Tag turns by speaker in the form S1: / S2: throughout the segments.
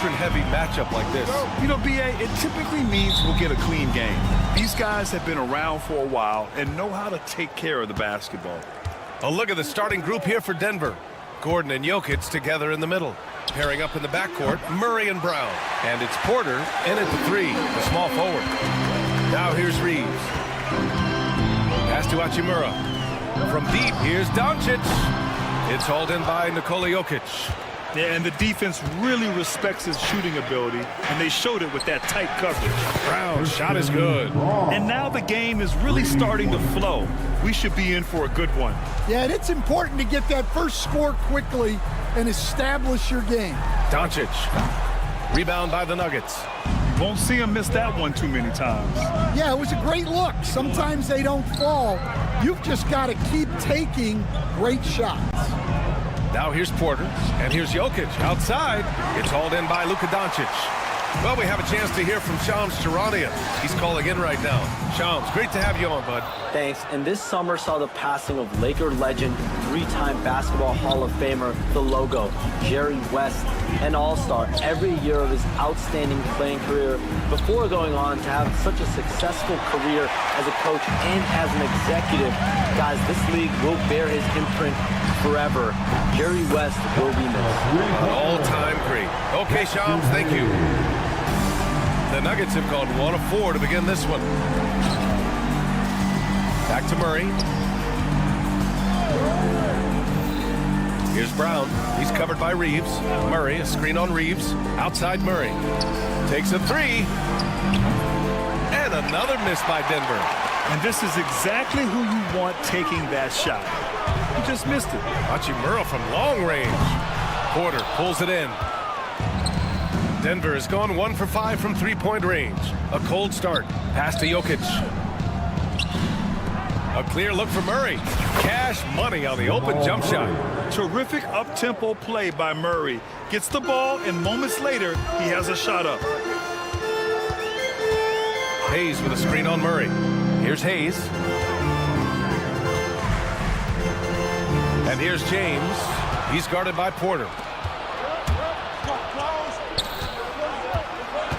S1: veteran-heavy matchup like this?
S2: You know, B.A., it typically means we'll get a clean game. These guys have been around for a while and know how to take care of the basketball.
S1: A look at the starting group here for Denver. Gordon and Jokic together in the middle. Pairing up in the backcourt, Murray and Brown. And it's Porter in at the 3, the small forward. Now here's Reeves. Pass to Hachimura. From deep, here's Doncic. It's hauled in by Nikola Jokic.
S2: Yeah, and the defense really respects his shooting ability, and they showed it with that tight coverage.
S1: Brown's shot is good.
S2: And now the game is really starting to flow. We should be in for a good one.
S3: Yeah, and it's important to get that first score quickly and establish your game.
S1: Doncic. Rebound by the Nuggets.
S2: You won't see him miss that one too many times.
S3: Yeah, it was a great look. Sometimes they don't fall. You've just got to keep taking great shots.
S1: Now here's Porter, and here's Jokic outside. It's hauled in by Luka Doncic. Well, we have a chance to hear from Shams Charania. He's calling in right now. Shams, great to have you on, bud.
S4: Thanks. And this summer saw the passing of Laker legend, 3-time Basketball Hall of Famer, the logo, Jerry West, an all-star every year of his outstanding playing career before going on to have such a successful career as a coach and as an executive. Guys, this league will bear his imprint forever. Jerry West will be missed.
S1: An all-time great. Okay, Shams, thank you. The Nuggets have gone 1 of 4 to begin this one. Back to Murray. Here's Brown. He's covered by Reeves. Murray, a screen on Reeves. Outside Murray. Takes a 3. And another miss by Denver.
S2: And this is exactly who you want taking that shot. He just missed it.
S1: Hachimura from long range. Porter pulls it in. Denver has gone 1 for 5 from three-point range. A cold start. Pass to Jokic. A clear look for Murray. Cash money on the open jump shot.
S2: Terrific up-tempo play by Murray. Gets the ball, and moments later, he has a shot up.
S1: Hayes with a screen on Murray. Here's Hayes. And here's James. He's guarded by Porter.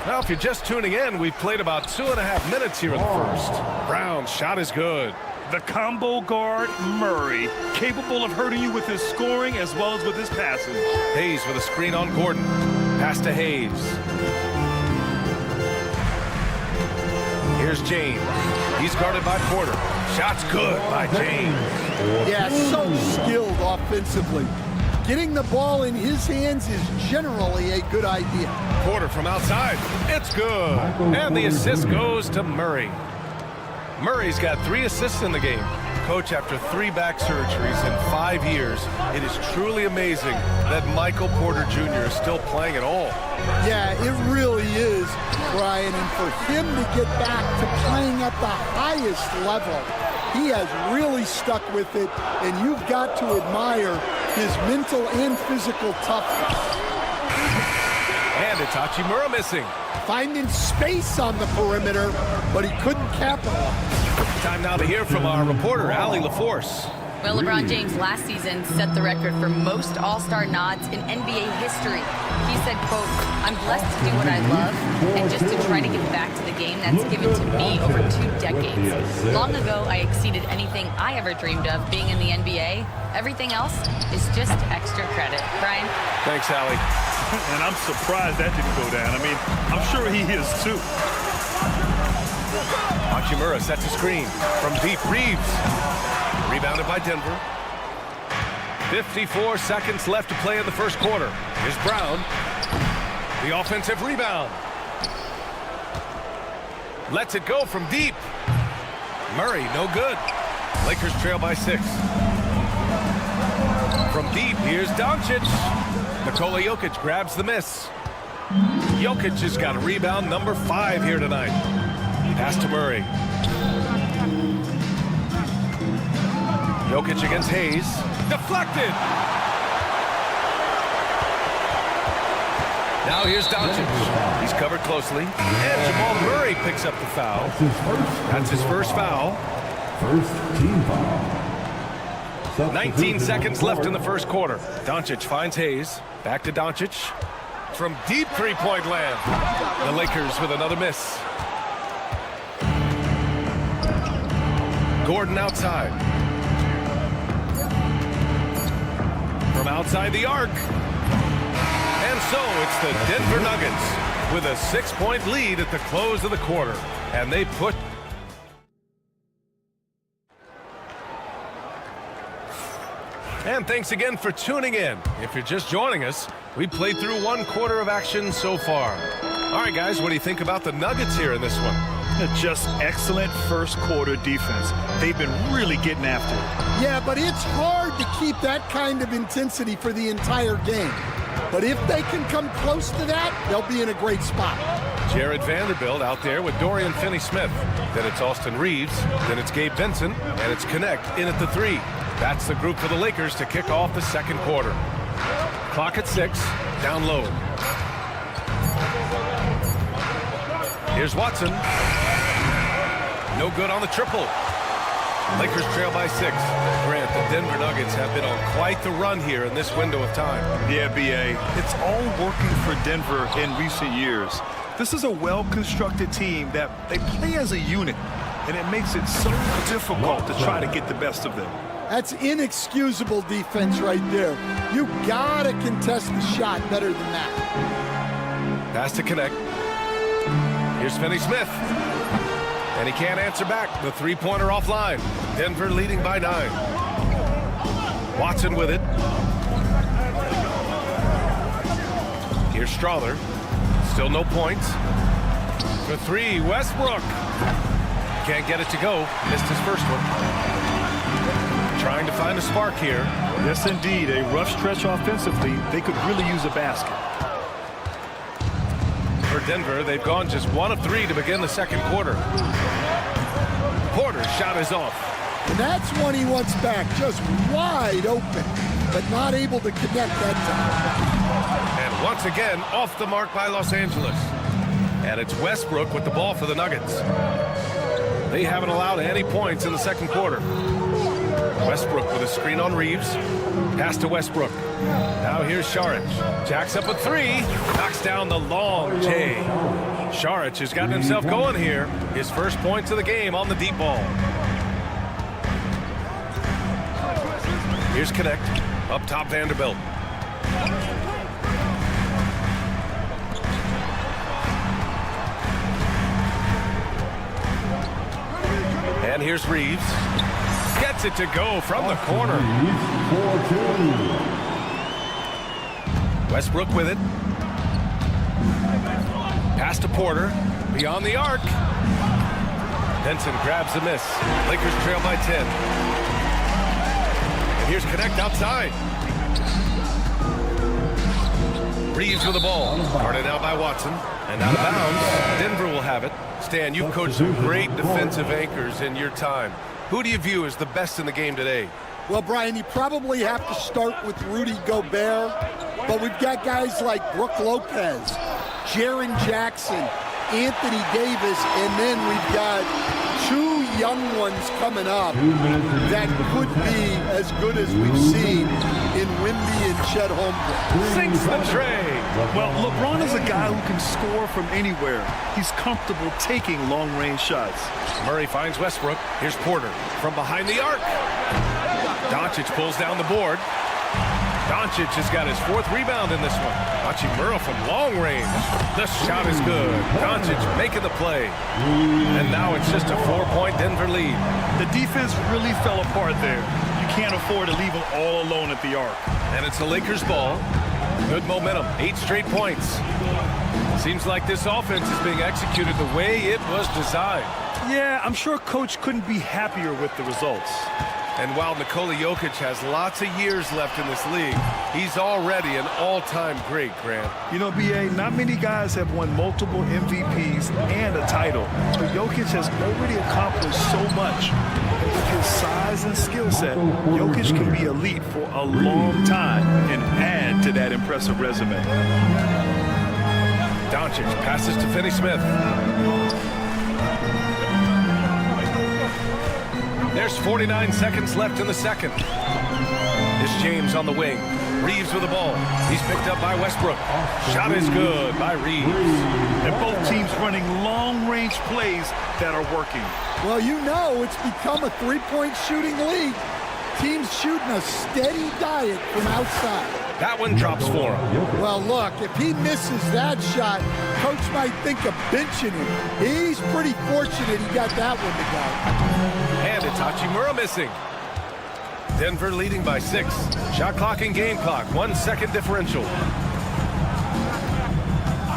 S1: Now, if you're just tuning in, we've played about 2.5 minutes here in the first. Brown's shot is good.
S2: The combo guard, Murray, capable of hurting you with his scoring as well as with his passing.
S1: Hayes with a screen on Gordon. Pass to Hayes. Here's James. He's guarded by Porter. Shot's good by James.
S3: Yeah, so skilled offensively. Getting the ball in his hands is generally a good idea.
S1: Porter from outside. It's good. And the assist goes to Murray. Murray's got 3 assists in the game. Coach, after 3 back surgeries in 5 years, it is truly amazing that Michael Porter Jr. is still playing at all.
S3: Yeah, it really is, Brian. And for him to get back to playing at the highest level, he has really stuck with it, and you've got to admire his mental and physical toughness.
S1: And it's Hachimura missing.
S3: Finding space on the perimeter, but he couldn't capitalize.
S1: Time now to hear from our reporter, Allie LaForce.
S5: Well, LeBron James last season set the record for most All-Star nods in NBA history. He said, quote, "I'm blessed to do what I love and just to try to give back to the game that's given to me over 2 decades. Long ago, I exceeded anything I ever dreamed of being in the NBA. Everything else is just extra credit." Brian?
S1: Thanks, Allie.
S2: And I'm surprised that didn't go down. I mean, I'm sure he is too.
S1: Hachimura sets a screen from deep. Reeves. Rebounded by Denver. 54 seconds left to play in the first quarter. Here's Brown. The offensive rebound. Lets it go from deep. Murray, no good. Lakers trail by 6. From deep, here's Doncic. Nikola Jokic grabs the miss. Jokic has got a rebound number 5 here tonight. Pass to Murray. Jokic against Hayes. Deflected. Now here's Doncic. He's covered closely. And Jamal Murray picks up the foul. That's his first foul.
S6: First team foul.
S1: 19 seconds left in the first quarter. Doncic finds Hayes. Back to Doncic. from deep three-point land. The Lakers with another miss. Gordon outside. From outside the arc. And so it's the Denver Nuggets with a 6-point lead at the close of the quarter. And they put... And thanks again for tuning in. If you're just joining us, we played through 1 quarter of action so far. All right, guys, what do you think about the Nuggets here in this one?
S2: Just excellent first quarter defense. They've been really getting after it.
S3: Yeah, but it's hard to keep that kind of intensity for the entire game. But if they can come close to that, they'll be in a great spot.
S1: Jared Vanderbilt out there with Dorian Finney-Smith. Then it's Austin Reeves. Then it's Gabe Vincent. And it's Connect in at the 3. That's the group for the Lakers to kick off the second quarter. Clock at 6. Down low. Here's Watson. No good on the triple. Lakers trail by 6. Grant, the Denver Nuggets have been on quite the run here in this window of time.
S2: Yeah, B.A. It's all working for Denver in recent years. This is a well-constructed team that they play as a unit, and it makes it so difficult to try to get the best of them.
S3: That's inexcusable defense right there. You gotta contest the shot better than that.
S1: Pass to Connect. Here's Finney-Smith. And he can't answer back. The three-pointer offline. Denver leading by 9. Watson with it. Here's Strawther. Still no points. For 3, Westbrook. Can't get it to go. Missed his first one. Trying to find a spark here.
S2: Yes, indeed. A rough stretch offensively. They could really use a basket.
S1: For Denver, they've gone just 1 of 3 to begin the second quarter. Porter's shot is off.
S3: And that's one he wants back, just wide open, but not able to connect that time.
S1: And once again, off the mark by Los Angeles. And it's Westbrook with the ball for the Nuggets. They haven't allowed any points in the second quarter. Westbrook with a screen on Reeves. Pass to Westbrook. Now here's Šarić. Jacks up a 3. Knocks down the long J. Šarić has gotten himself going here. His first points of the game on the deep ball. Here's Connect. Up top, Vanderbilt. And here's Reeves. Gets it to go from the corner. Westbrook with it. Pass to Porter. Beyond the arc. Benson grabs the miss. Lakers trail by 10. And here's Connect outside. Reeves with the ball. Guarded out by Watson. And out of bounds. Denver will have it. Stan, you've coached some great defensive anchors in your time. Who do you view as the best in the game today?
S3: Well, Brian, you probably have to start with Rudy Gobert, but we've got guys like Brook Lopez, Jaren Jackson, Anthony Davis, and then we've got 2 young ones coming up that could be as good as we've seen in Wemby and Chet Holmgren.
S1: Sinks the tray.
S2: Well, LeBron is a guy who can score from anywhere. He's comfortable taking long-range shots.
S1: Murray finds Westbrook. Here's Porter from behind the arc. Doncic pulls down the board. Doncic has got his 4th rebound in this one. Hachimura from long range. The shot is good. Doncic making the play. And now it's just a 4-point Denver lead.
S2: The defense really fell apart there. You can't afford to leave them all alone at the arc.
S1: And it's the Lakers' ball. Good momentum. 8 straight points. Seems like this offense is being executed the way it was designed.
S2: Yeah, I'm sure Coach couldn't be happier with the results.
S1: And while Nikola Jokic has lots of years left in this league, he's already an all-time great, Grant.
S2: You know, B.A., not many guys have won multiple MVPs and a title. But Jokic has already accomplished so much. And with his size and skill set, Jokic can be elite for a long time and add to that impressive resume.
S1: Doncic passes to Finney-Smith. There's 49 seconds left in the second. Here's James on the wing. Reeves with the ball. He's picked up by Westbrook. Shot is good by Reeves.
S2: And both teams running long-range plays that are working.
S3: Well, you know it's become a three-point shooting league. Teams shooting a steady diet from outside.
S1: That one drops for him.
S3: Well, look, if he misses that shot, coach might think of benching him. He's pretty fortunate he got that one to go.
S1: And it's Hachimura missing. Denver leading by 6. Shot clock and game clock, 1 second differential.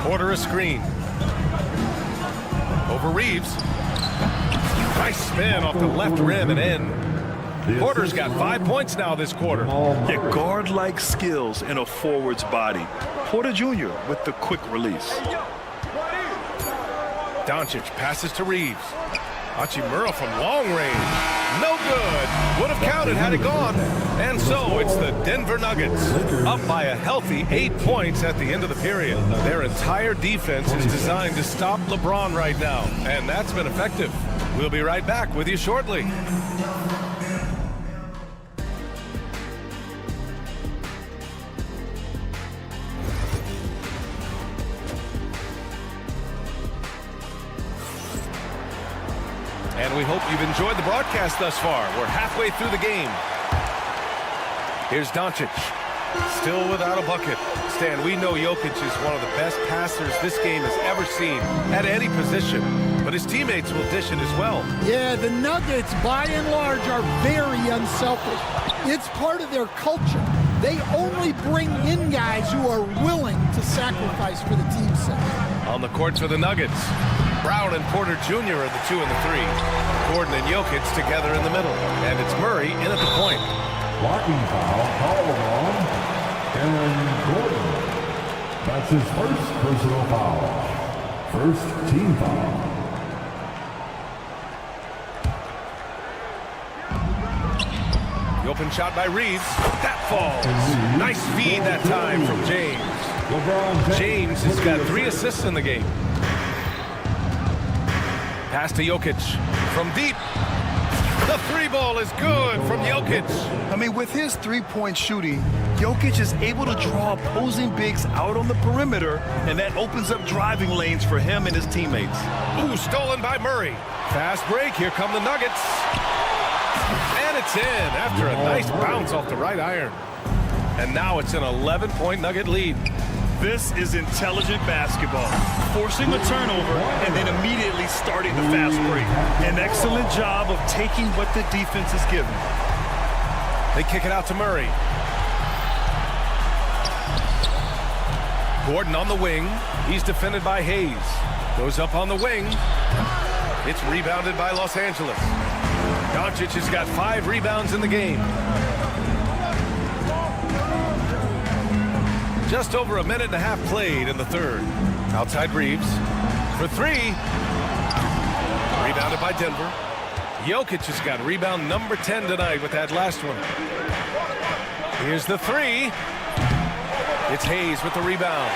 S1: Porter a screen. Over Reeves. Nice spin off the left rim and in. Porter's got 5 points now this quarter.
S2: Yeah, guard-like skills in a forward's body. Porter Jr. with the quick release.
S1: Doncic passes to Reeves. Hachimura from long range. No good. Would have counted had it gone. And so it's the Denver Nuggets up by a healthy 8 points at the end of the period. Their entire defense is designed to stop LeBron right now, and that's been effective. We'll be right back with you shortly. And we hope you've enjoyed the broadcast thus far. We're halfway through the game. Here's Doncic, still without a bucket. Stan, we know Jokic is one of the best passers this game has ever seen at any position, but his teammates will dish it as well.
S3: Yeah, the Nuggets, by and large, are very unselfish. It's part of their culture. They only bring in guys who are willing to sacrifice for the team's sake.
S1: On the court for the Nuggets, Brown and Porter Jr. are the 2 and the 3. Gordon and Jokic together in the middle. And it's Murray in at the point.
S6: Blocking foul called on Aaron Gordon. That's his first personal foul. First team foul.
S1: The open shot by Reeves. That falls. Nice feed that time from James. James has got 3 assists in the game. Pass to Jokic from deep. The 3-ball is good from Jokic.
S2: I mean, with his three-point shooting, Jokic is able to draw opposing bigs out on the perimeter, and that opens up driving lanes for him and his teammates.
S1: Ooh, stolen by Murray. Fast break. Here come the Nuggets. And it's in after a nice bounce off the right iron. And now it's an 11-point Nugget lead.
S2: This is intelligent basketball. Forcing a turnover and then immediately starting the fast break. An excellent job of taking what the defense is given.
S1: They kick it out to Murray. Gordon on the wing. He's defended by Hayes. Goes up on the wing. It's rebounded by Los Angeles. Doncic has got 5 rebounds in the game. Just over a minute and a half played in the third. Outside Reeves for 3. Rebounded by Denver. Jokic has got rebound number 10 tonight with that last one. Here's the 3. It's Hayes with the rebound.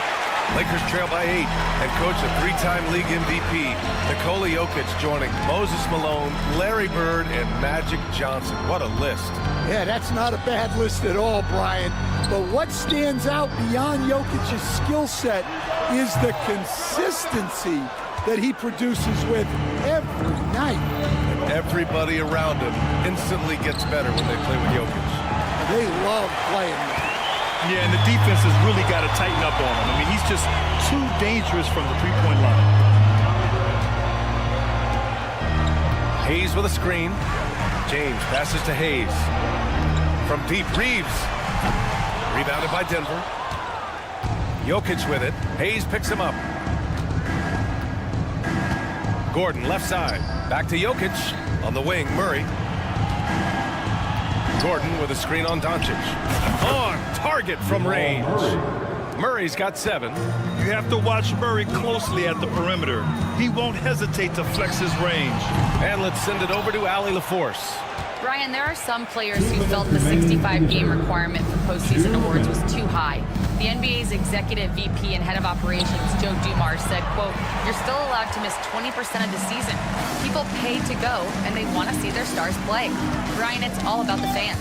S1: Lakers trail by 8, and coach a 3-time league MVP, Nikola Jokic joining Moses Malone, Larry Bird, and Magic Johnson. What a list.
S3: Yeah, that's not a bad list at all, Brian. But what stands out beyond Jokic's skill set is the consistency that he produces with every night.
S1: And everybody around him instantly gets better when they play with Jokic.
S3: They love playing with him.
S2: Yeah, and the defense has really got to tighten up on him. I mean, he's just too dangerous from the three-point line.
S1: Hayes with a screen. James passes to Hayes. From deep, Reeves. Rebounded by Denver. Jokic with it. Hayes picks him up. Gordon left side. Back to Jokic. On the wing, Murray. Gordon with a screen on Doncic. On target from range. Murray's got 7.
S2: You have to watch Murray closely at the perimeter. He won't hesitate to flex his range.
S1: And let's send it over to Allie LaForce.
S5: Brian, there are some players who felt the 65-game requirement for postseason awards was too high. The NBA's executive VP and head of operations, Joe Dumars, said, quote, "You're still allowed to miss 20% of the season. People pay to go, and they want to see their stars play." Brian, it's all about the fans.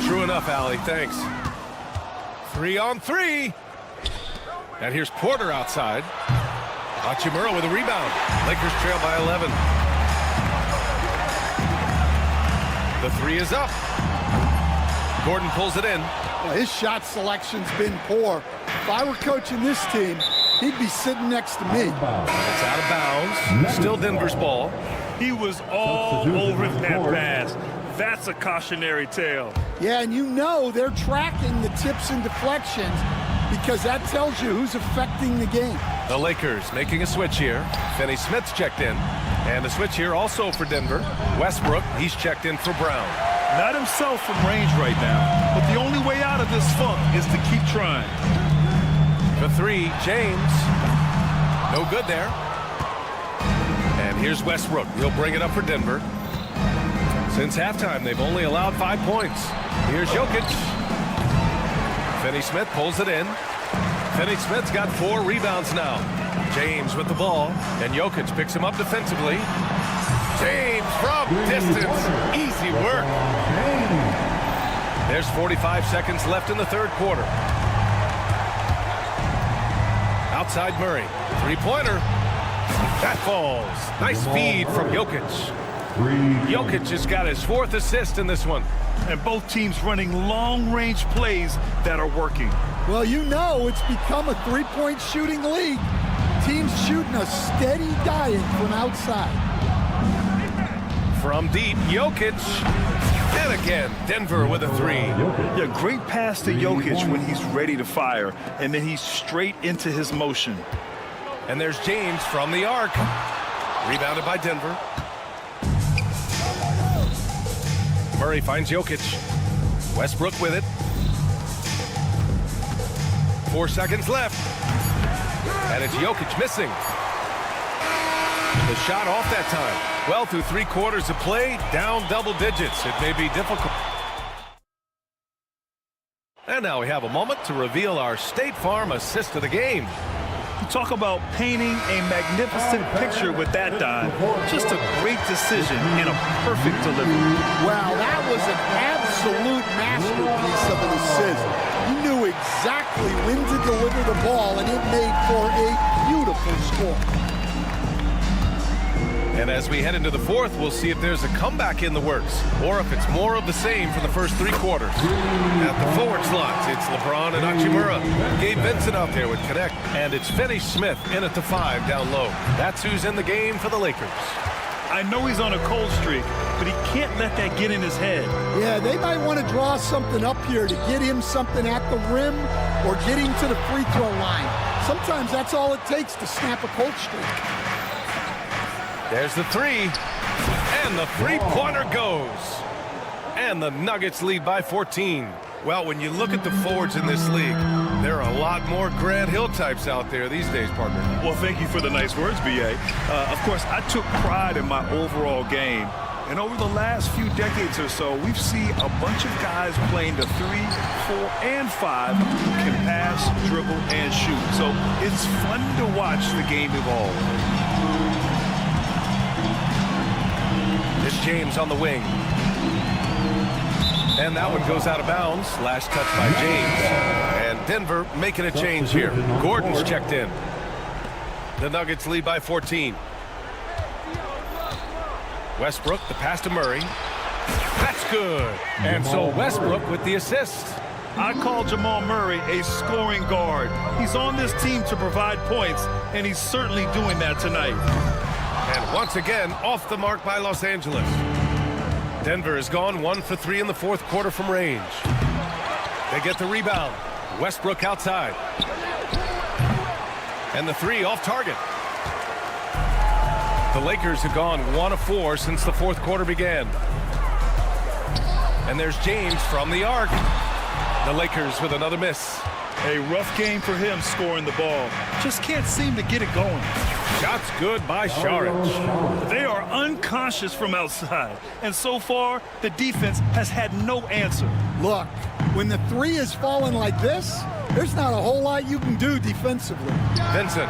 S1: True enough, Allie. Thanks. 3-on-3. And here's Porter outside. Hachimura with a rebound. Lakers trail by 11. The three is up. Gordon pulls it in.
S3: Well, his shot selection's been poor. If I were coaching this team, he'd be sitting next to me.
S1: It's out of bounds. Still Denver's ball.
S2: He was all over that pass. That's a cautionary tale.
S3: Yeah, and you know they're tracking the tips and deflections because that tells you who's affecting the game.
S1: The Lakers making a switch here. Finney Smith's checked in. And a switch here also for Denver. Westbrook, he's checked in for Brown.
S2: Not himself from range right now, but the only way out of this funk is to keep trying.
S1: The three, James. No good there. And here's Westbrook. He'll bring it up for Denver. Since halftime, they've only allowed 5 points. Here's Jokic. Finney Smith pulls it in. Finney Smith's got 4 rebounds now. James with the ball, and Jokic picks him up defensively. James from distance. Easy work. There's 45 seconds left in the third quarter. Outside Murray. Three-pointer. That falls. Nice feed from Jokic. Jokic has got his 4th assist in this one.
S2: And both teams running long-range plays that are working.
S3: Well, you know it's become a three-point shooting league. Teams shooting a steady diet from outside.
S1: From deep, Jokic. And again, Denver with a 3.
S2: Yeah, great pass to Jokic when he's ready to fire, and then he's straight into his motion.
S1: And there's James from the arc. Rebounded by Denver. Murray finds Jokic. Westbrook with it. 4 seconds left. And it's Jokic missing. The shot off that time. Well, through 3 quarters of play, down double digits. It may be difficult. And now we have a moment to reveal our State Farm assist of the game.
S2: You talk about painting a magnificent picture with that dive. Just a great decision and a perfect delivery.
S3: Wow, that was an absolute masterpiece of an assist. You knew exactly when to deliver the ball, and it made for a beautiful score.
S1: And as we head into the fourth, we'll see if there's a comeback in the works, or if it's more of the same for the first 3 quarters. At the forward slots, it's LeBron and Hachimura. Gabe Vincent out there would connect, and it's Finney Smith in at the 5 down low. That's who's in the game for the Lakers.
S2: I know he's on a cold streak, but he can't let that get in his head.
S3: Yeah, they might want to draw something up here to get him something at the rim or get him to the free throw line. Sometimes that's all it takes to snap a cold streak.
S1: There's the 3, and the three-pointer goes. And the Nuggets lead by 14. Well, when you look at the forwards in this league, there are a lot more Grant Hill types out there these days, partner.
S2: Well, thank you for the nice words, B.A. Of course, I took pride in my overall game. And over the last few decades or so, we've seen a bunch of guys playing the 3, 4, and 5 who can pass, dribble, and shoot. So it's fun to watch the game evolve.
S1: It's James on the wing. And that one goes out of bounds. Last touch by James. And Denver making a change here. Gordon's checked in. The Nuggets lead by 14. Westbrook, the pass to Murray. That's good. And so Westbrook with the assist.
S2: I call Jamal Murray a scoring guard. He's on this team to provide points, and he's certainly doing that tonight.
S1: And once again, off the mark by Los Angeles. Denver has gone 1 for 3 in the fourth quarter from range. They get the rebound. Westbrook outside. And the 3 off target. The Lakers have gone 1 of 4 since the fourth quarter began. And there's James from the arc. The Lakers with another miss.
S2: A rough game for him scoring the ball. Just can't seem to get it going.
S1: Shots good by Saric.
S2: They are unconscious from outside. And so far, the defense has had no answer.
S3: Look, when the 3 is falling like this, there's not a whole lot you can do defensively.
S1: Vincent,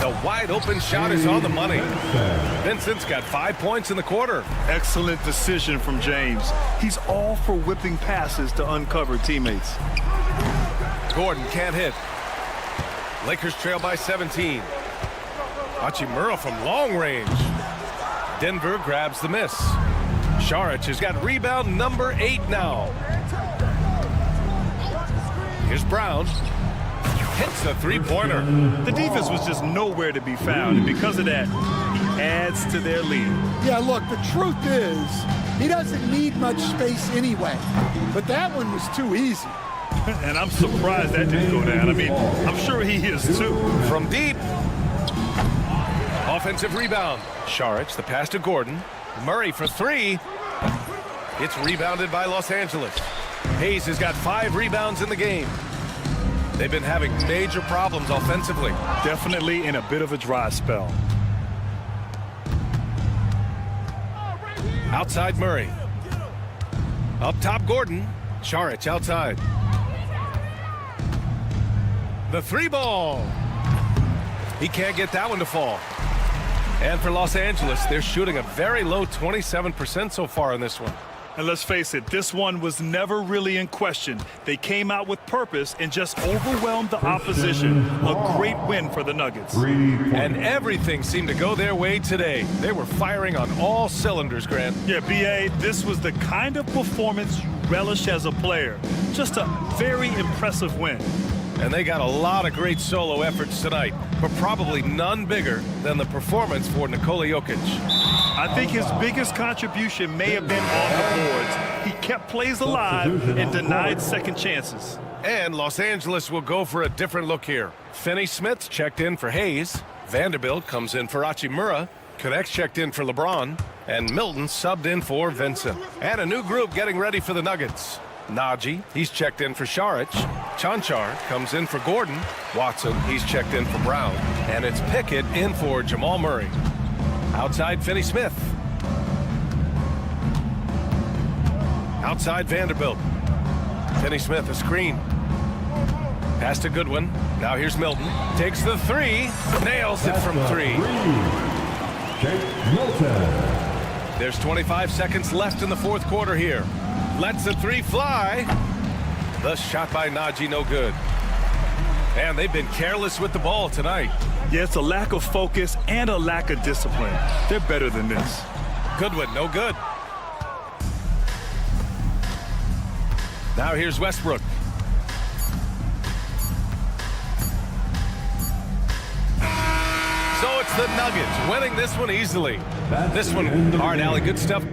S1: the wide open shot is on the money. Vincent's got 5 points in the quarter.
S2: Excellent decision from James. He's all for whipping passes to uncover teammates.
S1: Gordon can't hit. Lakers trail by 17. Hachimura from long range. Denver grabs the miss. Saric has got rebound number 8 now. Here's Brown. Hits a three-pointer.
S2: The defense was just nowhere to be found, and because of that, he adds to their lead.
S3: Yeah, look, the truth is, he doesn't need much space anyway. But that one was too easy.
S2: And I'm surprised that didn't go down. I mean, I'm sure he is too.
S1: From deep. Offensive rebound. Saric, the pass to Gordon. Murray for 3. It's rebounded by Los Angeles. Hayes has got 5 rebounds in the game. They've been having major problems offensively.
S2: Definitely in a bit of a dry spell.
S1: Outside Murray. Up top Gordon. Saric outside. The 3-ball. He can't get that one to fall. And for Los Angeles, they're shooting a very low 27% so far in this one.
S2: And let's face it, this one was never really in question. They came out with purpose and just overwhelmed the opposition. A great win for the Nuggets.
S1: And everything seemed to go their way today. They were firing on all cylinders, Grant.
S2: Yeah, B.A., this was the kind of performance you relish as a player. Just a very impressive win.
S1: And they got a lot of great solo efforts tonight, but probably none bigger than the performance for Nikola Jokic.
S2: I think his biggest contribution may have been on the boards. He kept plays alive and denied second chances.
S1: And Los Angeles will go for a different look here. Finney-Smith checked in for Hayes. Vanderbilt comes in for Hachimura. Connects checked in for LeBron. And Milton subbed in for Vincent. And a new group getting ready for the Nuggets. Najee, he's checked in for Saric. Chanchar comes in for Gordon. Watson, he's checked in for Brown. And it's Pickett in for Jamal Murray. Outside Finney-Smith. Outside Vanderbilt. Finney-Smith a screen. Pass to Goodwin. Now here's Milton. Takes the 3. Nails it from 3. There's 25 seconds left in the fourth quarter here. Lets the 3 fly. The shot by Najee no good. And they've been careless with the ball tonight.
S2: Yeah, it's a lack of focus and a lack of discipline. They're better than this.
S1: Goodwin, no good. Now here's Westbrook. So it's the Nuggets winning this one easily. This one, hard alley, good stuff.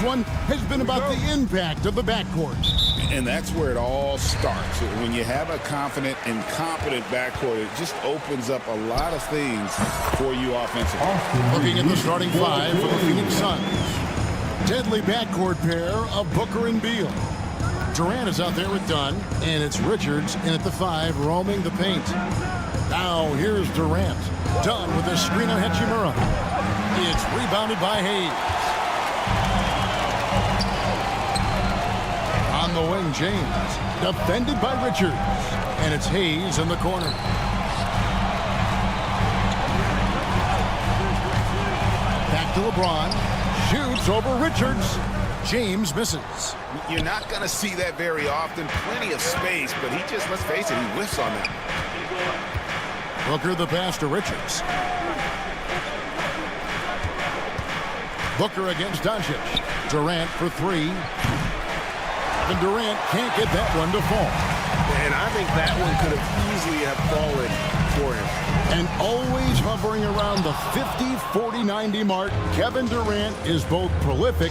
S7: one has been about the impact of the backcourt.
S8: And that's where it all starts. When you have a confident and competent backcourt, it just opens up a lot of things for you offensively.
S7: Looking at the starting five for the Phoenix Suns. Deadly backcourt pair of Booker and Beal. Durant is out there with Dunn, and it's Richards in at the 5, roaming the paint. Now here's Durant. Dunn with a screen on Hachimura. It's rebounded by Hayes. On the wing, James. Defended by Richards. And it's Hayes in the corner. Back to LeBron. Shoots over Richards. James misses.
S8: You're not going to see that very often. Plenty of space, but he just, let's face it, he whiffs on that.
S7: Booker the pass to Richards. Booker against Doncic. Durant for 3. And Durant can't get that one to fall.
S8: And I think that one could have easily have fallen for him.
S7: And always hovering around the 50, 40, 90 mark, Kevin Durant is both prolific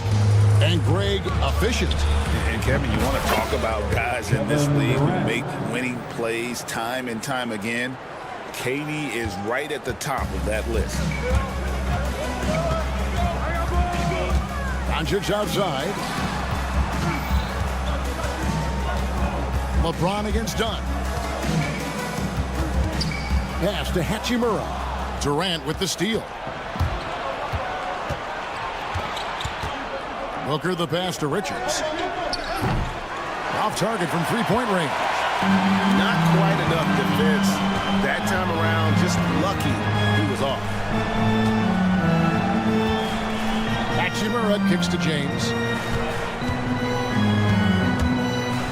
S7: and Greg efficient.
S8: And Kevin, you want to talk about guys in this league who make winning plays time and time again. KD is right at the top of that list.
S7: Doncic outside. LeBron against Dunn. Pass to Hachimura. Durant with the steal. Booker the pass to Richards. Off target from three-point range.
S8: Not quite enough defense that time around. Just lucky he was off.
S7: Hachimura kicks to James.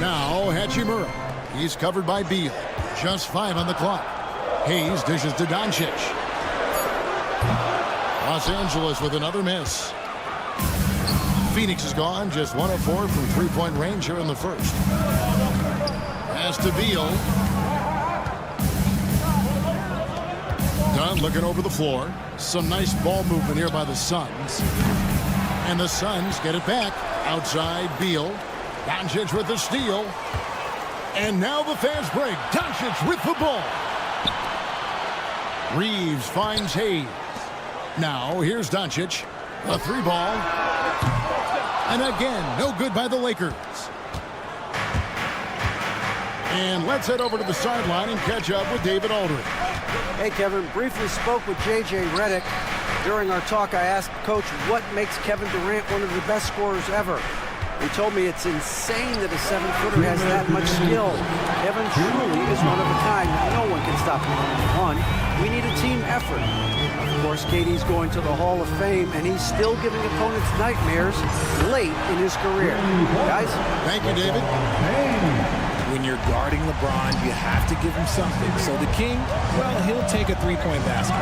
S7: Now Hachimura. He's covered by Beal. Just 5 on the clock. Hayes dishes to Doncic. Los Angeles with another miss. Phoenix is gone. Just 1 of 4 from three-point range here in the first. Pass to Beal. Dunn looking over the floor. Some nice ball movement here by the Suns. And the Suns get it back. Outside Beal. Doncic with the steal. And now the fast break. Doncic with the ball. Reeves finds Hayes. Now here's Doncic. A 3-ball. And again, no good by the Lakers. And let's head over to the sideline and catch up with David Aldridge.
S9: Hey, Kevin, briefly spoke with J.J. Redick. During our talk, I asked Coach what makes Kevin Durant one of the best scorers ever. He told me it's insane that a 7-footer has that much skill. Kevin truly is one of a kind. No one can stop him on one. We need a team effort. Of course, KD's going to the Hall of Fame, and he's still giving opponents nightmares late in his career. Guys?
S7: Thank you, David.
S10: When you're guarding LeBron, you have to give him something. So the King, well, he'll take a 3-point basket.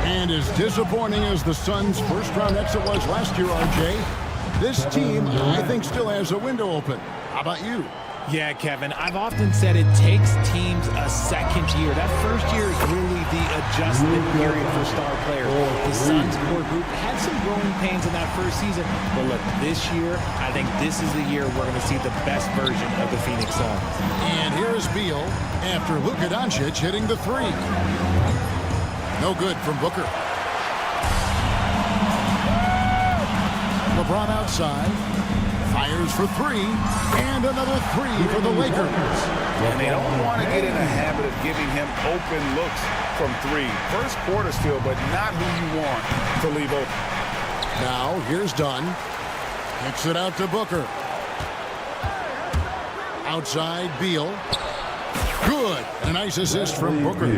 S7: And as disappointing as the Suns' first-round exit was last year, RJ, this team, I think, still has a window open. How about you?
S10: Yeah, Kevin, I've often said it takes teams a second year. That first year is really the adjustment period for star players. The Suns core group had some growing pains in that first season. But look, this year, I think this is the year we're going to see the best version of the Phoenix Suns.
S7: And here is Beal after Luka Doncic hitting the 3. No good from Booker. LeBron outside. Fires for 3. And another 3 for the Lakers.
S8: And they don't want to get in a habit of giving him open looks from 3. First quarter still, but not who you want to leave open.
S7: Now, here's Dunn. Kicks it out to Booker. Outside, Beal. Good. A nice assist from Booker.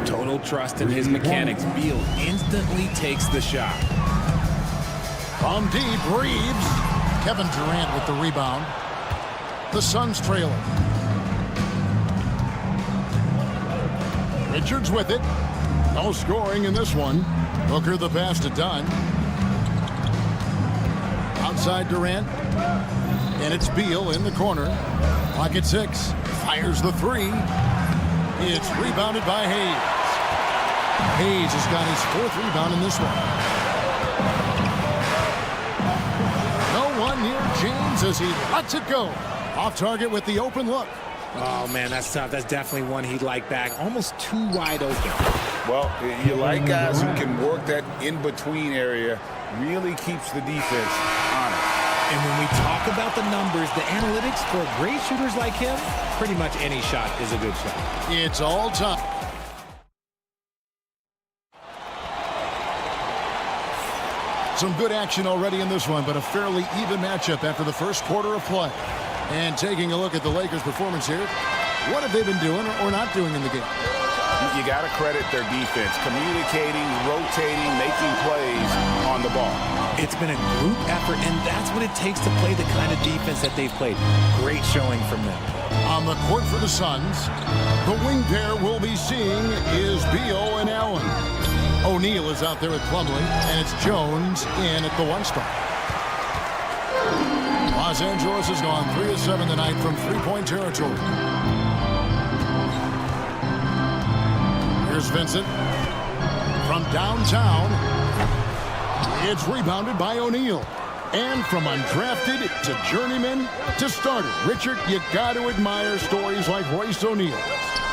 S10: Total trust in his mechanics. Beal instantly takes the shot.
S7: From deep, Reeves. Kevin Durant with the rebound. The Suns trailing. Richards with it. No scoring in this one. Booker the pass to Dunn. Outside Durant. And it's Beal in the corner. Clock at 6. Fires the 3. It's rebounded by Hayes. Hayes has got his 4th rebound in this one. near James as he lets it go. Off target with the open look.
S10: Oh, man, that's tough. That's definitely one he'd like back. Almost too wide open.
S8: Well, you like guys who can work that in-between area, really keeps the defense honest.
S10: And when we talk about the numbers, the analytics for great shooters like him, pretty much any shot is a good shot.
S7: It's all tough. Some good action already in this one, but a fairly even matchup after the first quarter of play. And taking a look at the Lakers' performance here, what have they been doing or not doing in the game?
S8: You got to credit their defense, communicating, rotating, making plays on the ball.
S10: It's been a group effort, and that's what it takes to play the kind of defense that they've played. Great showing from them.
S7: On the court for the Suns, the wing pair we'll be seeing is Beal and Allen. O'Neal is out there with Plumlee, and it's Jones in at the 1 spot. Los Angeles has gone 3 of 7 tonight from three-point territory. Here's Vincent from downtown. It's rebounded by O'Neal. And from undrafted to journeyman to starter. Richard, you got to admire stories like Royce O'Neal.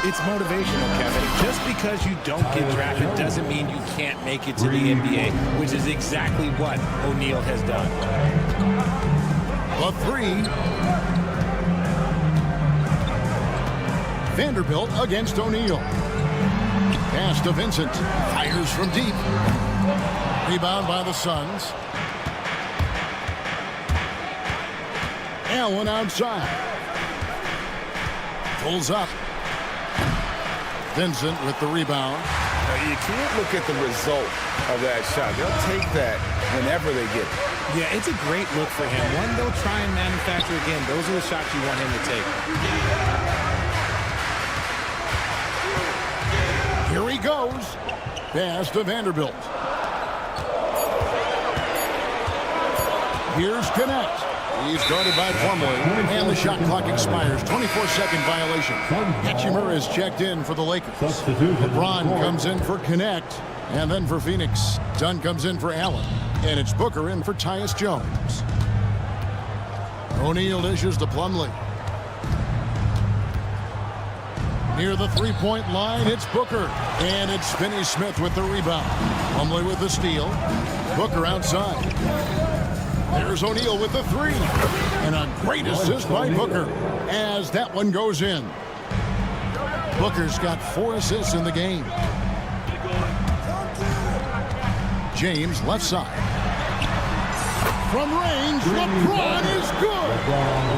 S10: It's motivational, Kevin. Just because you don't get drafted doesn't mean you can't make it to the NBA, which is exactly what O'Neal has done.
S7: A 3. Vanderbilt against O'Neal. Pass to Vincent. Fires from deep. Rebound by the Suns. Allen outside. Pulls up. Vincent with the rebound.
S8: Now, you can't look at the result of that shot. They'll take that whenever they get it.
S10: Yeah, it's a great look for him. One they'll try and manufacture again. Those are the shots you want him to take.
S7: Here he goes. Pass to Vanderbilt. Here's Connect. He's guarded by Plumlee, and the shot clock expires. 24-second violation. Hachimura is checked in for the Lakers. LeBron comes in for Connect, and then for Phoenix, Dunn comes in for Allen, and it's Booker in for Tyus Jones. O'Neal dishes to Plumlee. Near the three-point line, it's Booker, and it's Finney-Smith with the rebound. Plumlee with the steal. Booker outside. There's O'Neal with the 3. And a great assist by Booker as that one goes in. Booker's got 4 assists in the game. James left side. From range, LeBron is good.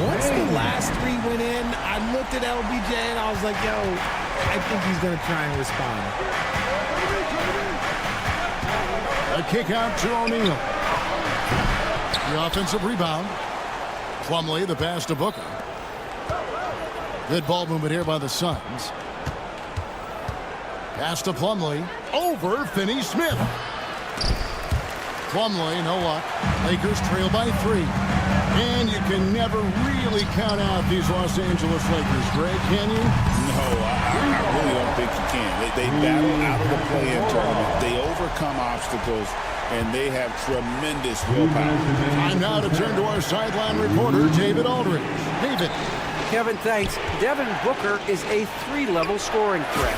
S10: Once the last 3 went in, I looked at LBJ and I was like, yo, I think he's going to try and respond.
S7: A kick out to O'Neal. The offensive rebound. Plumlee, the pass to Booker. Good ball movement here by the Suns. Pass to Plumlee. Over Finney-Smith. Plumlee, no luck. Lakers trail by 3. And you can never really count out these Los Angeles Lakers, Greg, can you?
S8: No, I really don't think you can. They battle out of the play-in tournament. They overcome obstacles, and they have tremendous willpower.
S7: Time now to turn to our sideline reporter, David Aldridge. David.
S9: Kevin, thanks. Devin Booker is a 3-level scoring threat.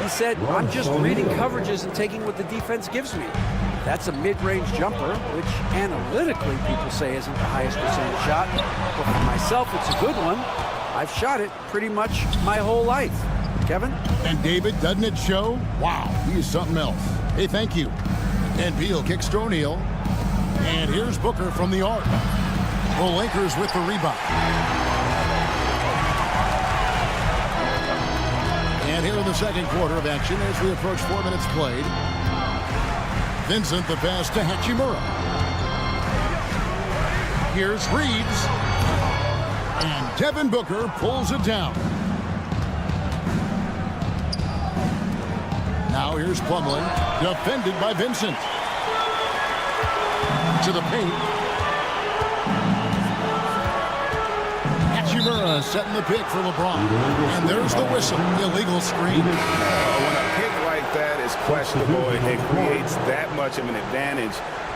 S9: He said, I'm just reading coverages and taking what the defense gives me. That's a mid-range jumper, which analytically people say isn't the highest percentage shot. But for myself, it's a good one. I've shot it pretty much my whole life. Kevin?
S7: And David, doesn't it show? Wow, he is something else. Hey, thank you. And Beal kicks to O'Neal. And here's Booker from the arc. The Lakers with the rebound. And here in the second quarter of action as we approach 4 minutes played. Vincent the pass to Hachimura. Here's Reeves. And Devin Booker pulls it down. Now here's Plumlee, defended by Vincent. To the paint. Hachimura setting the pick for LeBron. And there's the whistle. Illegal screen.
S8: When a pick like that is questionable, it creates that much of an advantage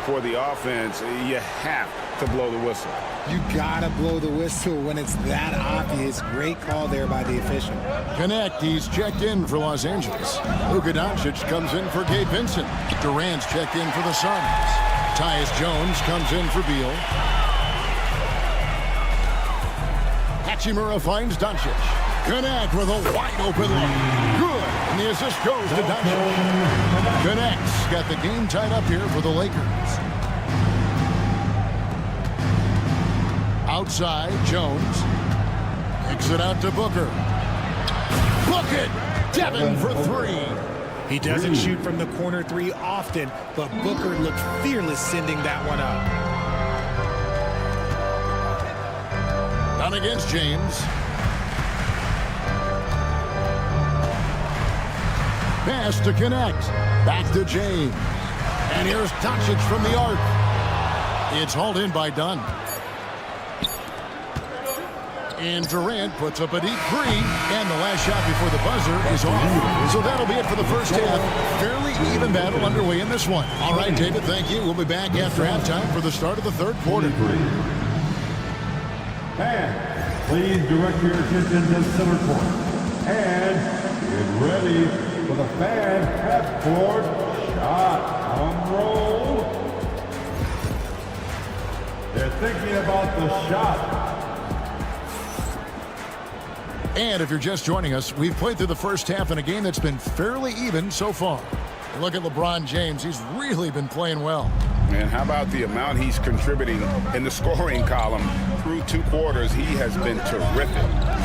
S8: for the offense, you have to blow the whistle.
S10: You gotta blow the whistle when it's that obvious. Great call there by the official.
S7: Connect, he's checked in for Los Angeles. Luka Doncic comes in for Gabe Vincent. Durant's checked in for the Suns. Tyus Jones comes in for Beal. Hachimura finds Doncic. Connect with a wide open look. Good. And the assist goes to Doncic. Connect's got the game tied up here for the Lakers. Outside, Jones kicks it out to Booker. Book it! Devin for three.
S10: He doesn't shoot from the corner three often, but Booker looked fearless sending that one up.
S7: Down against James. Pass to Connect. Back to James. And here's Doncic from the arc. It's hauled in by Dunn. And Durant puts up a deep three. And the last shot before the buzzer is off. So that'll be it for the first half. Fairly even battle underway in this one. All right, David, thank you. We'll be back after halftime for the start of the third quarter.
S6: And please direct your attention to center court. And get ready for the fan half-court shot on roll. They're thinking about the shot.
S7: And if you're just joining us, we've played through the first half in a game that's been fairly even so far. Look at LeBron James. He's really been playing well.
S8: And how about the amount he's contributing in the scoring column? Through 2 quarters, he has been terrific.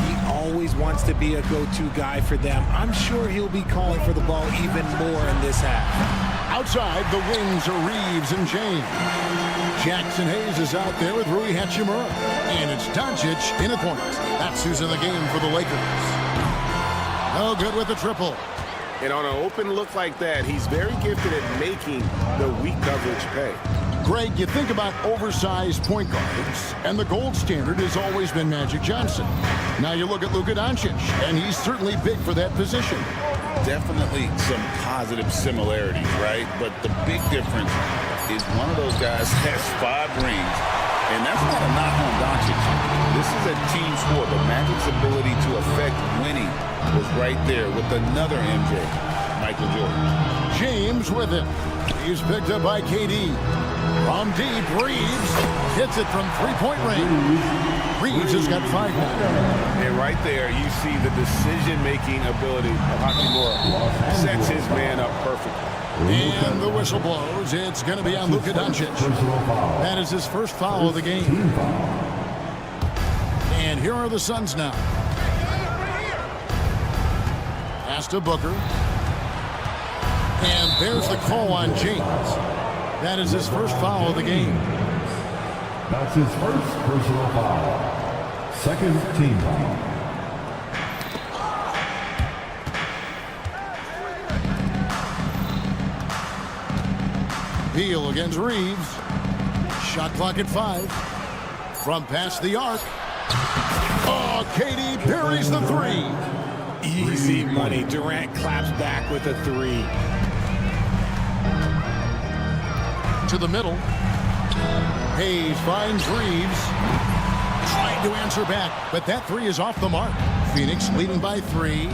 S10: He always wants to be a go-to guy for them. I'm sure he'll be calling for the ball even more in this half.
S7: Outside, the wings are Reeves and James. Jackson Hayes is out there with Rui Hachimura. And it's Doncic in a point. That's who's in the game for the Lakers. No good with the triple.
S8: And on an open look like that, he's very gifted at making the weak coverage pay.
S7: Greg, you think about oversized point guards, and the gold standard has always been Magic Johnson. Now you look at Luka Doncic, and he's certainly big for that position.
S8: Definitely some positive similarities, right? But the big difference is one of those guys has 5 rings, and that's not a knock on Doncic. This is a team sport, but Magic's ability to affect winning was right there with another MJ, Michael Jordan.
S7: James with him. He's picked up by KD. From deep, Reeves hits it from 3-point range. Reeves has got 5 now.
S8: And right there, you see the decision-making ability of Hachimura. Sets his man up perfectly.
S7: And the whistle blows. It's going to be on Luka Doncic. That is his first foul of the game. And here are the Suns now. Pass to Booker. And there's the call on James. That is his first foul of the game.
S6: That's his first personal foul. Second team foul.
S7: Beal against Reeves. Shot clock at 5. From past the arc. Oh, KD buries the 3.
S10: Easy money. Durant claps back with a 3.
S7: To the middle. Hayes finds Reeves. Trying to answer back, but that 3 is off the mark. Phoenix leading by 3.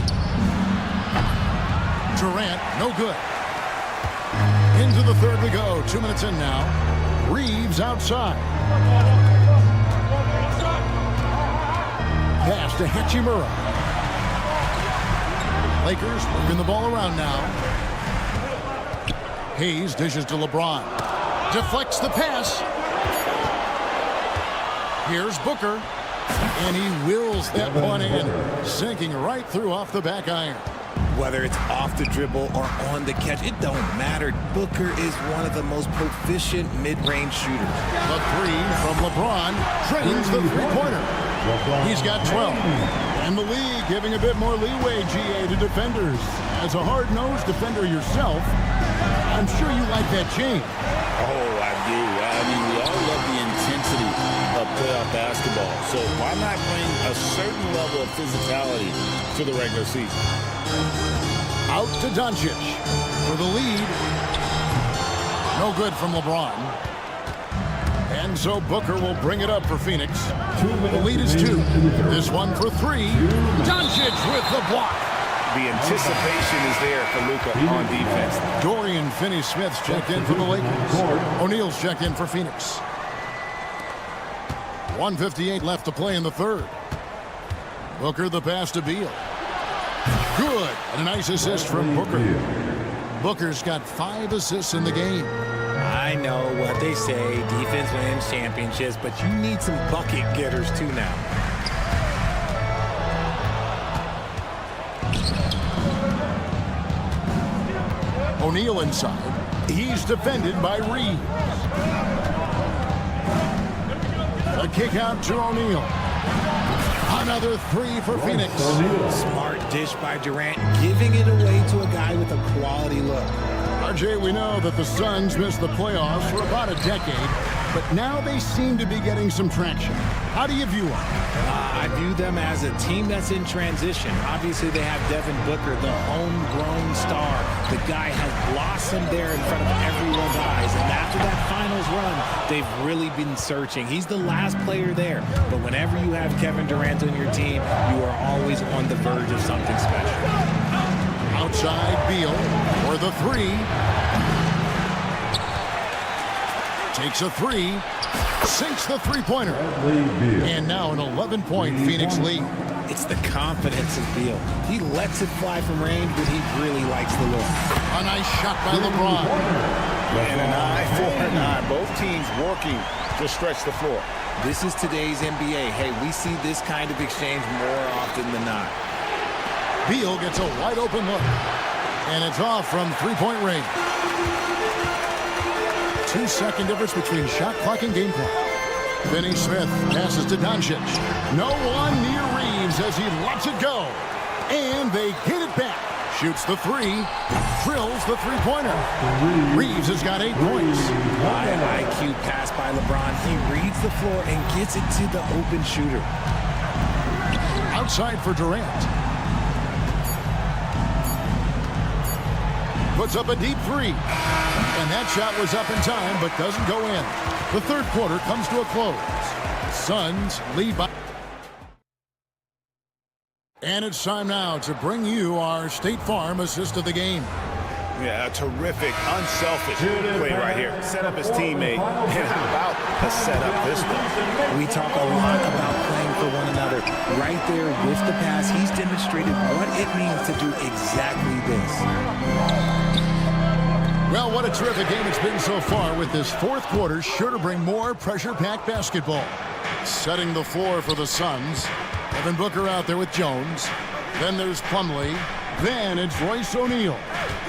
S7: Durant, no good. Into the third we go. 2 minutes in now. Reeves outside. Pass to Hachimura. Lakers moving the ball around now. Hayes dishes to LeBron. Deflects the pass. Here's Booker. And he wills that one in. Sinking right through off the back iron.
S10: Whether it's off the dribble or on the catch, it don't matter. Booker is one of the most proficient mid-range shooters.
S7: The 3 from LeBron drains the 3-pointer. He's got 12. And the league giving a bit more leeway, GA, to defenders. As a hard-nosed defender yourself, I'm sure you like that change.
S8: Oh, I do. I mean, we all love the intensity of playoff basketball. So why not bring a certain level of physicality to the regular season?
S7: Out to Doncic for the lead. No good from LeBron. And so Booker will bring it up for Phoenix. The lead is 2. This one for 3. Doncic with the block.
S8: The anticipation is there for Luka on defense.
S7: Dorian Finney-Smith's checked in for the Lakers. O'Neal's checked in for Phoenix. 1:58 left to play in the third. Booker the pass to Beal. Good. And a nice assist from Booker. Booker's got 5 assists in the game.
S10: I know what they say, defense wins championships, but you need some bucket getters too now.
S7: O'Neal inside. He's defended by Reeves. A kick out to O'Neal. Another 3 for Phoenix.
S10: Smart dish by Durant, giving it away to a guy with a quality look.
S7: RJ, we know that the Suns missed the playoffs for about a decade, but now they seem to be getting some traction. How do you view them?
S10: I view them as a team that's in transition. Obviously, they have Devin Booker, the homegrown star. The guy has blossomed there in front of everyone's eyes. And after that finals run, they've really been searching. He's the last player there. But whenever you have Kevin Durant on your team, you are always on the verge of something special.
S7: Outside Beal for the 3. Takes a 3. Sinks the three-pointer. And now an 11-point Phoenix lead.
S10: It's the confidence of Beal. He lets it fly from range, but he really likes the look.
S7: A nice shot by LeBron.
S8: And an eye for an eye. Both teams working to stretch the floor.
S10: This is today's NBA. Hey, we see this kind of exchange more often than not.
S7: Beal gets a wide-open look. And it's off from three-point range. 2-second difference between shot clock and game clock. Finney-Smith passes to Doncic. No one near Reeves as he lets it go. And they get it back. Shoots the 3. Drills the three-pointer. Reeves has got 8 points.
S10: An IQ pass by LeBron. He reads the floor and gets it to the open shooter.
S7: Outside for Durant. Puts up a deep 3. And that shot was up in time, but doesn't go in. The third quarter comes to a close. Suns lead by... And it's time now to bring you our State Farm assist of the game.
S8: Yeah, a terrific, unselfish play right here. Set up his teammate. And how about the setup this one?
S10: We talk a lot about playing for one another. Right there with the pass, he's demonstrated what it means to do exactly this.
S7: Well, what a terrific game it's been so far, with this fourth quarter sure to bring more pressure-packed basketball. Setting the floor for the Suns. Devin Booker out there with Jones. Then there's Plumlee. Then it's Royce O'Neal.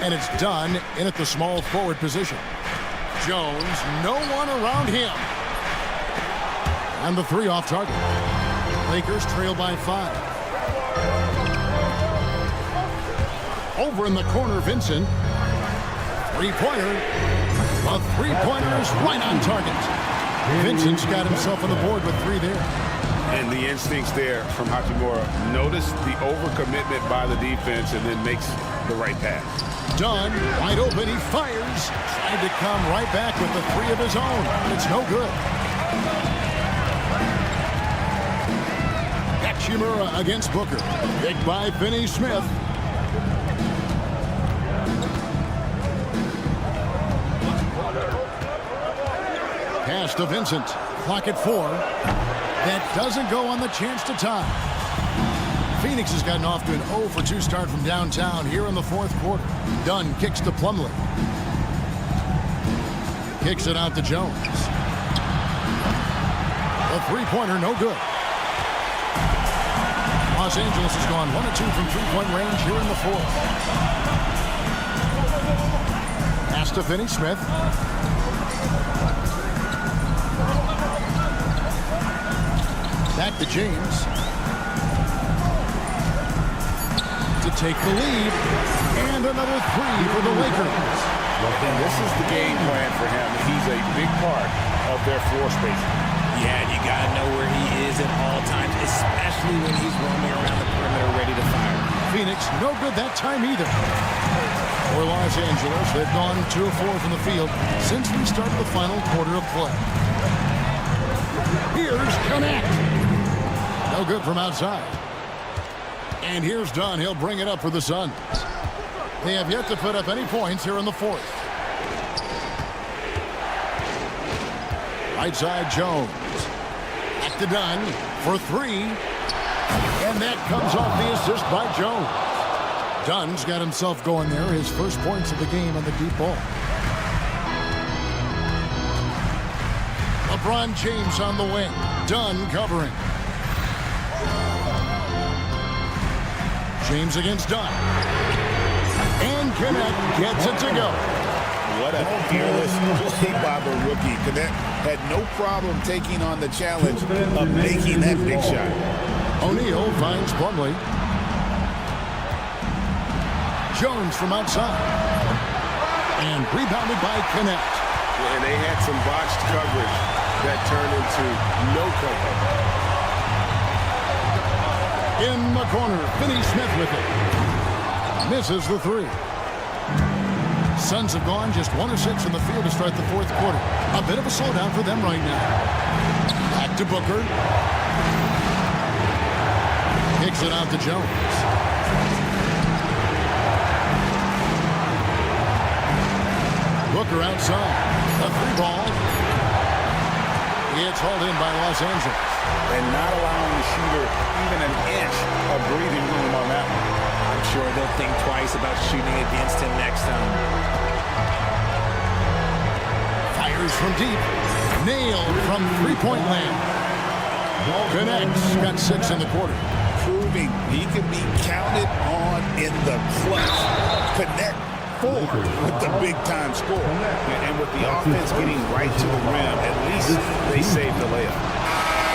S7: And it's done in at the small forward position. Jones, no one around him. And the 3 off target. Lakers trail by 5. Over in the corner, Vincent. Three-pointer. The three-pointer is right on target. Vincent's got himself on the board with 3 there.
S8: And the instincts there from Hachimura. Notice the overcommitment by the defense and then makes the right pass.
S7: Dunn, wide open, he fires. Tried to come right back with the 3 of his own. It's no good. Hachimura against Booker. Picked by Finney-Smith. Pass to Vincent. Clock at 4. That doesn't go on the chance to tie. Phoenix has gotten off to an 0 for 2 start from downtown here in the fourth quarter. Dunn kicks to Plumlee. Kicks it out to Jones. The three-pointer, no good. Los Angeles has gone 1 of 2 from three-point range here in the fourth. Pass to Finney-Smith. Back to James. To take the lead. And another 3 for the Lakers.
S8: And this is the game plan for him. He's a big part of their floor spacing.
S10: Yeah, you got to know where he is at all times, especially when he's roaming around the perimeter ready to fire.
S7: Phoenix, no good that time either. For Los Angeles, they've gone 2 of 4 from the field since we started the final quarter of play. Here's Connect. No good from outside. And here's Dunn. He'll bring it up for the Suns. They have yet to put up any points here in the fourth. Right side, Jones. Back to Dunn for 3. And that comes off the assist by Jones. Dunn's got himself going there. His first points of the game on the deep ball. LeBron James on the wing. Dunn covering. James against Dunn. And Connect gets it to go.
S8: What a fearless play by the rookie. Connect had no problem taking on the challenge of making that big shot.
S7: O'Neal finds Plumlee. Jones from outside. And rebounded by Connect.
S8: And they had some botched coverage that turned into no coverage.
S7: In the corner, Finney-Smith with it. Misses the 3. Suns have gone just 1 of 6 in the field to start the fourth quarter. A bit of a slowdown for them right now. Back to Booker. Kicks it out to Jones. Booker outside. A 3-ball. It's hauled in by Los Angeles.
S8: And not allowing the shooter even an inch of breathing room on that one.
S10: I'm sure they'll think twice about shooting against him next time.
S7: Fires from deep. Nailed from three-point land. Connects. Got 6 in the quarter.
S8: Proving he can be counted on in the clutch. Connect forward with the big-time score. And with the offense getting right to the rim, at least they saved the layup.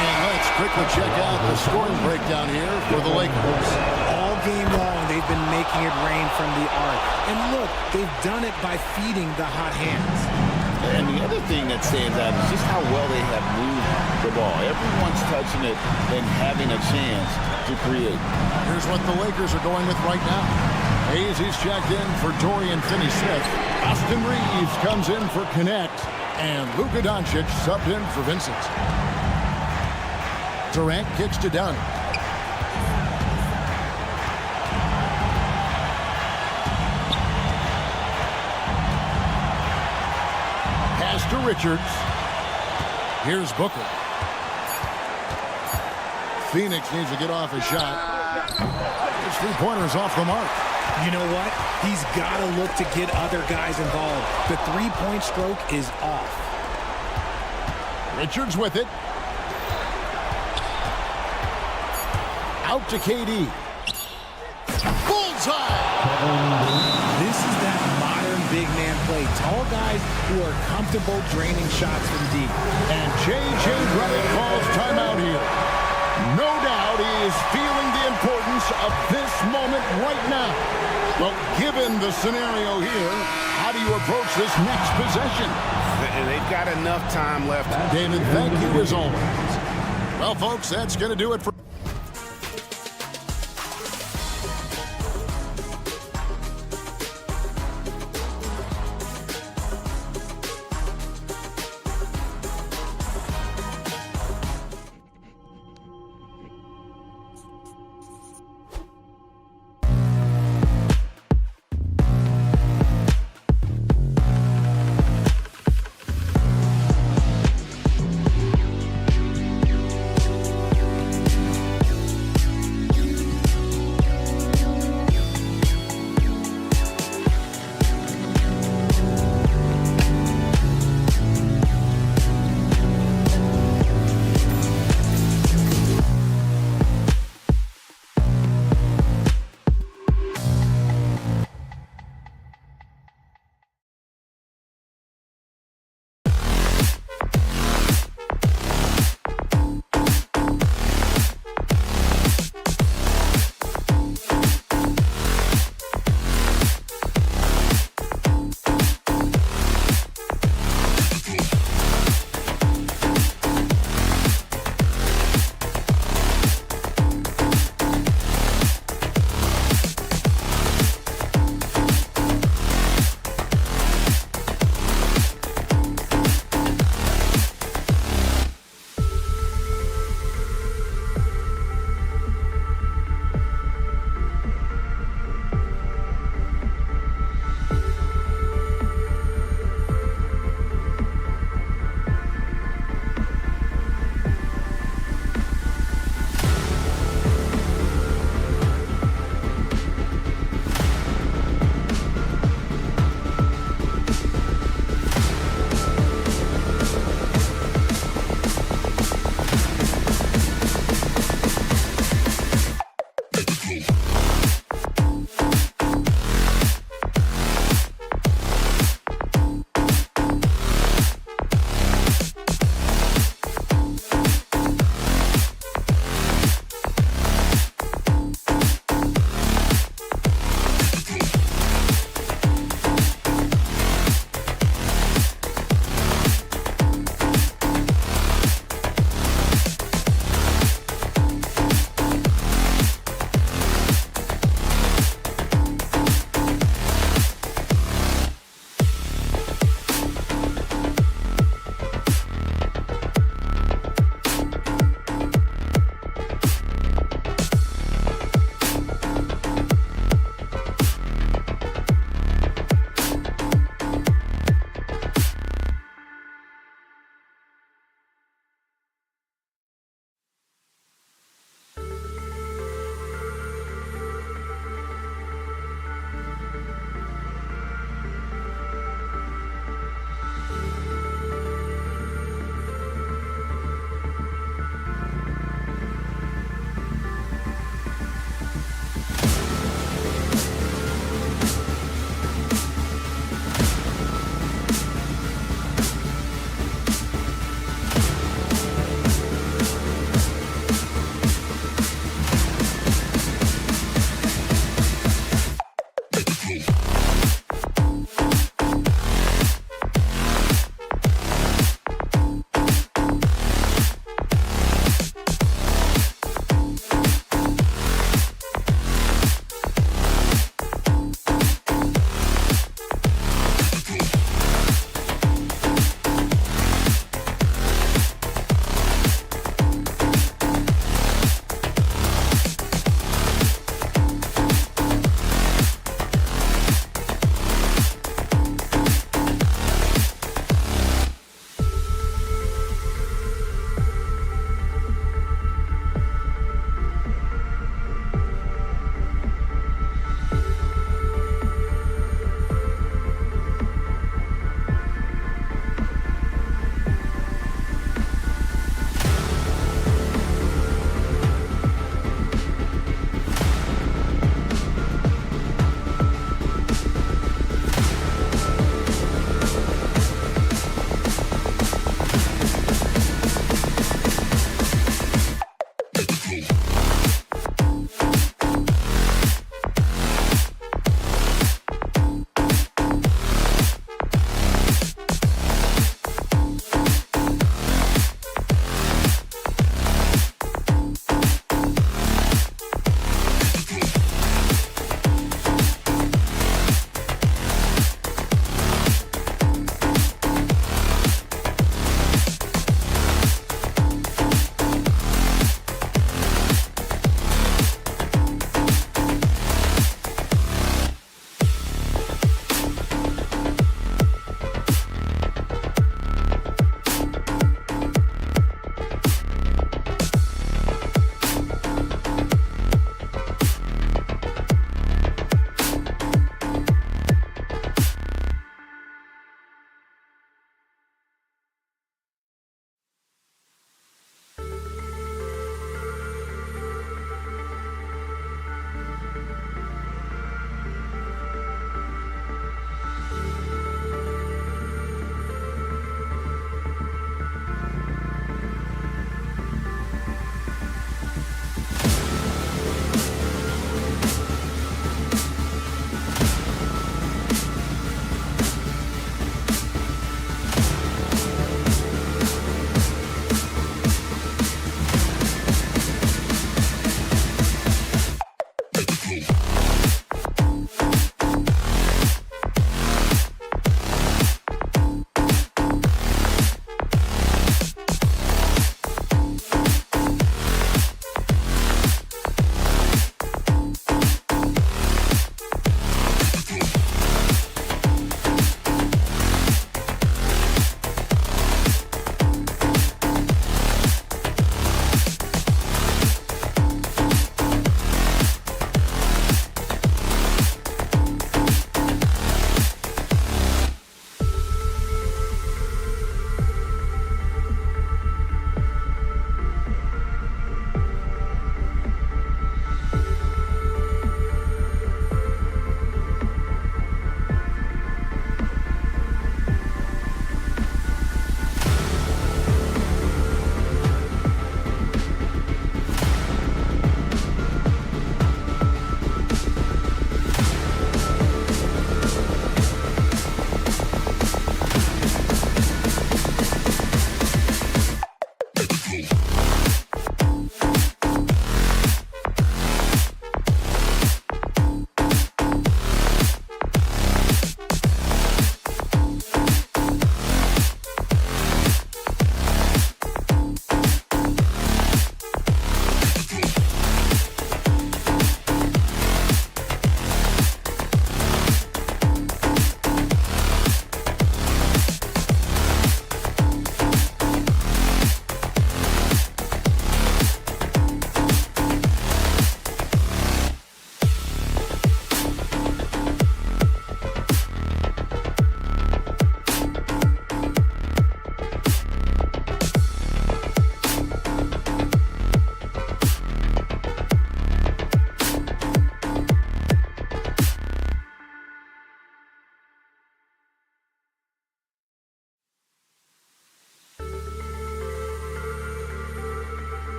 S7: And let's quickly check out the scoring breakdown here for the Lakers.
S10: All game long, they've been making it rain from the arc. And look, they've done it by feeding the hot hands.
S8: And the other thing that stands out is just how well they have moved the ball. Everyone's touching it and having a chance to create.
S7: Here's what the Lakers are going with right now. Hayes is checked in for Dorian Finney-Smith. Austin Reeves comes in for Connect. And Luka Doncic subbed in for Vincent. Durant kicks to Dunn. Pass to Richards. Here's Booker. Phoenix needs to get off a shot. His 3-pointer's off the mark.
S10: You know what? He's got to look to get other guys involved. The 3-point stroke is off.
S7: Richards with it. Out to KD. Bullseye!
S10: This is that modern big man play. Tall guys who are comfortable draining shots from deep.
S7: And J.J. Redick calls timeout here. No doubt he is feeling the importance of this moment right now. Well, given the scenario here, how do you approach this next possession?
S8: And they've got enough time left.
S7: David, thank you as always. Well, folks, that's going to do it for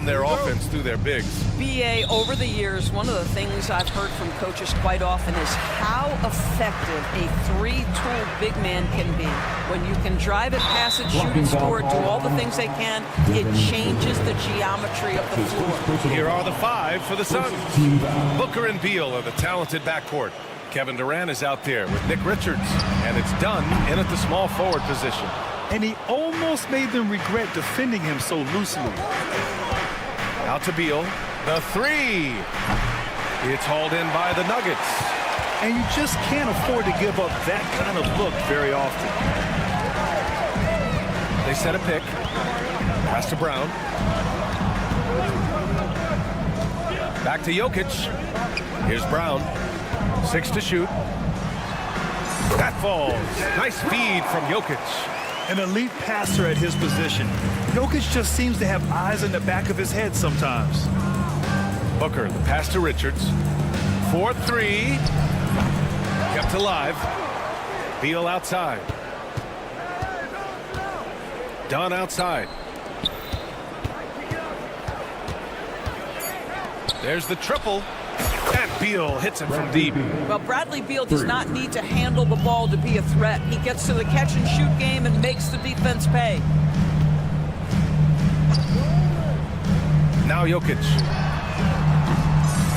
S1: run their offense through their bigs.
S11: BA, over the years, one of the things I've heard from coaches quite often is how effective a three-tool big man can be. When you can drive it, pass it, shoot it, score it, do all the things they can, it changes the geometry of the floor.
S1: Here are the 5 for the Suns. Booker and Beal are the talented backcourt. Kevin Durant is out there with Nick Richards, and it's Dunn in at the small forward position.
S2: And he almost made them regret defending him so loosely.
S1: Out to Beal, the 3. It's hauled in by the Nuggets.
S2: And you just can't afford to give up that kind of look very often.
S1: They set a pick. Pass to Brown. Back to Jokic. Here's Brown. 6 to shoot. That falls. Nice feed from Jokic.
S2: An elite passer at his position. Jokic just seems to have eyes in the back of his head sometimes.
S1: Booker, the pass to Richards. 4-3. Kept alive. Beal outside. Dunn outside. There's the triple. And Beal hits it from deep.
S11: Well, Bradley Beal does not need to handle the ball to be a threat. He gets to the catch-and-shoot game and makes the defense pay.
S1: Now Jokic.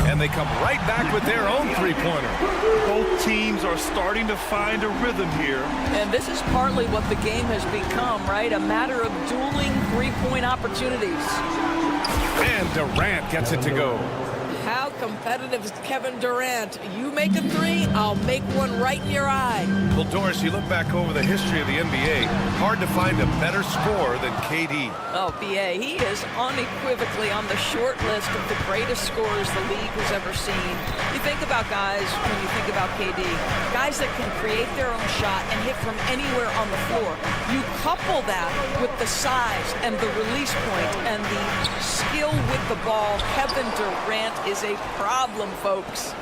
S1: And they come right back with their own three-pointer.
S2: Both teams are starting to find a rhythm here.
S11: And this is partly what the game has become, right? A matter of dueling three-point opportunities.
S1: And Durant gets it to go.
S11: How competitive is Kevin Durant? You make a 3, I'll make one right in your eye.
S1: Well, Doris, you look back over the history of the NBA, hard to find a better scorer than KD.
S11: Oh, BA, he is unequivocally on the short list of the greatest scorers the league has ever seen. You think about guys, when you think about KD, guys that can create their own shot and hit from anywhere on the floor. You couple that with the size and the release point and the skill with the ball. Kevin Durant is a problem, folks.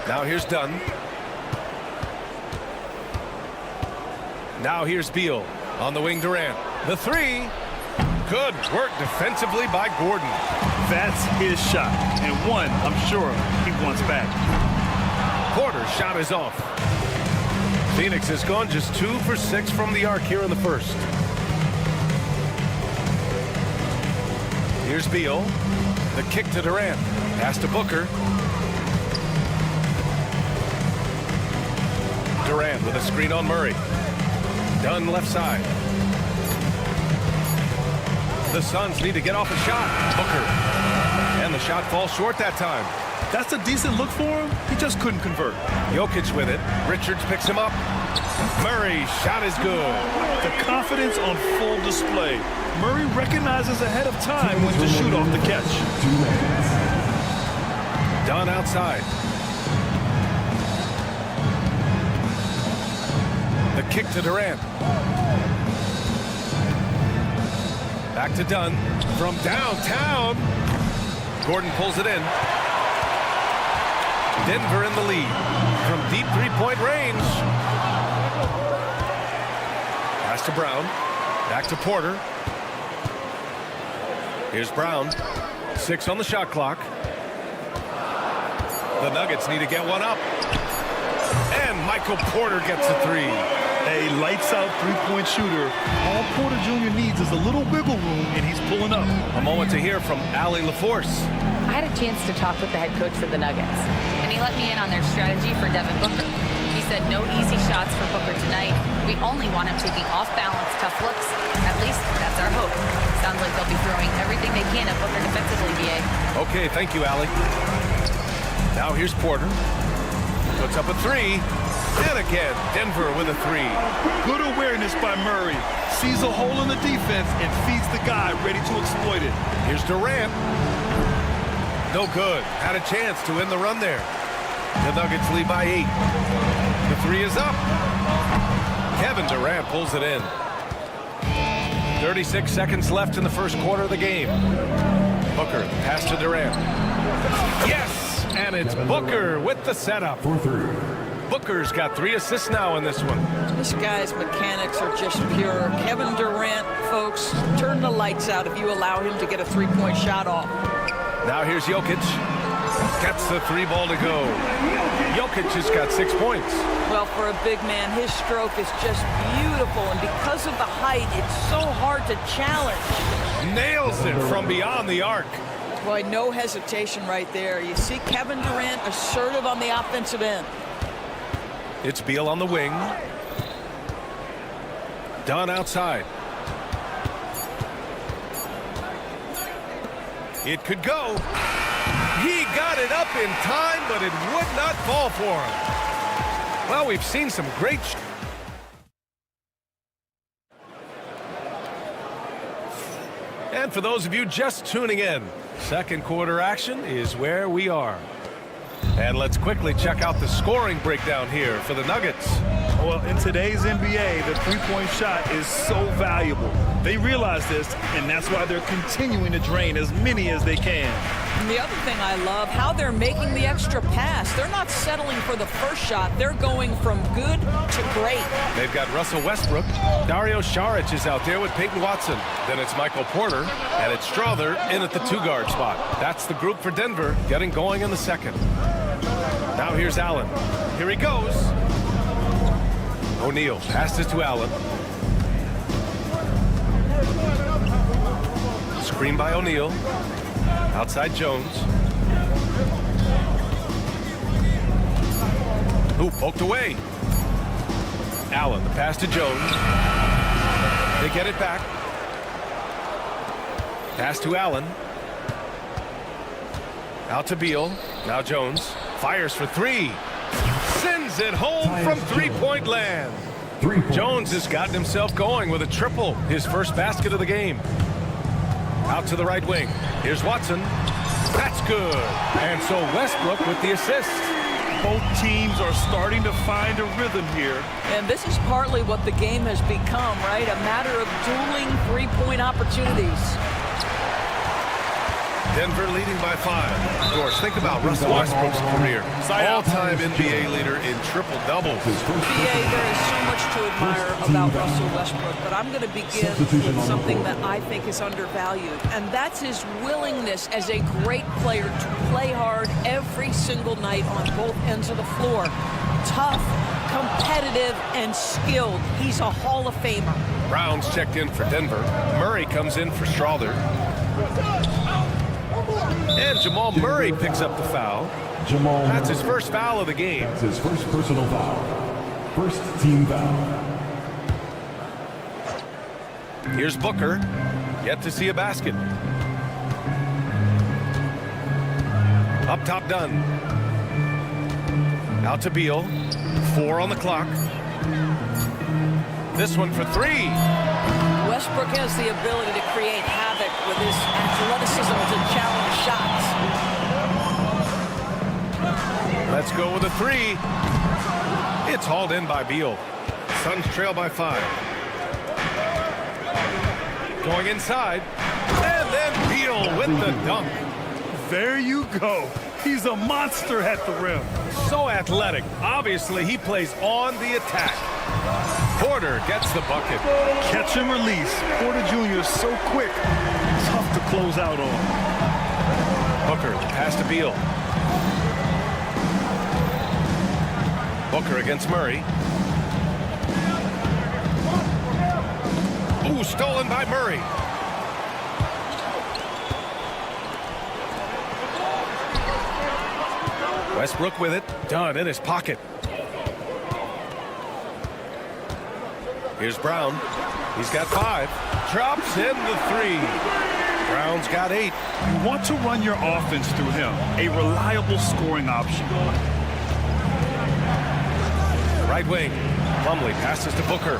S1: Now here's Dunn. Now here's Beal. On the wing, Durant. The 3. Good work defensively by Gordon.
S2: That's his shot. And one, I'm sure, he wants back.
S1: Porter's shot is off. Phoenix has gone just 2 for 6 from the arc here in the first. Here's Beal. The kick to Durant. Pass to Booker. Durant with a screen on Murray. Dunn left side. The Suns need to get off a shot. Booker. And the shot falls short that time.
S2: That's a decent look for him. He just couldn't convert.
S1: Jokic with it. Richards picks him up. Murray's shot is good.
S2: The confidence on full display. Murray recognizes ahead of time when to shoot off the catch.
S1: Dunn outside. The kick to Durant. Back to Dunn. From downtown. Gordon pulls it in. Denver in the lead. From deep three-point range. Pass to Brown. Back to Porter. Here's Brown. 6 on the shot clock. The Nuggets need to get one up. And Michael Porter gets a 3.
S2: A lights-out three-point shooter. All Porter Jr. needs is a little wiggle room, and he's pulling up.
S1: A moment to hear from Allie LaForce.
S5: I had a chance to talk with the head coach for the Nuggets, and he let me in on their strategy for Devin Booker. He said no easy shots for Booker tonight. We only want him taking off-balance tough looks. At least that's our hope. Sounds like they'll be throwing everything they can at Booker defensively, BA.
S1: Okay, thank you, Allie. Now here's Porter. Puts up a 3. And again, Denver with a 3.
S2: Good awareness by Murray. Sees a hole in the defense and feeds the guy ready to exploit it.
S1: Here's Durant. No good. Had a chance to win the run there. The Nuggets lead by 8. The 3 is up. Kevin Durant pulls it in. 36 seconds left in the first quarter of the game. Booker, pass to Durant. Yes! And it's Booker with the setup. Booker's got 3 assists now in this one.
S11: This guy's mechanics are just pure. Kevin Durant, folks, turn the lights out if you allow him to get a three-point shot off.
S1: Now here's Jokic. Gets the 3 ball to go. Jokic has got 6 points.
S11: Well, for a big man, his stroke is just beautiful, and because of the height, it's so hard to challenge.
S1: Nails it from beyond the arc.
S11: Boy, no hesitation right there. You see Kevin Durant assertive on the offensive end.
S1: It's Beal on the wing. Dunn outside. It could go. He got it up in time, but it would not fall for him. Well, we've seen some great... And for those of you just tuning in, second quarter action is where we are. And let's quickly check out the scoring breakdown here for the Nuggets.
S2: Well, in today's NBA, the three-point shot is so valuable. They realize this, and that's why they're continuing to drain as many as they can.
S11: And the other thing I love, how they're making the extra pass. They're not settling for the first shot. They're going from good to great.
S1: They've got Russell Westbrook. Dario Saric is out there with Peyton Watson. Then it's Michael Porter, and it's Strother in at the 2-guard spot. That's the group for Denver getting going in the second. Now here's Allen. Here he goes. O'Neal passes to Allen. Screen by O'Neal. Outside Jones. Ooh, poked away. Allen, the pass to Jones. They get it back. Pass to Allen. Out to Beal. Now Jones. Fires for 3. Sends it home from three-point land. Jones has gotten himself going with a triple. His first basket of the game. Out to the right wing. Here's Watson. That's good. And so Westbrook with the assist.
S2: Both teams are starting to find a rhythm here.
S11: And this is partly what the game has become, right? A matter of dueling three-point opportunities.
S1: Denver leading by 5. Of course, think about Russell Westbrook's career. All-time NBA leader in triple-doubles.
S11: There is so much to admire about Russell Westbrook, but I'm going to begin with something that I think is undervalued, and that's his willingness as a great player to play hard every single night on both ends of the floor. Tough, competitive, and skilled. He's a Hall of Famer.
S1: Brown's checked in for Denver. Murray comes in for Strother. And Jamal Murray picks up the foul. That's his first foul of the game.
S6: That's his first personal foul. First team foul.
S1: Here's Booker. Yet to see a basket. Up top, Dunn. Out to Beal. 4 on the clock. This one for 3.
S11: Westbrook has the ability to create havoc with his athleticism to challenge shots.
S1: Let's go with a 3. It's hauled in by Beal. Suns trail by 5. Going inside. And then Beal with the dunk.
S2: There you go. He's a monster at the rim.
S1: So athletic. Obviously, he plays on the attack. Porter gets the bucket.
S2: Catch and release. Porter Jr. is so quick. Tough to close out on.
S1: Booker, pass to Beal. Booker against Murray. Ooh, stolen by Murray. Westbrook with it. Dunn in his pocket. Here's Brown. He's got 5. Drops in the 3. Brown's got 8.
S2: You want to run your offense through him. A reliable scoring option.
S1: Right wing. Plumlee passes to Booker.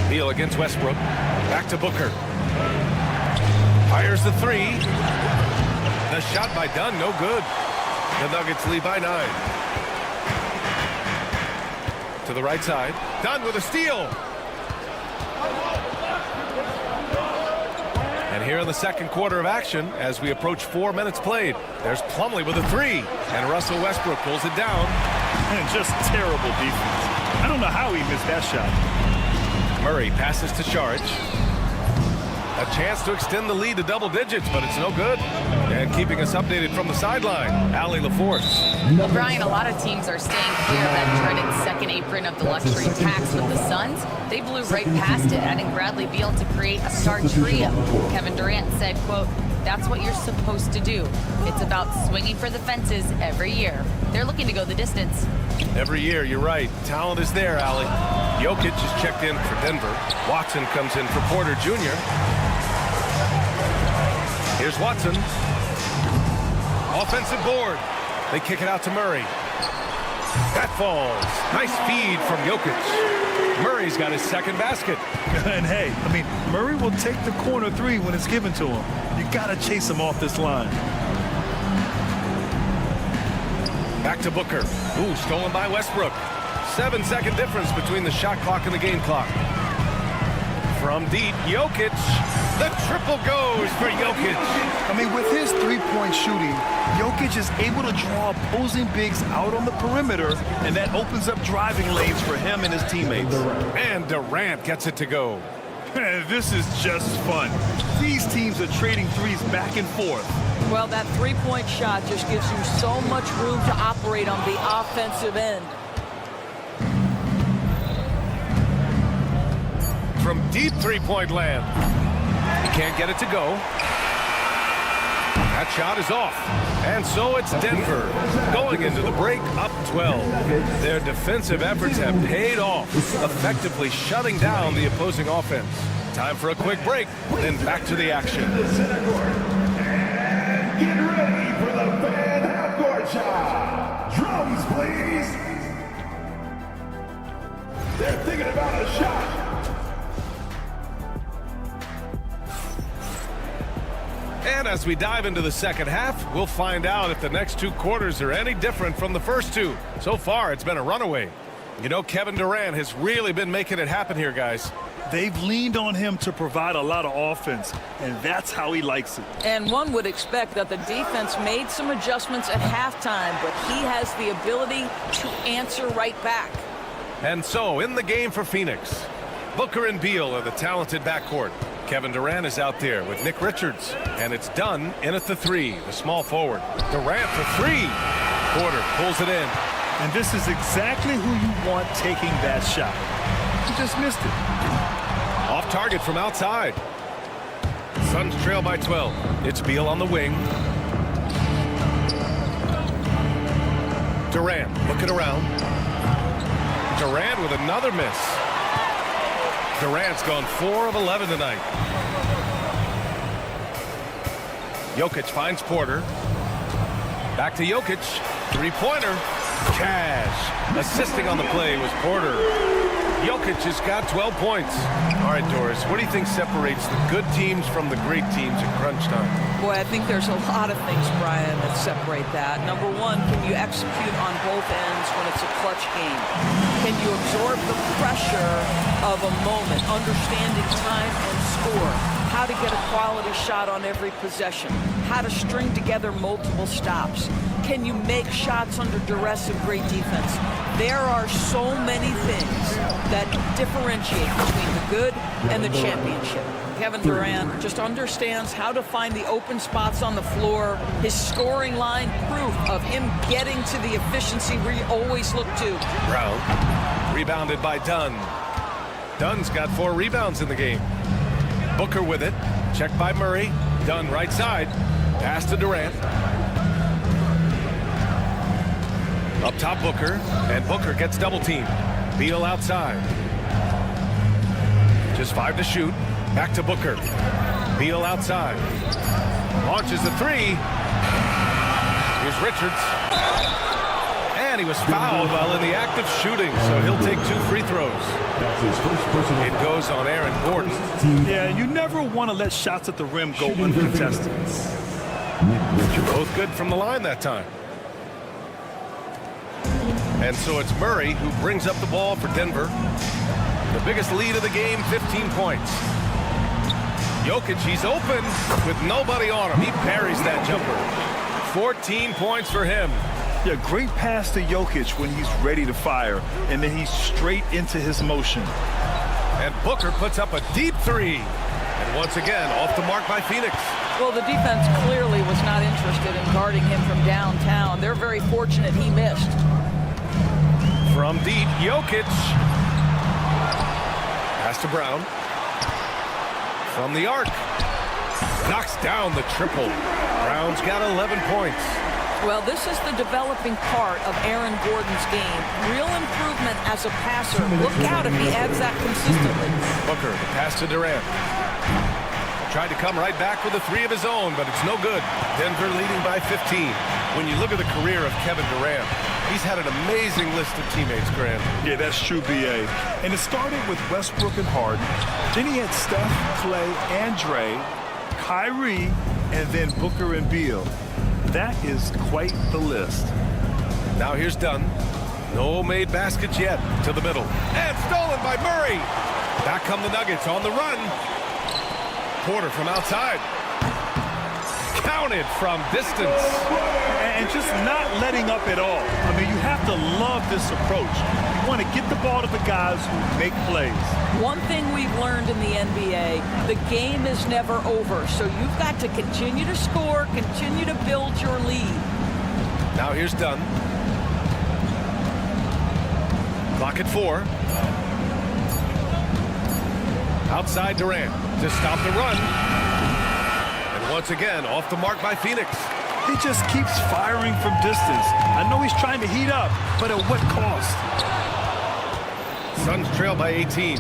S1: Beal against Westbrook. Back to Booker. Fires the 3. The shot by Dunn, no good. The Nuggets lead by 9. To the right side. Dunn with a steal. And here in the second quarter of action, as we approach 4 minutes played, there's Plumlee with a three, and Russell Westbrook pulls it down.
S2: And just terrible defense. I don't know how he missed that shot.
S1: Murray passes to Saric. A chance to extend the lead to double digits, but it's no good. And keeping us updated from the sideline, Allie LaForce.
S5: Well, Brian, a lot of teams are staying clear of that dreaded second apron of the luxury tax with the Suns. They blew right past it, adding Bradley Beal to create a star trio. Kevin Durant said, quote, "That's what you're supposed to do. It's about swinging for the fences every year." They're looking to go the distance.
S1: Every year, you're right. Talent is there, Allie. Jokic is checked in for Denver. Watson comes in for Porter Jr. Here's Watson. Offensive board. They kick it out to Murray. That falls. Nice feed from Jokic. Murray's got his second basket.
S2: And hey, I mean, Murray will take the corner three when it's given to him. You got to chase him off this line.
S1: Back to Booker. Ooh, stolen by Westbrook. 7-second difference between the shot clock and the game clock. From deep, Jokic. The triple goes for Jokic.
S2: I mean, with his three-point shooting, Jokic is able to draw opposing bigs out on the perimeter, and that opens up driving lanes for him and his teammates.
S1: And Durant gets it to go.
S2: This is just fun. These teams are trading threes back and forth.
S11: Well, that three-point shot just gives you so much room to operate on the offensive end.
S1: From deep three-point land. He can't get it to go. That shot is off. And so it's Denver going into the break up 12. Their defensive efforts have paid off, effectively shutting down the opposing offense. Time for a quick break, then back to the action.
S6: Get ready for the fan half-court shot. Drums, please. They're thinking about a shot.
S1: And as we dive into the second half, we'll find out if the next two quarters are any different from the first two. So far, it's been a runaway. You know, Kevin Durant has really been making it happen here, guys.
S2: They've leaned on him to provide a lot of offense, and that's how he likes it.
S11: And one would expect that the defense made some adjustments at halftime, but he has the ability to answer right back.
S1: And so, in the game for Phoenix, Booker and Beal are the talented backcourt. Kevin Durant is out there with Nick Richards, and it's Dunn in at the three, the small forward. Durant for three. Porter pulls it in.
S2: And this is exactly who you want taking that shot. He just missed it.
S1: Off target from outside. Suns trail by 12. It's Beal on the wing. Durant looking around. Durant with another miss. Durant's gone 4 of 11 tonight. Jokic finds Porter. Back to Jokic. Three-pointer. Cash. Assisting on the play was Porter. Jokic has got 12 points. All right, Doris, what do you think separates the good teams from the great teams at crunch time?
S11: Boy, I think there's a lot of things, Brian, that separate that. Number one, can you execute on both ends when it's a clutch game? Can you absorb the pressure of a moment, understanding time and score? How to get a quality shot on every possession? How to string together multiple stops? Can you make shots under duress of great defense? There are so many things that differentiate between the good and the championship. Kevin Durant just understands how to find the open spots on the floor. His scoring line, proof of him getting to the efficiency we always look to.
S1: Brown, rebounded by Dunn. Dunn's got 4 rebounds in the game. Booker with it, checked by Murray. Dunn right side, pass to Durant. Up top Booker, and Booker gets double teamed. Beal outside. Just 5 to shoot. Back to Booker. Beal outside. Launches the three. Here's Richards. And he was fouled while in the act of shooting, so he'll take 2 free throws. It goes on Aaron Gordon.
S2: Yeah, you never want to let shots at the rim go uncontested.
S1: Both good from the line that time. And so it's Murray who brings up the ball for Denver. The biggest lead of the game, 15 points. Jokic, he's open with nobody on him. He parries that jumper. 14 points for him.
S2: Yeah, great pass to Jokic when he's ready to fire, and then he's straight into his motion.
S1: And Booker puts up a deep three. And once again, off the mark by Phoenix.
S11: Well, the defense clearly was not interested in guarding him from downtown. They're very fortunate he missed.
S1: From deep, Jokic. Pass to Brown. From the arc. Knocks down the triple. Brown's got 11 points.
S11: Well, this is the developing part of Aaron Gordon's game. Real improvement as a passer. Look out if he adds that consistently.
S1: Booker, the pass to Durant. Tried to come right back with a three of his own, but it's no good. Denver leading by 15. When you look at the career of Kevin Durant, he's had an amazing list of teammates, Grant.
S2: Yeah, that's true, B.A. And it started with Westbrook and Harden. Then he had Steph, Clay, and Dre, Kyrie, and then Booker and Beal. That is quite the list.
S1: Now here's Dunn. No made baskets yet. To the middle. And stolen by Murray. Back come the Nuggets on the run. Porter from outside. Counted from distance.
S2: And just not letting up at all. I mean, you have to love this approach. You want to get the ball to the guys who make plays.
S11: One thing we've learned in the NBA, the game is never over. So you've got to continue to score, continue to build your lead.
S1: Now here's Dunn. Clock at 4. Outside Durant to stop the run. And once again, off the mark by Phoenix.
S2: He just keeps firing from distance. I know he's trying to heat up, but at what cost?
S1: Suns trail by 18.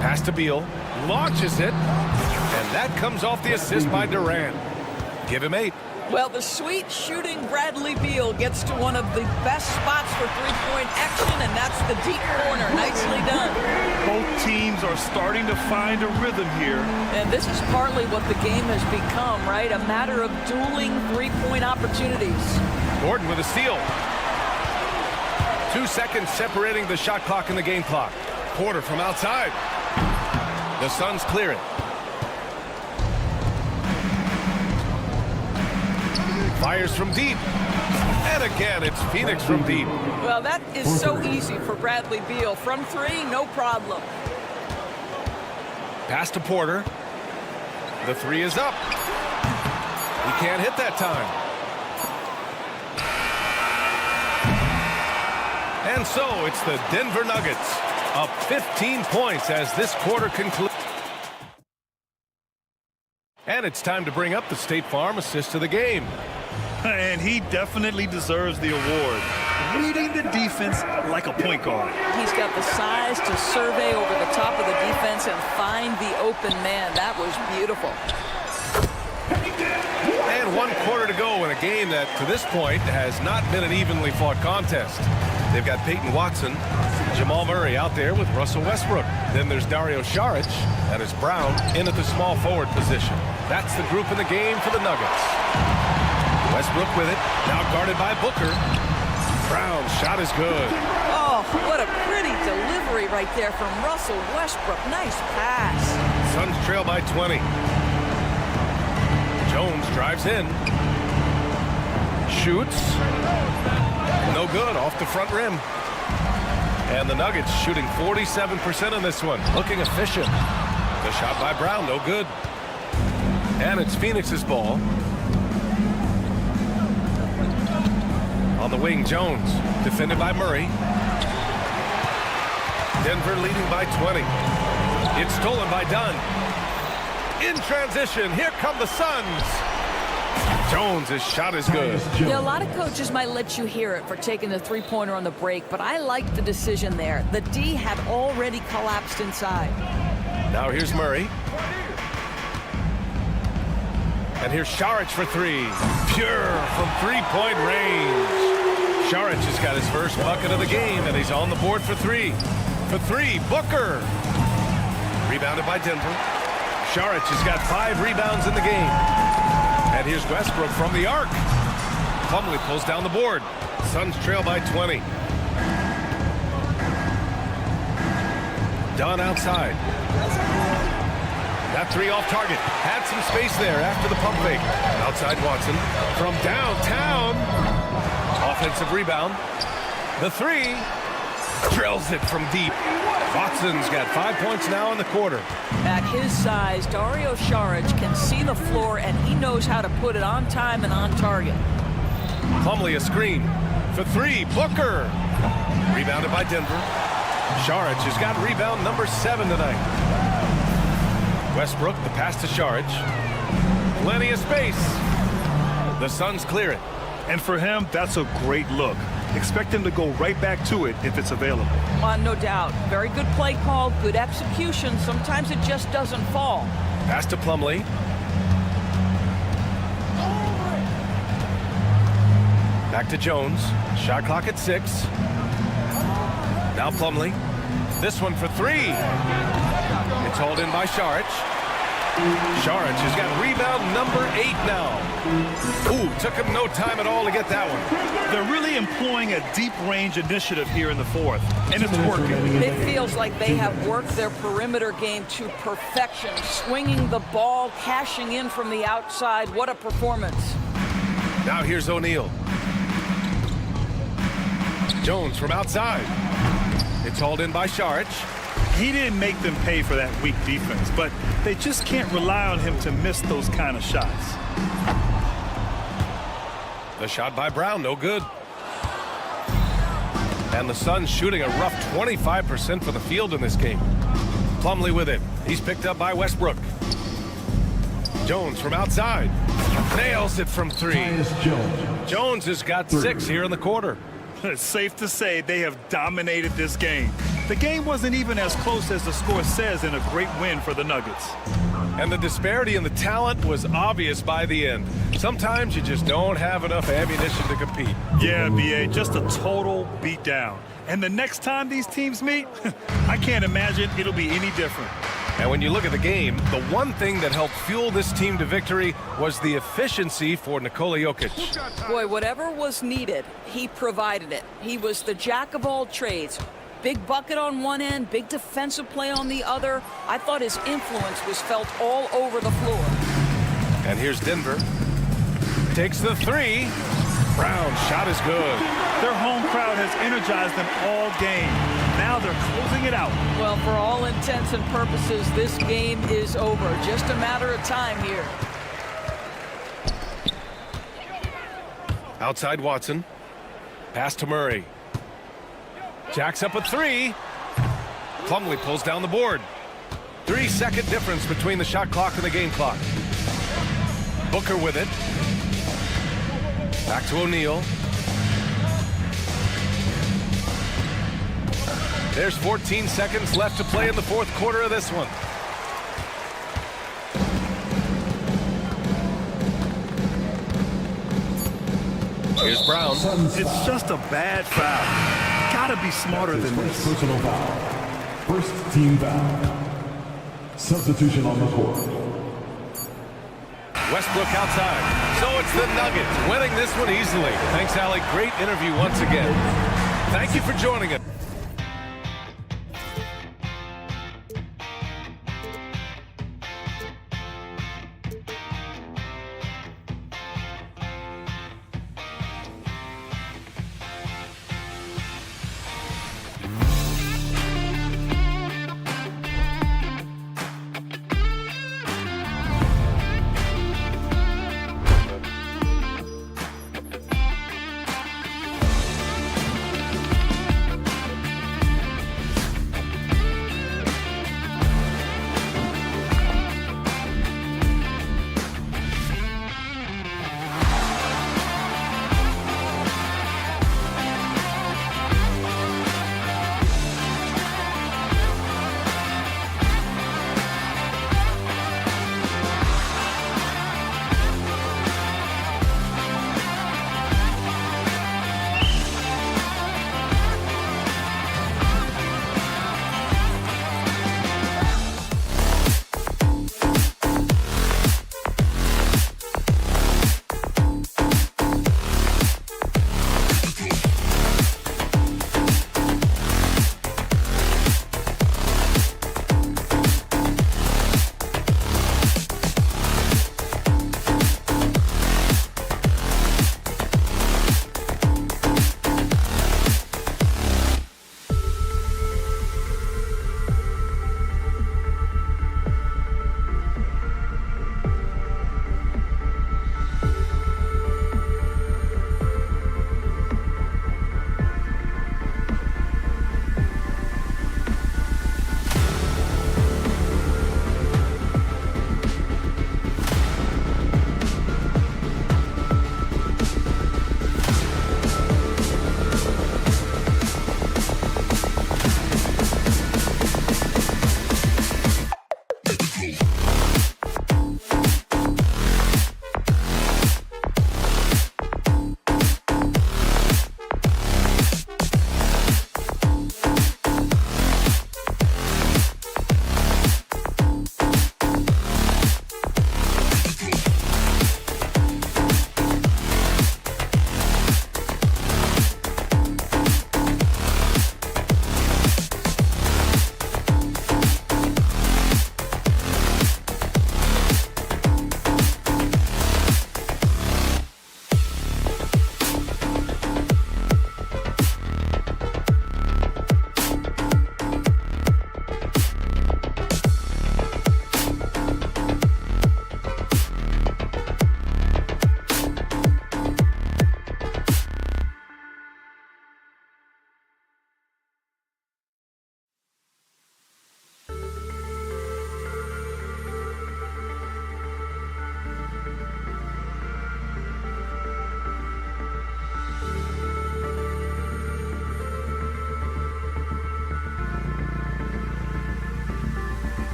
S1: Pass to Beal. Launches it. And that comes off the assist by Durant. Give him 8.
S11: Well, the sweet shooting Bradley Beal gets to one of the best spots for three-point action, and that's the deep corner. Nicely done.
S2: Both teams are starting to find a rhythm here.
S11: And this is partly what the game has become, right? A matter of dueling three-point opportunities.
S1: Gordon with a steal. 2 seconds separating the shot clock and the game clock. Porter from outside. The Suns clear it. Fires from deep. And again, it's Phoenix from deep.
S11: Well, that is so easy for Bradley Beal. From 3, no problem.
S1: Pass to Porter. The 3 is up. He can't hit that time. And so it's the Denver Nuggets up 15 points as this quarter concludes. And it's time to bring up the State Farm assist of the game.
S2: And he definitely deserves the award. Reading the defense like a point guard.
S11: He's got the size to survey over the top of the defense and find the open man. That was beautiful.
S1: And 1 quarter to go in a game that, to this point, has not been an evenly fought contest. They've got Peyton Watson, Jamal Murray out there with Russell Westbrook. Then there's Dario Saric, and it's Brown in at the small forward position. That's the group in the game for the Nuggets. Westbrook with it, now guarded by Booker. Brown's shot is good.
S11: Oh, what a pretty delivery right there from Russell Westbrook. Nice pass.
S1: Suns trail by 20. Jones drives in. Shoots. No good, off the front rim. And the Nuggets shooting 47% on this one. Looking efficient. The shot by Brown, no good. And it's Phoenix's ball. On the wing, Jones, defended by Murray. Denver leading by 20. It's stolen by Dunn. In transition, here come the Suns. Jones' shot is good.
S11: Yeah, a lot of coaches might let you hear it for taking the three-pointer on the break, but I like the decision there. The D had already collapsed inside.
S1: Now here's Murray. And here's Saric for 3. Pure from three-point range. Saric has got his first bucket of the game, and he's on the board for 3. For 3, Booker. Rebounded by Denver. Saric has got 5 rebounds in the game. And here's Westbrook from the arc. Plumlee pulls down the board. Suns trail by 20. Dunn outside. That three off target. Had some space there after the pump fake. Outside Watson. From downtown. Offensive rebound. The three. Drills it from deep. Watson's got 5 points now in the quarter.
S11: At his size, Dario Saric can see the floor, and he knows how to put it on time and on target.
S1: Plumlee a screen. For three. Booker. Rebounded by Denver. Saric has got rebound number 7 tonight. Westbrook, the pass to Saric. Plenty of space. The Suns clear it.
S2: And for him, that's a great look. Expect him to go right back to it if it's available.
S11: No doubt. Very good play call, good execution. Sometimes it just doesn't fall.
S1: Pass to Plumlee. Back to Jones. Shot clock at 6. Now Plumlee. This one for 3. It's hauled in by Saric. Saric has got rebound number 8 now. Ooh, took him no time at all to get that one.
S2: They're really employing a deep range initiative here in the fourth, and it's working.
S11: It feels like they have worked their perimeter game to perfection, swinging the ball, cashing in from the outside. What a performance.
S1: Now here's O'Neal. Jones from outside. It's hauled in by Saric.
S2: He didn't make them pay for that weak defense, but they just can't rely on him to miss those kind of shots.
S1: The shot by Brown, no good. And the Suns shooting a rough 25% for the field in this game. Plumlee with it. He's picked up by Westbrook. Jones from outside. Nails it from 3. Jones has got 6 here in the quarter.
S2: It's safe to say they have dominated this game. The game wasn't even as close as the score says in a great win for the Nuggets.
S1: And the disparity in the talent was obvious by the end. Sometimes you just don't have enough ammunition to compete.
S2: Yeah, B.A., just a total beatdown. And the next time these teams meet, I can't imagine it'll be any different.
S1: And when you look at the game, the one thing that helped fuel this team to victory was the efficiency for Nikola Jokic.
S11: Boy, whatever was needed, he provided it. He was the jack of all trades. Big bucket on one end, big defensive play on the other. I thought his influence was felt all over the floor.
S1: And here's Denver. Takes the 3. Brown's shot is good.
S2: Their home crowd has energized them all game. Now they're closing it out.
S11: Well, for all intents and purposes, this game is over. Just a matter of time here.
S1: Outside Watson. Pass to Murray. Jacks up a 3. Plumlee pulls down the board. 3-second difference between the shot clock and the game clock. Booker with it. Back to O'Neal. There's 14 seconds left to play in the fourth quarter of this one. Here's Brown.
S2: It's just a bad foul. Gotta be smarter than this.
S6: Personal foul. First team foul. Substitution on the court.
S1: Westbrook outside. So it's the Nuggets winning this one easily. Thanks, Allie. Great interview once again. Thank you for joining us.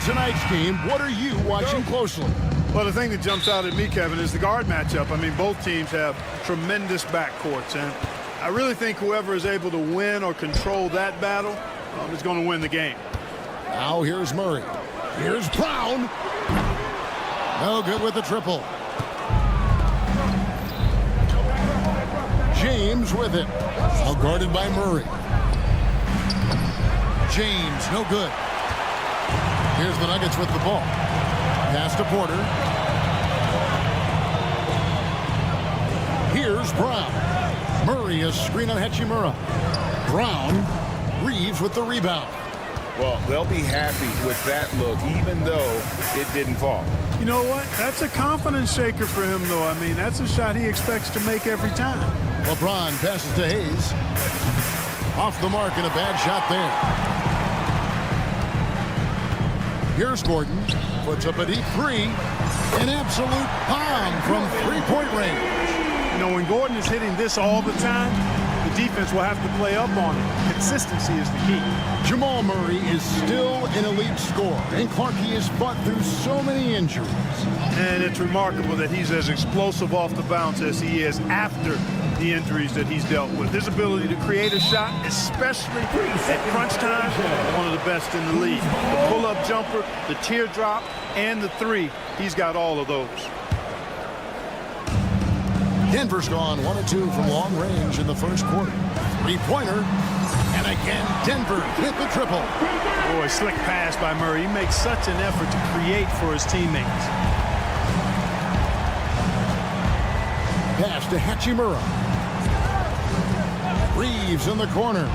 S7: tonight's game, what are you watching closely?
S2: Well, the thing that jumps out at me, Kevin, is the guard matchup. I mean, both teams have tremendous backcourts, and I really think whoever is able to win or control that battle is going to win the game.
S7: Now here's Murray. Here's Brown. No good with the triple. James with it. Now guarded by Murray. James, no good. Here's the Nuggets with the ball. Pass to Porter. Here's Brown. Murray, a screen on Hachimura. Brown, Reeves with the rebound.
S8: Well, they'll be happy with that look, even though it didn't fall.
S2: You know what? That's a confidence shaker for him, though. I mean, that's a shot he expects to make every time.
S7: LeBron passes to Hayes. Off the mark and a bad shot there. Here's Gordon. Puts up a deep three. An absolute bomb from three-point range.
S2: You know, when Gordon is hitting this all the time, the defense will have to play up on it. Consistency is the key.
S7: Jamal Murray is still an elite scorer, and Clarkie has fought through so many injuries.
S2: And it's remarkable that he's as explosive off the bounce as he is after the injuries that he's dealt with. His ability to create a shot, especially at crunch time, one of the best in the league. The pull-up jumper, the teardrop, and the three, he's got all of those.
S7: Denver's gone 1 of 2 from long range in the first quarter. Three-pointer. And again, Denver hit the triple.
S2: Boy, slick pass by Murray. He makes such an effort to create for his teammates.
S7: Pass to Hachimura. Reeves in the corner.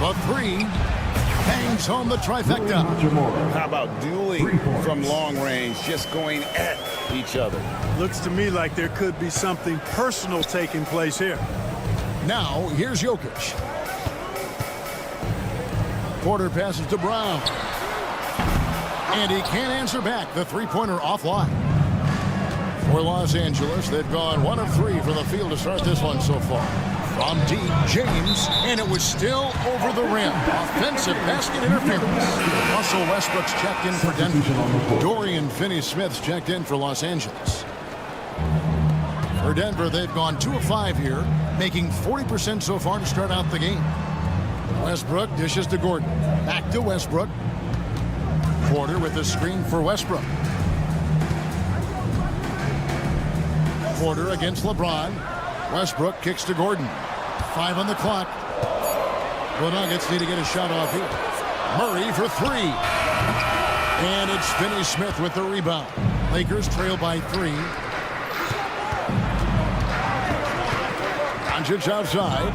S7: The three. Bangs home the trifecta.
S8: How about dueling from long range, just going at each other?
S2: Looks to me like there could be something personal taking place here.
S7: Now, here's Jokic. Porter passes to Brown. And he can't answer back. The three-pointer offline. For Los Angeles, they've gone 1 of 3 from the field to start this one so far. From deep, James, and it was still over the rim. Offensive basket interference. Russell Westbrook's checked in for Denver. Dorian Finney-Smith's checked in for Los Angeles. For Denver, they've gone 2 of 5 here, making 40% so far to start out the game. Westbrook dishes to Gordon. Back to Westbrook. Porter with the screen for Westbrook. Porter against LeBron. Westbrook kicks to Gordon. 5 on the clock. The Nuggets need to get a shot off here. Murray for 3. And it's Finney-Smith with the rebound. Lakers trail by 3. Doncic outside.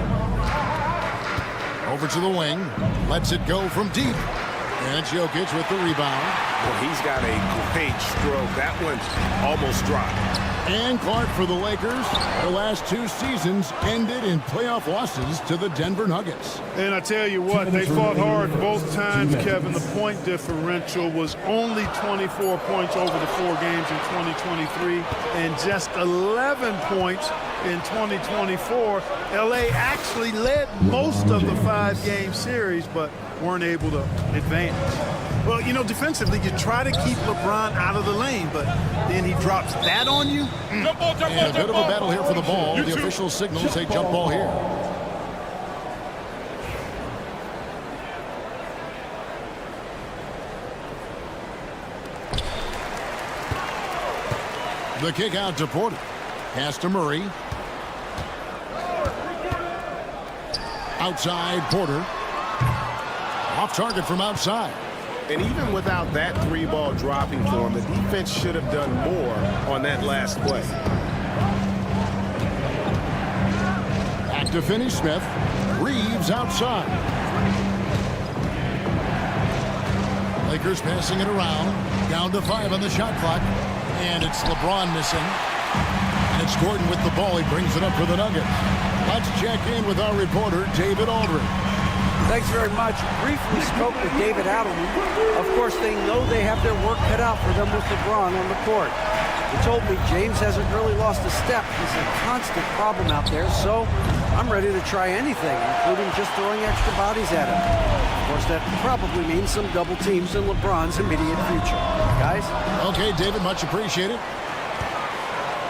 S7: Over to the wing. Lets it go from deep. And it's Jokic with the rebound.
S8: Well, he's got a great stroke. That one's almost dropped.
S7: And Clark for the Lakers. The last 2 seasons ended in playoff losses to the Denver Nuggets.
S2: And I tell you what, they fought hard both times, Kevin. The point differential was only 24 points over the 4 games in 2023 and just 11 points in 2024. LA actually led most of the 5-game series, but weren't able to advance. Well, you know, defensively, you try to keep LeBron out of the lane, but then he drops that on you.
S7: Jump ball, jump ball, a bit of a battle here for the ball. The official signals say jump ball here. The kick out to Porter. Pass to Murray. Outside Porter. Off target from outside.
S8: And even without that 3-ball dropping for him, the defense should have done more on that last play.
S7: Back to Finney-Smith. Reeves outside. Lakers passing it around. Down to 5 on the shot clock. And it's LeBron missing. And it's Gordon with the ball. He brings it up for the Nuggets. Let's check in with our reporter, David Aldridge.
S9: Thanks very much. Briefly spoke with David Adelman. Of course, they know they have their work cut out for them with LeBron on the court. He told me James hasn't really lost a step. He's a constant problem out there, so I'm ready to try anything, including just throwing extra bodies at him. Of course, that probably means some double teams in LeBron's immediate future. Guys?
S7: Okay, David, much appreciated.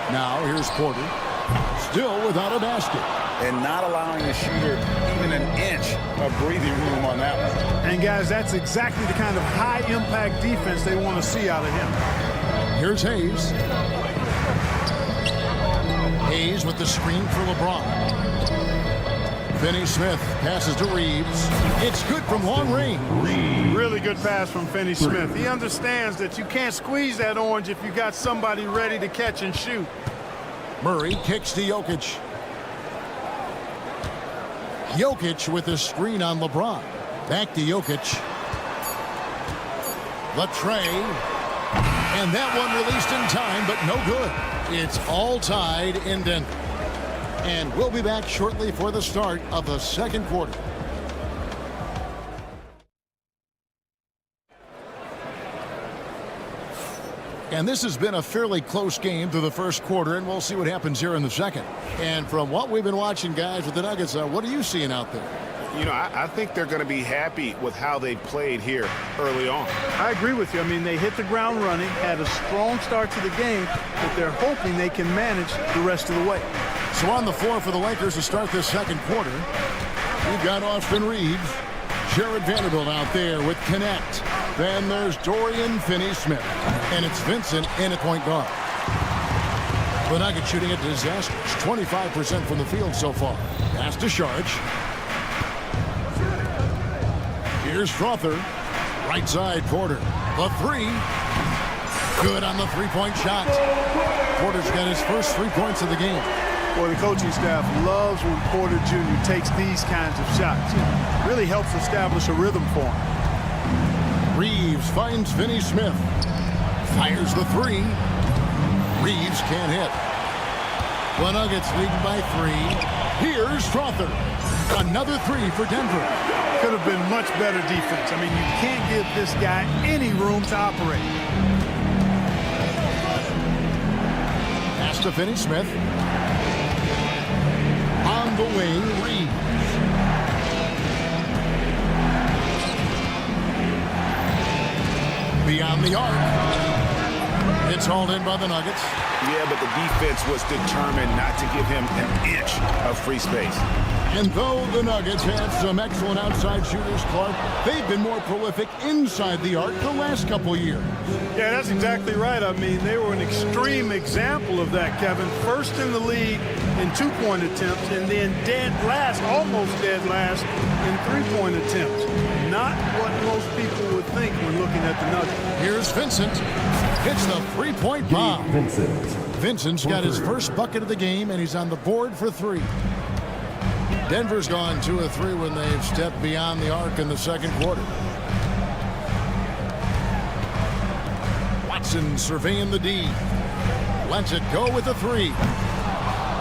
S7: Now, here's Porter. Still without a basket.
S8: And not allowing the shooter even an inch of breathing room on that one.
S12: And, guys, that's exactly the kind of high-impact defense they want to see out of him.
S7: Here's Hayes. Hayes with the screen for LeBron. Finney Smith passes to Reeves. It's good from long range.
S12: Really good pass from Finney Smith. He understands that you can't squeeze that orange if you got somebody ready to catch and shoot.
S7: Murray kicks to Jokic. Jokic with the screen on LeBron. Back to Jokic. Latrey. And that one released in time, but no good. It's all tied in Denver. And we'll be back shortly for the start of the second quarter. And this has been a fairly close game through the first quarter, and we'll see what happens here in the second. And from what we've been watching, guys, with the Nuggets, what are you seeing out there?
S13: You know, I think they're going to be happy with how they played here early on.
S12: I agree with you. I mean, they hit the ground running, had a strong start to the game, but they're hoping they can manage the rest of the way.
S7: So on the floor for the Lakers to start this second quarter, we've got Austin Reeves, Jared Vanderbilt out there with Connect. Then there's Dorian Finney-Smith, and it's Vincent in at point guard. The Nuggets shooting a disastrous 25% from the field so far. Pass to Sharge. Here's Strother. Right side, Porter. The three. Good on the three-point shot. Porter's got his first 3 points of the game.
S12: Well, the coaching staff loves when Porter Jr. takes these kinds of shots. It really helps establish a rhythm for him.
S7: Reeves finds Finney-Smith. Fires the three. Reeves can't hit. The Nuggets leading by 3. Here's Strother. Another 3 for Denver.
S12: Could have been much better defense. I mean, you can't give this guy any room to operate.
S7: Pass to Finney-Smith. On the wing, Reeves. Beyond the arc. It's hauled in by the Nuggets.
S13: Yeah, but the defense was determined not to give him an inch of free space.
S7: And though the Nuggets have some excellent outside shooters, Clark, they've been more prolific inside the arc the last couple years.
S12: Yeah, that's exactly right. I mean, they were an extreme example of that, Kevin. First in the league in 2-point attempts, and then dead last, almost dead last, in 3-point attempts. Not what most people would think when looking at the Nuggets.
S7: Here's Vincent. Hits the 3-point bomb. Vincent's got his first bucket of the game, and he's on the board for 3. Denver's gone 2 of 3 when they've stepped beyond the arc in the second quarter. Watson surveying the D. Lets it go with the 3.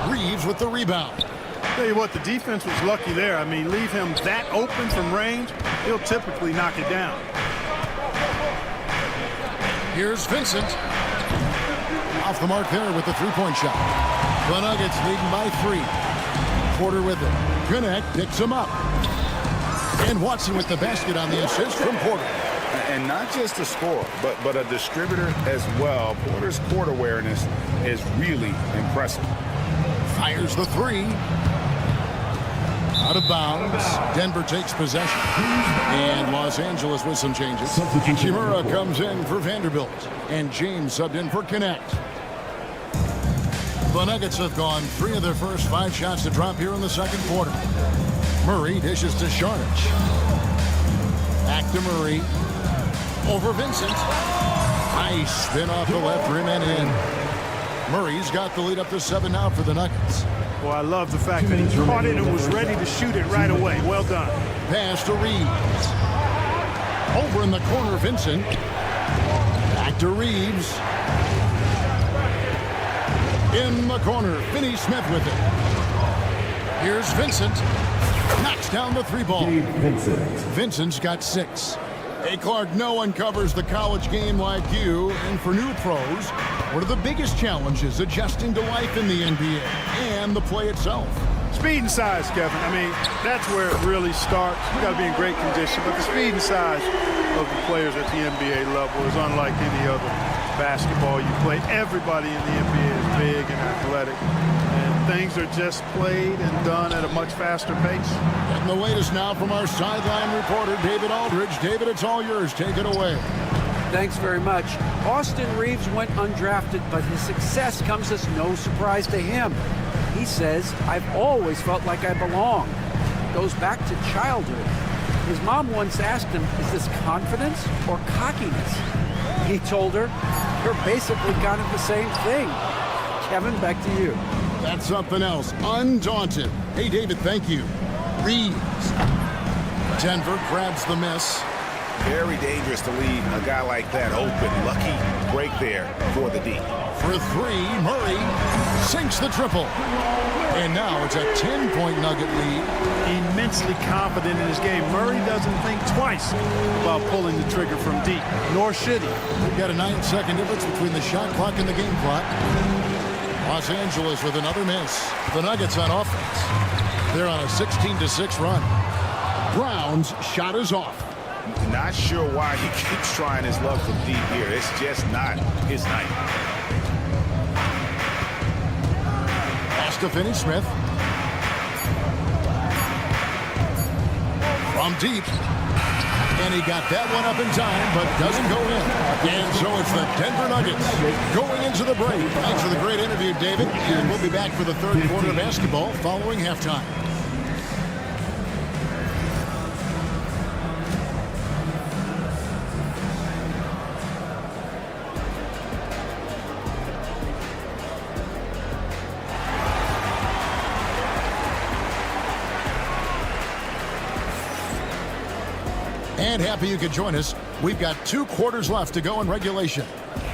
S7: Reeves with the rebound.
S12: Tell you what, the defense was lucky there. I mean, leave him that open from range, he'll typically knock it down.
S7: Here's Vincent. Off the mark there with the 3-point shot. The Nuggets leading by 3. Porter with it. Connect picks him up. And Watson with the basket on the assist from Porter.
S13: And not just a scorer, but a distributor as well. Porter's court awareness is really impressive.
S7: Fires the 3. Out of bounds. Denver takes possession. And Los Angeles with some changes. Ishimura comes in for Vanderbilt. And James subbed in for Connect. The Nuggets have gone 3 of their first 5 shots to drop here in the second quarter. Murray dishes to Sharge. Back to Murray. Over Vincent. Nice spin off the left rim and in. Murray's got the lead up to 7 now for the Nuggets.
S12: Well, I love the fact that he caught it and was ready to shoot it right away. Well done.
S7: Pass to Reeves. Over in the corner, Vincent. Back to Reeves. In the corner, Finney-Smith with it. Here's Vincent. Knocks down the 3 ball. Vincent's got 6. Hey, Clark, no one covers the college game like you. And for new pros, what are the biggest challenges adjusting to life in the NBA and the play itself?
S12: Speed and size, Kevin. I mean, that's where it really starts. You got to be in great condition, but the speed and size of the players at the NBA level is unlike any other basketball you play. Everybody in the NBA is big and athletic, and things are just played and done at a much faster pace.
S7: And the latest now from our sideline reporter, David Aldridge. David, it's all yours. Take it away.
S9: Thanks very much. Austin Reeves went undrafted, but his success comes as no surprise to him. He says, "I've always felt like I belong." Goes back to childhood. His mom once asked him, "Is this confidence or cockiness?" He told her, "You're basically kind of the same thing." Kevin, back to you.
S7: That's something else. Undaunted. Hey, David, thank you. Reeves. Denver grabs the miss.
S13: Very dangerous to leave a guy like that open. Lucky break there for the D.
S7: For three, Murray sinks the triple. And now it's a 10-point Nugget lead.
S12: Immensely confident in his game. Murray doesn't think twice about pulling the trigger from deep, nor should he.
S7: We've got a 9-second difference between the shot clock and the game clock. Los Angeles with another miss. The Nuggets on offense. They're on a 16-6 run. Brown's shot is off.
S13: Not sure why he keeps trying his luck from deep here. It's just not his night.
S7: Pass to Finney-Smith. From deep. And he got that one up in time, but doesn't go in. And so it's the Denver Nuggets going into the break. Thanks for the great interview, David. And we'll be back for the third quarter of basketball following halftime. And happy you could join us. We've got 2 quarters left to go in regulation.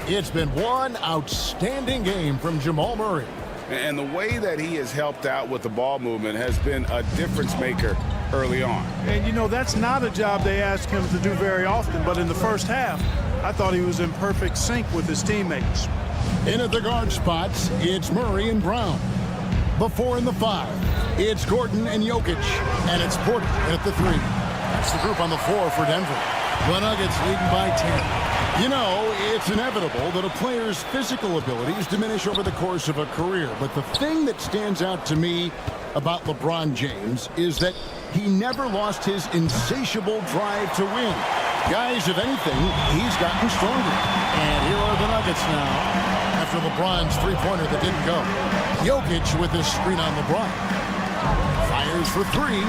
S7: It's been one outstanding game from Jamal Murray.
S13: And the way that he has helped out with the ball movement has been a difference maker early on.
S12: And, you know, that's not a job they ask him to do very often, but in the first half, I thought he was in perfect sync with his teammates.
S7: In at the guard spots, it's Murray and Brown. Before in the 5, it's Gordon and Jokic. And it's Porter at the 3. That's the group on the floor for Denver. The Nuggets leading by 10. You know, it's inevitable that a player's physical abilities diminish over the course of a career. But the thing that stands out to me about LeBron James is that he never lost his insatiable drive to win. Guys, if anything, he's gotten stronger. And here are the Nuggets now after LeBron's three-pointer that didn't go. Jokic with his screen on LeBron. Fires for 3.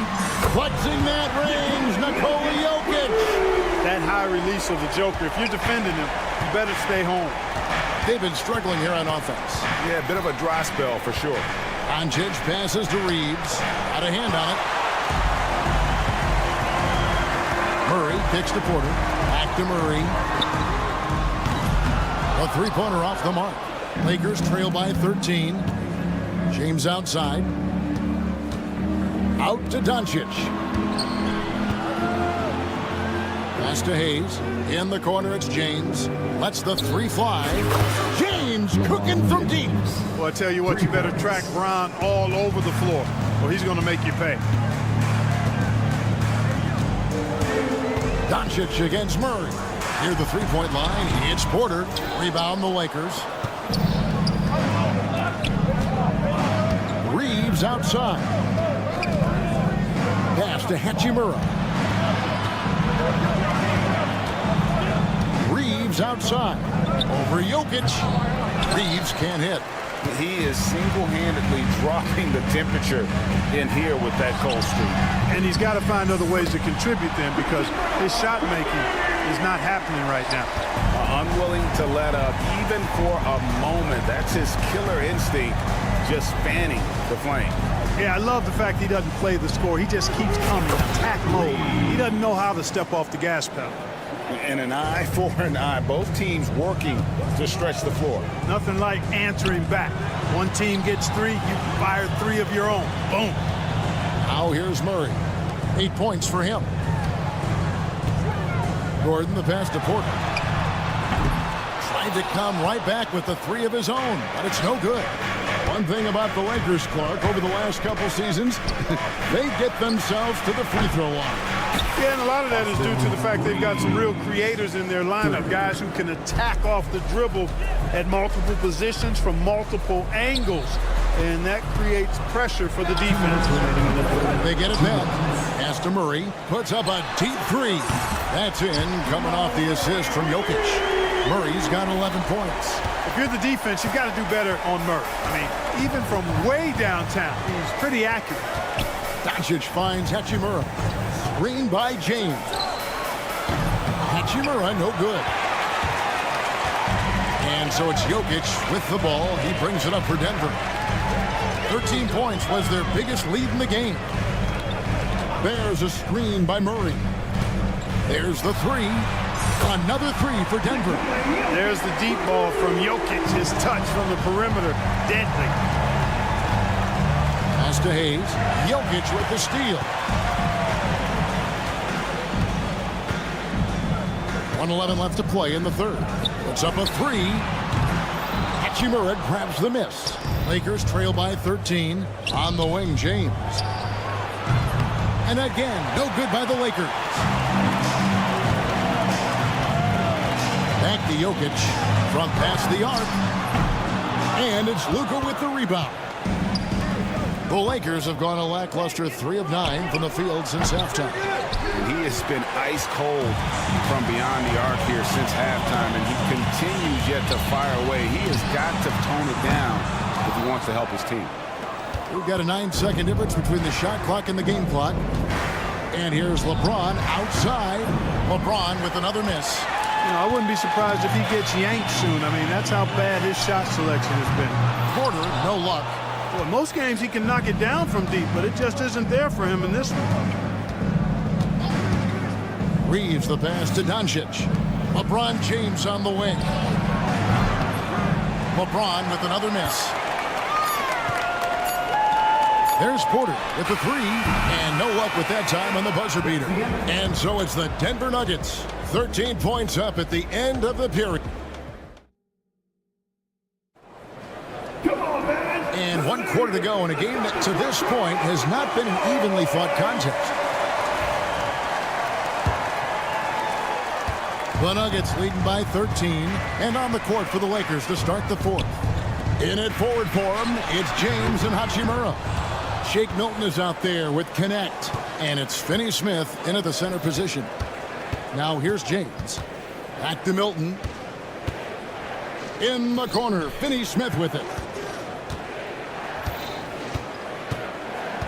S7: Clutching that range, Nikola Jokic.
S12: That high release of the Joker, if you're defending him, you better stay home.
S7: They've been struggling here on offense.
S13: Yeah, a bit of a dry spell for sure.
S7: Doncic passes to Reeves. Got a hand on it. Murray kicks to Porter. Back to Murray. A three-pointer off the mark. Lakers trail by 13. James outside. Out to Doncic. Pass to Hayes. In the corner, it's James. Lets the 3 fly. James cooking from deep.
S12: Well, I tell you what, you better track Bron all over the floor, or he's going to make you pay.
S7: Doncic against Murray. Near the three-point line, it's Porter. Rebound the Lakers. Reeves outside. Pass to Hachimura. Reeves outside. Over Jokic. Reeves can't hit.
S13: He is single-handedly dropping the temperature in here with that cold streak.
S12: And he's got to find other ways to contribute then, because his shot making is not happening right now.
S13: Unwilling to let up even for a moment. That's his killer instinct, just fanning the flame.
S12: Yeah, I love the fact he doesn't play the score. He just keeps coming, attack mode. He doesn't know how to step off the gas pedal.
S13: And an eye for an eye. Both teams working to stretch the floor.
S12: Nothing like answering back. One team gets 3, you fire 3 of your own. Boom.
S7: Now here's Murray. 8 points for him. Gordon, the pass to Porter. Tried to come right back with the three of his own, but it's no good. One thing about the Lakers, Clark, over the last couple seasons, they get themselves to the free throw line.
S12: Yeah, and a lot of that is due to the fact they've got some real creators in their lineup, guys who can attack off the dribble at multiple positions from multiple angles, and that creates pressure for the defense.
S7: They get it back. Pass to Murray, puts up a deep three. That's in, coming off the assist from Jokic. Murray's got 11 points.
S12: If you're the defense, you've got to do better on Murray. I mean, even from way downtown, he's pretty accurate.
S7: Doncic finds Hachimura. Screen by James. Hachimura, no good. And so it's Jokic with the ball. He brings it up for Denver. 13 points was their biggest lead in the game. There's a screen by Murray. There's the three. Another three for Denver.
S12: There's the deep ball from Jokic. His touch from the perimeter. Deadly.
S7: Pass to Hayes. Jokic with the steal. 1:11 left to play in the third. Puts up a three. Hachimura grabs the miss. Lakers trail by 13. On the wing, James. And again, no good by the Lakers. Back to Jokic from past the arc. And it's Luka with the rebound. The Lakers have gone a lackluster 3 of 9 from the field since halftime.
S13: He has been ice cold from beyond the arc here since halftime, and he continues yet to fire away. He has got to tone it down if he wants to help his team.
S7: We've got a 9-second difference between the shot clock and the game clock. And here's LeBron outside. LeBron with another miss.
S12: You know, I wouldn't be surprised if he gets yanked soon. I mean, that's how bad his shot selection has been.
S7: Porter, no luck.
S12: Well, most games he can knock it down from deep, but it just isn't there for him in this one.
S7: Reeves the pass to Doncic. LeBron James on the wing. LeBron with another miss. There's Porter with the three, and no luck with that time on the buzzer beater. And so it's the Denver Nuggets. 13 points up at the end of the period. And 1 quarter to go in a game that to this point has not been an evenly fought contest. The Nuggets leading by 13 and on the court for the Lakers to start the fourth. In at forward for him, it's James and Hachimura. Shake Milton is out there with Connect, and it's Finney Smith into the center position. Now here's James. Back to Milton. In the corner, Finney Smith with it.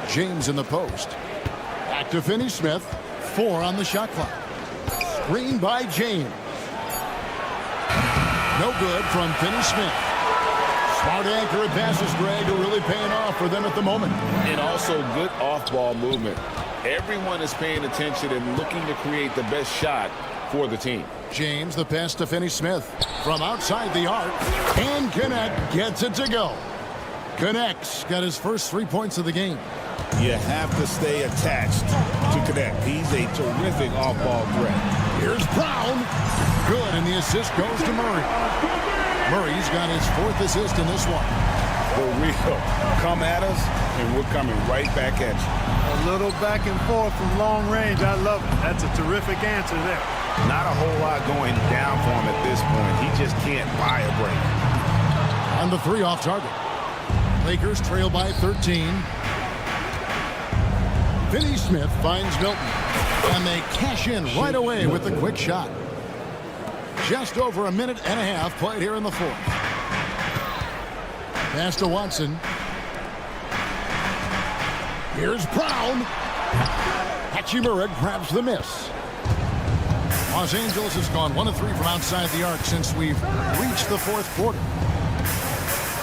S7: James in the post. Back to Finney Smith. 4 on the shot clock. Screen by James. No good from Finney Smith. Smart accurate passes, Greg, are really paying off for them at the moment.
S8: And also good off-ball movement. Everyone is paying attention and looking to create the best shot for the team.
S7: James, the pass to Finney Smith from outside the arc. And Connect gets it to go. Connect's got his first 3 points of the game.
S8: You have to stay attached to Connect. He's a terrific off-ball threat.
S7: Here's Brown. Good, and the assist goes to Murray. Murray's got his 4th assist in this one.
S8: For real. Come at us, and we're coming right back at you.
S12: A little back and forth from long range. I love it. That's a terrific answer there.
S13: Not a whole lot going down for him at this point. He just can't buy a break.
S7: On the 3 off target. Lakers trail by 13. Finney Smith finds Milton. And they cash in right away with the quick shot. Just over a minute and a half played here in the fourth. Pass to Watson. Here's Brown. Hachimura grabs the miss. Los Angeles has gone 1 of 3 from outside the arc since we've reached the fourth quarter.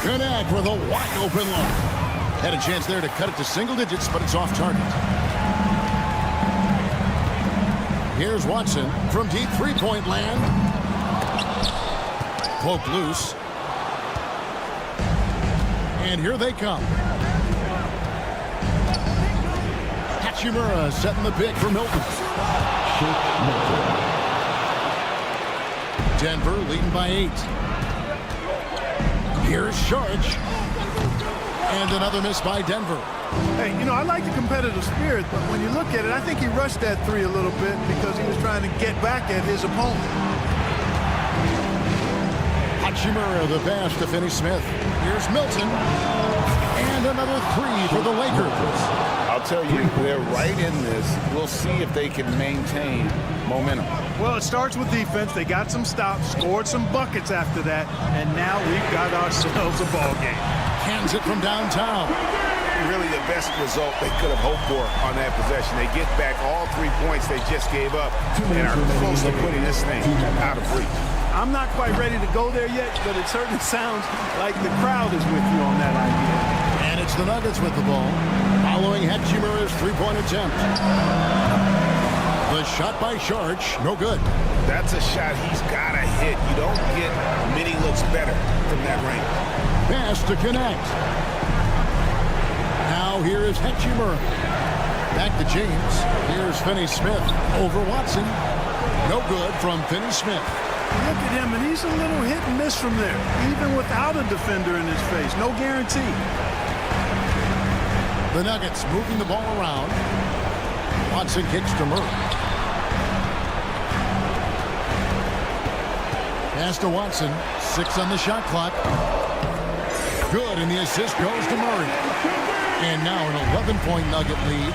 S7: Connect with a wide open look. Had a chance there to cut it to single digits, but it's off target. Here's Watson from deep three-point land. Poked loose. And here they come. Hachimura setting the pick for Milton. Denver leading by 8. Here's Sharge. And another miss by Denver.
S12: Hey, you know, I like the competitive spirit, but when you look at it, I think he rushed that 3 a little bit because he was trying to get back at his opponent.
S7: Hachimura, the pass to Finney-Smith. Here's Milton. And another 3 for the Lakers.
S8: I'll tell you, they're right in this. We'll see if they can maintain momentum.
S12: Well, it starts with defense. They got some stops, scored some buckets after that, and now we've got ourselves a ball game.
S7: Hands it from downtown.
S13: Really the best result they could have hoped for on that possession. They get back all 3 points they just gave up and are close to putting this thing out of reach.
S12: I'm not quite ready to go there yet, but it certainly sounds like the crowd is with you on that idea.
S7: And it's the Nuggets with the ball, following Hachimura's 3-point attempt. The shot by Sharge, no good.
S13: That's a shot he's got to hit. You don't get many looks better from that range.
S7: Pass to connect. Now here is Hachimura. Back to James. Here's Finney-Smith over Watson. No good from Finney-Smith.
S12: Look at him, and he's a little hit and miss from there, even without a defender in his face. No guarantee.
S7: The Nuggets moving the ball around. Watson kicks to Murray. Pass to Watson. 6 on the shot clock. Good, and the assist goes to Murray. And now an 11-point Nugget lead.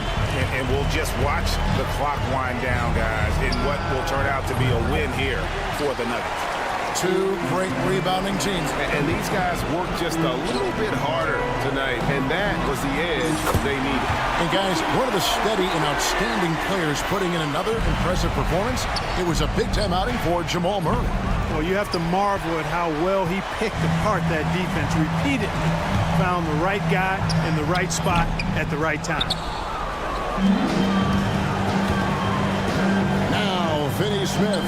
S13: And we'll just watch the clock wind down, guys, in what will turn out to be a win here for the Nuggets.
S7: 2 great rebounding teams.
S13: And these guys worked just a little bit harder tonight, and that was the edge they needed.
S7: And guys, one of the steady and outstanding players putting in another impressive performance. It was a big-time outing for Jamal Murray.
S12: Well, you have to marvel at how well he picked apart that defense repeatedly. Found the right guy in the right spot at the right time.
S7: Now, Finney-Smith.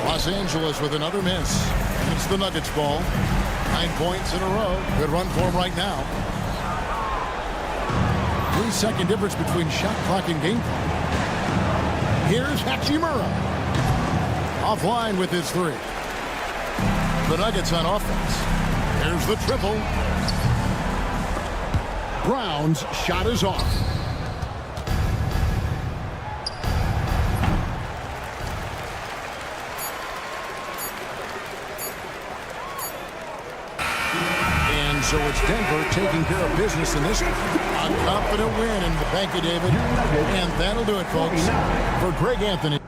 S7: Los Angeles with another miss. It's the Nuggets ball. 9 points in a row. Good run for him right now. 3-second difference between shot clock and game clock. Here's Hachimura. Offline with his 3. The Nuggets on offense. There's the triple. Brown's shot is off. And so it's Denver taking care of business in this one. A confident win, and thank you, David. And that'll do it, folks. For Greg Anthony.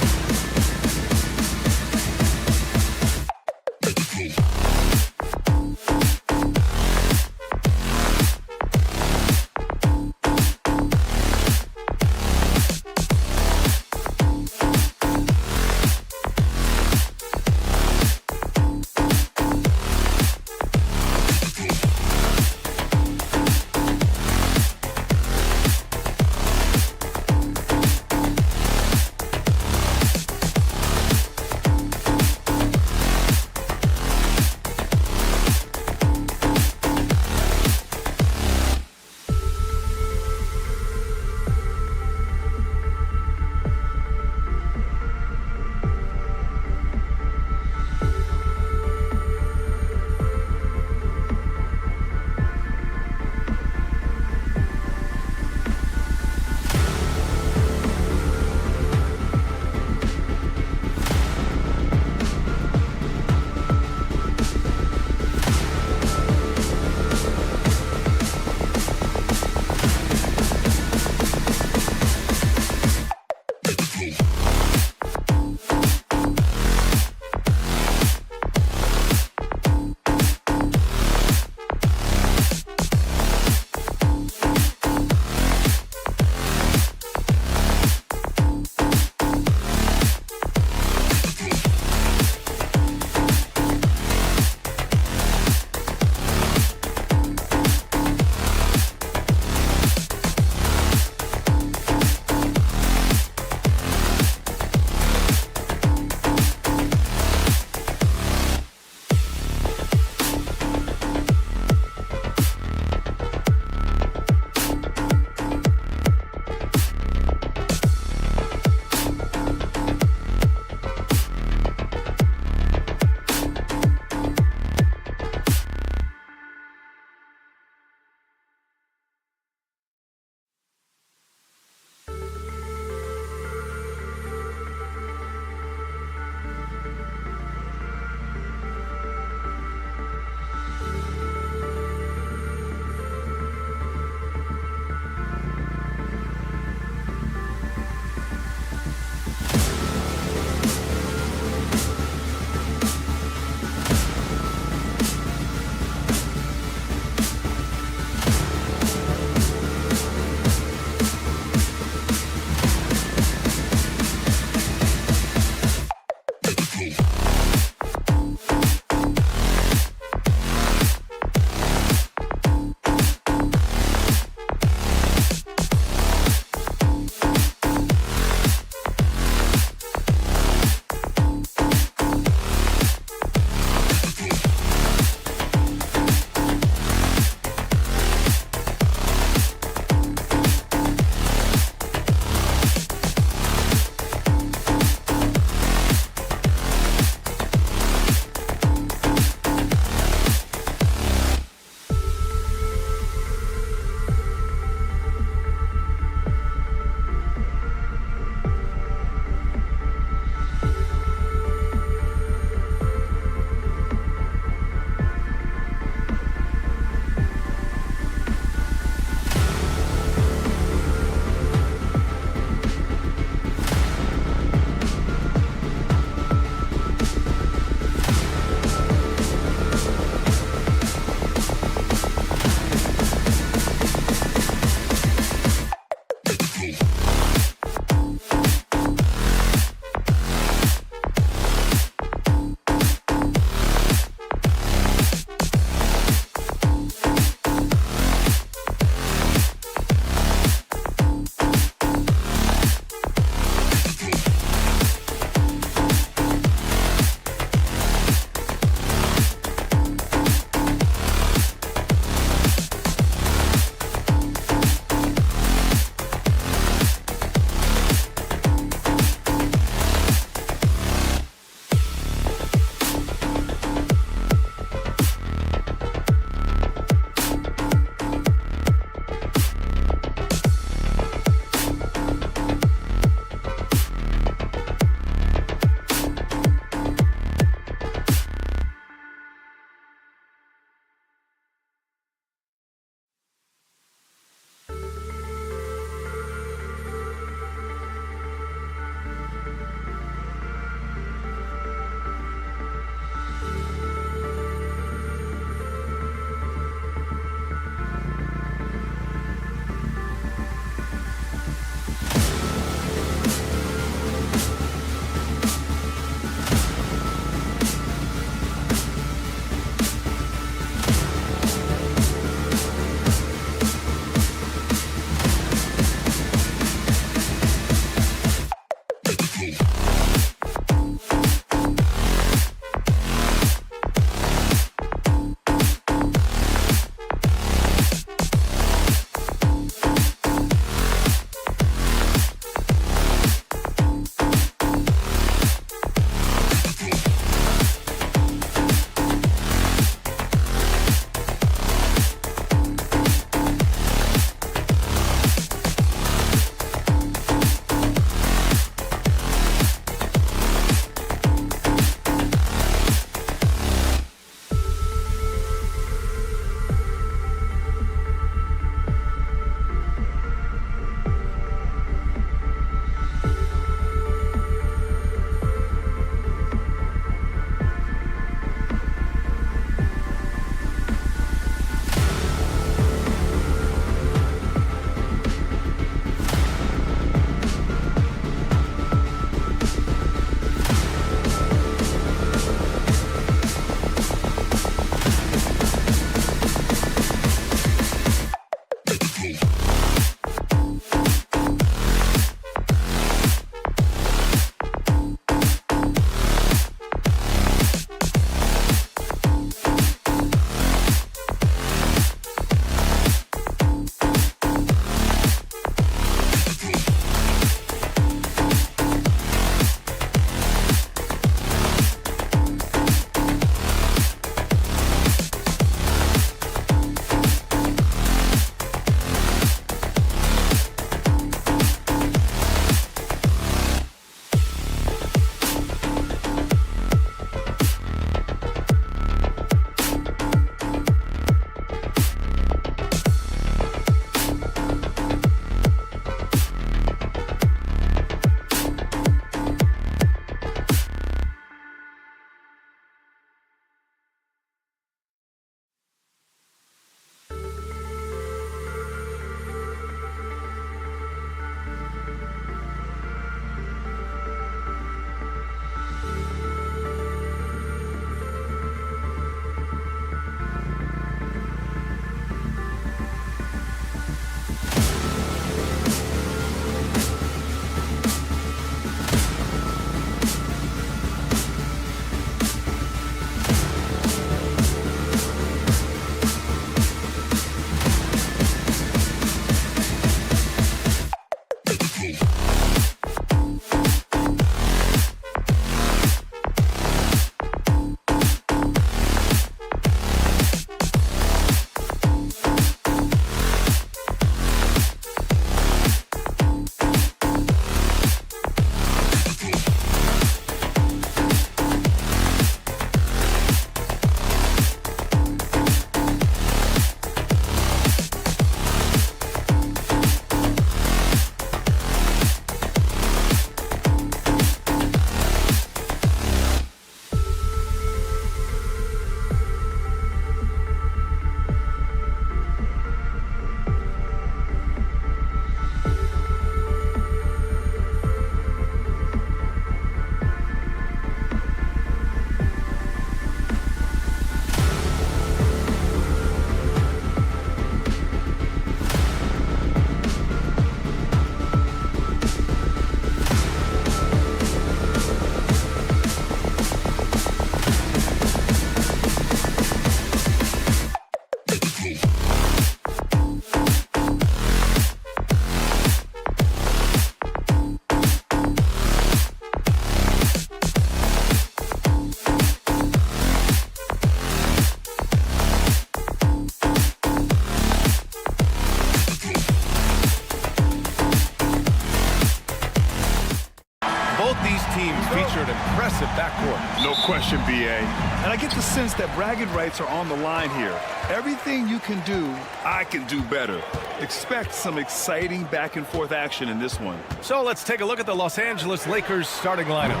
S2: sense that bragging rights are on the line here. Everything you can do, I can do better. Expect some exciting back-and-forth action in this one.
S1: So let's take a look at the Los Angeles Lakers starting lineup.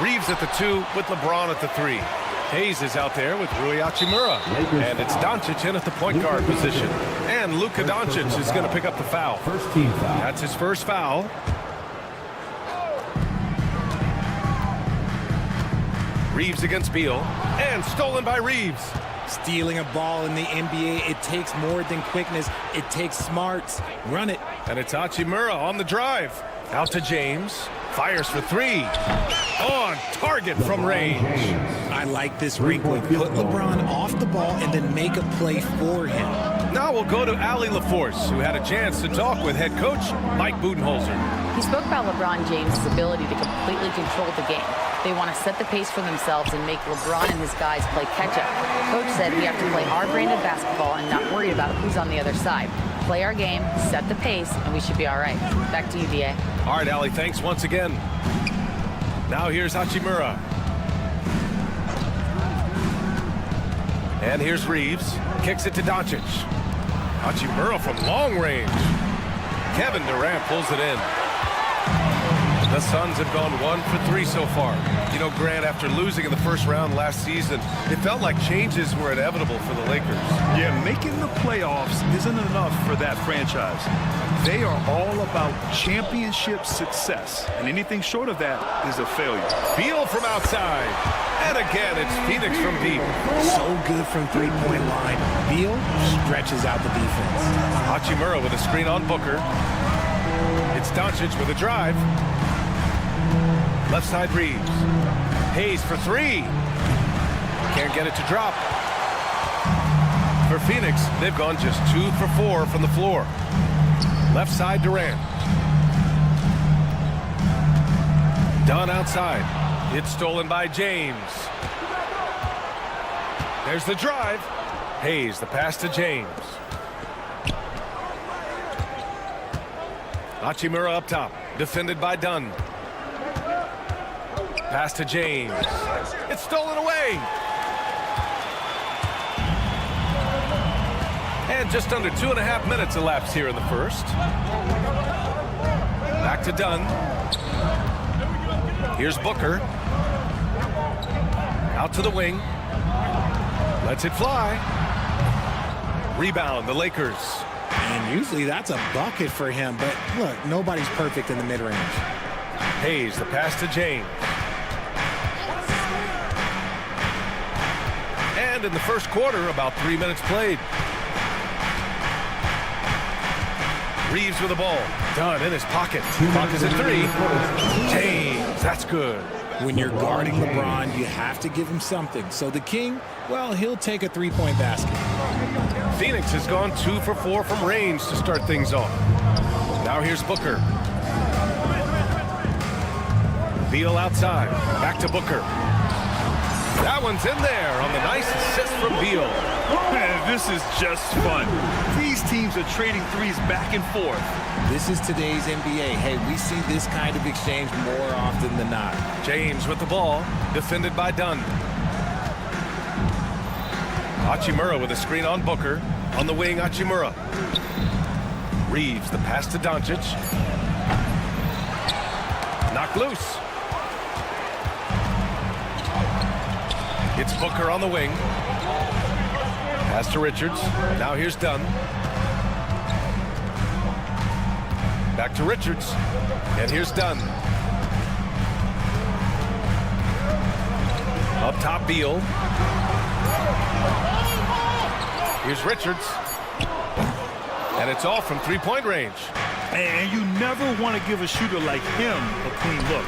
S1: Reeves at the 2 with LeBron at the 3. Hayes is out there with Rui Hachimura. And it's Doncic in at the point guard position. And Luka Doncic is going to pick up the foul.
S6: First team foul.
S1: That's his first foul. Reeves against Beal. And stolen by Reeves.
S10: Stealing a ball in the NBA, it takes more than quickness. It takes smarts. Run it.
S1: And it's Hachimura on the drive. Out to James. Fires for 3. On target from range.
S10: I like this wrinkle. Put LeBron off the ball and then make a play for him.
S1: Now we'll go to Allie LaForce, who had a chance to talk with head coach Mike Budenholzer.
S5: He spoke about LeBron James' ability to completely control the game. They want to set the pace for themselves and make LeBron and his guys play catch-up. Coach said we have to play our brand of basketball and not worry about who's on the other side. Play our game, set the pace, and we should be all right. Back to you, DA.
S1: All right, Allie, thanks once again. Now here's Hachimura. And here's Reeves. Kicks it to Doncic. Hachimura from long range. Kevin Durant pulls it in. The Suns have gone 1 for 3 so far. You know, Grant, after losing in the first round last season, it felt like changes were inevitable for the Lakers.
S2: Yeah, making the playoffs isn't enough for that franchise. They are all about championship success, and anything short of that is a failure.
S1: Beal from outside. And again, it's Phoenix from deep.
S10: So good from three-point line. Beal stretches out the defense.
S1: Hachimura with a screen on Booker. It's Doncic with a drive. Left side Reeves. Hayes for 3. Can't get it to drop. For Phoenix, they've gone just 2 for 4 from the floor. Left side Durant. Dunn outside. It's stolen by James. There's the drive. Hayes, the pass to James. Hachimura up top. Defended by Dunn. Pass to James. It's stolen away. And just under 2.5 minutes elapsed here in the first. Back to Dunn. Here's Booker. Out to the wing. Lets it fly. Rebound, the Lakers.
S10: And usually that's a bucket for him, but look, nobody's perfect in the mid-range.
S1: Hayes, the pass to James. And in the first quarter, about 3 minutes played. Reeves with the ball. Dunn in his pocket. Clock is at 3. James, that's good.
S10: When you're guarding LeBron, you have to give him something. So the King, well, he'll take a three-point basket.
S1: Phoenix has gone 2 for 4 from range to start things off. Now here's Booker. Beal outside. Back to Booker. That one's in there on the nice assist from Beal.
S2: Man, this is just fun. These teams are trading threes back and forth.
S10: This is today's NBA. Hey, we see this kind of exchange more often than not.
S1: James with the ball, defended by Dunn. Hachimura with a screen on Booker. On the wing, Hachimura. Reeves, the pass to Doncic. Knocked loose. It's Booker on the wing. Pass to Richards. Now here's Dunn. Back to Richards. And here's Dunn. Up top, Beal. Here's Richards. And it's all from three-point range.
S2: And you never want to give a shooter like him a clean look.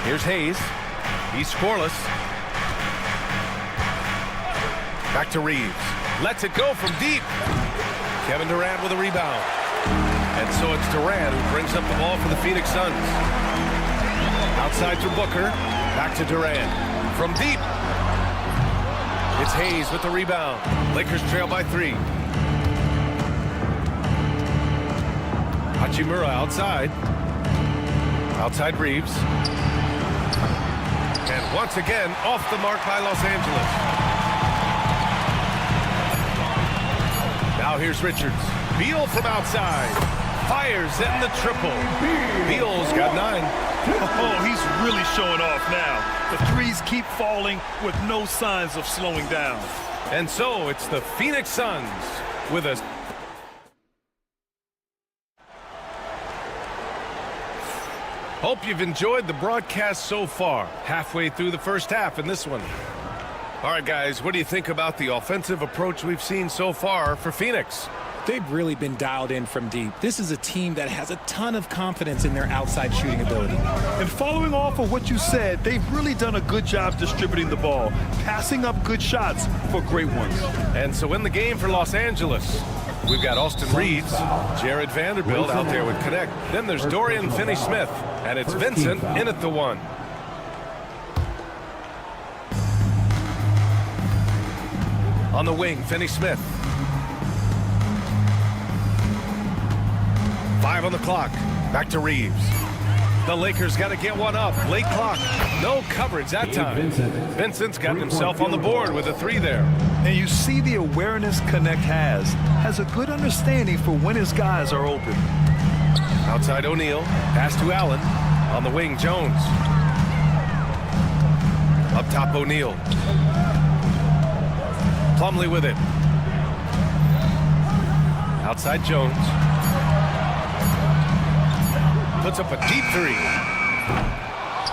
S1: Here's Hayes. He's scoreless. Back to Reeves. Lets it go from deep. Kevin Durant with a rebound. And so it's Durant who brings up the ball for the Phoenix Suns. Outside to Booker. Back to Durant. From deep. It's Hayes with the rebound. Lakers trail by 3. Hachimura outside. Outside Reeves. And Once again, off the mark by Los Angeles. Now here's Richards. Beal from outside. Fires in the triple. Beal's got 9.
S2: Oh, he's really showing off now. The threes keep falling with no signs of slowing down.
S1: And so it's the Phoenix Suns with a... Hope you've enjoyed the broadcast so far. Halfway through the first half in this one. All right, guys, what do you think about the offensive approach we've seen so far for Phoenix?
S10: They've really been dialed in from deep. This is a team that has a ton of confidence in their outside shooting ability.
S2: And following off of what you said, they've really done a good job distributing the ball, passing up good shots for great ones.
S1: And so in the game for Los Angeles, we've got Austin Reeves, Jared Vanderbilt out there with Connect. Then there's Dorian Finney-Smith, and it's Vincent in at the 1. On the wing, Finney-Smith. 5 on the clock. Back to Reeves. The Lakers got to get one up. Late clock. No coverage that time. Vincent's gotten himself on the board with a 3 there.
S2: And you see the awareness Connect has a good understanding for when his guys are open.
S1: Outside O'Neal. Pass to Allen. On the wing, Jones. Up top, O'Neal. Plumlee with it. Outside Jones. Puts up a deep 3.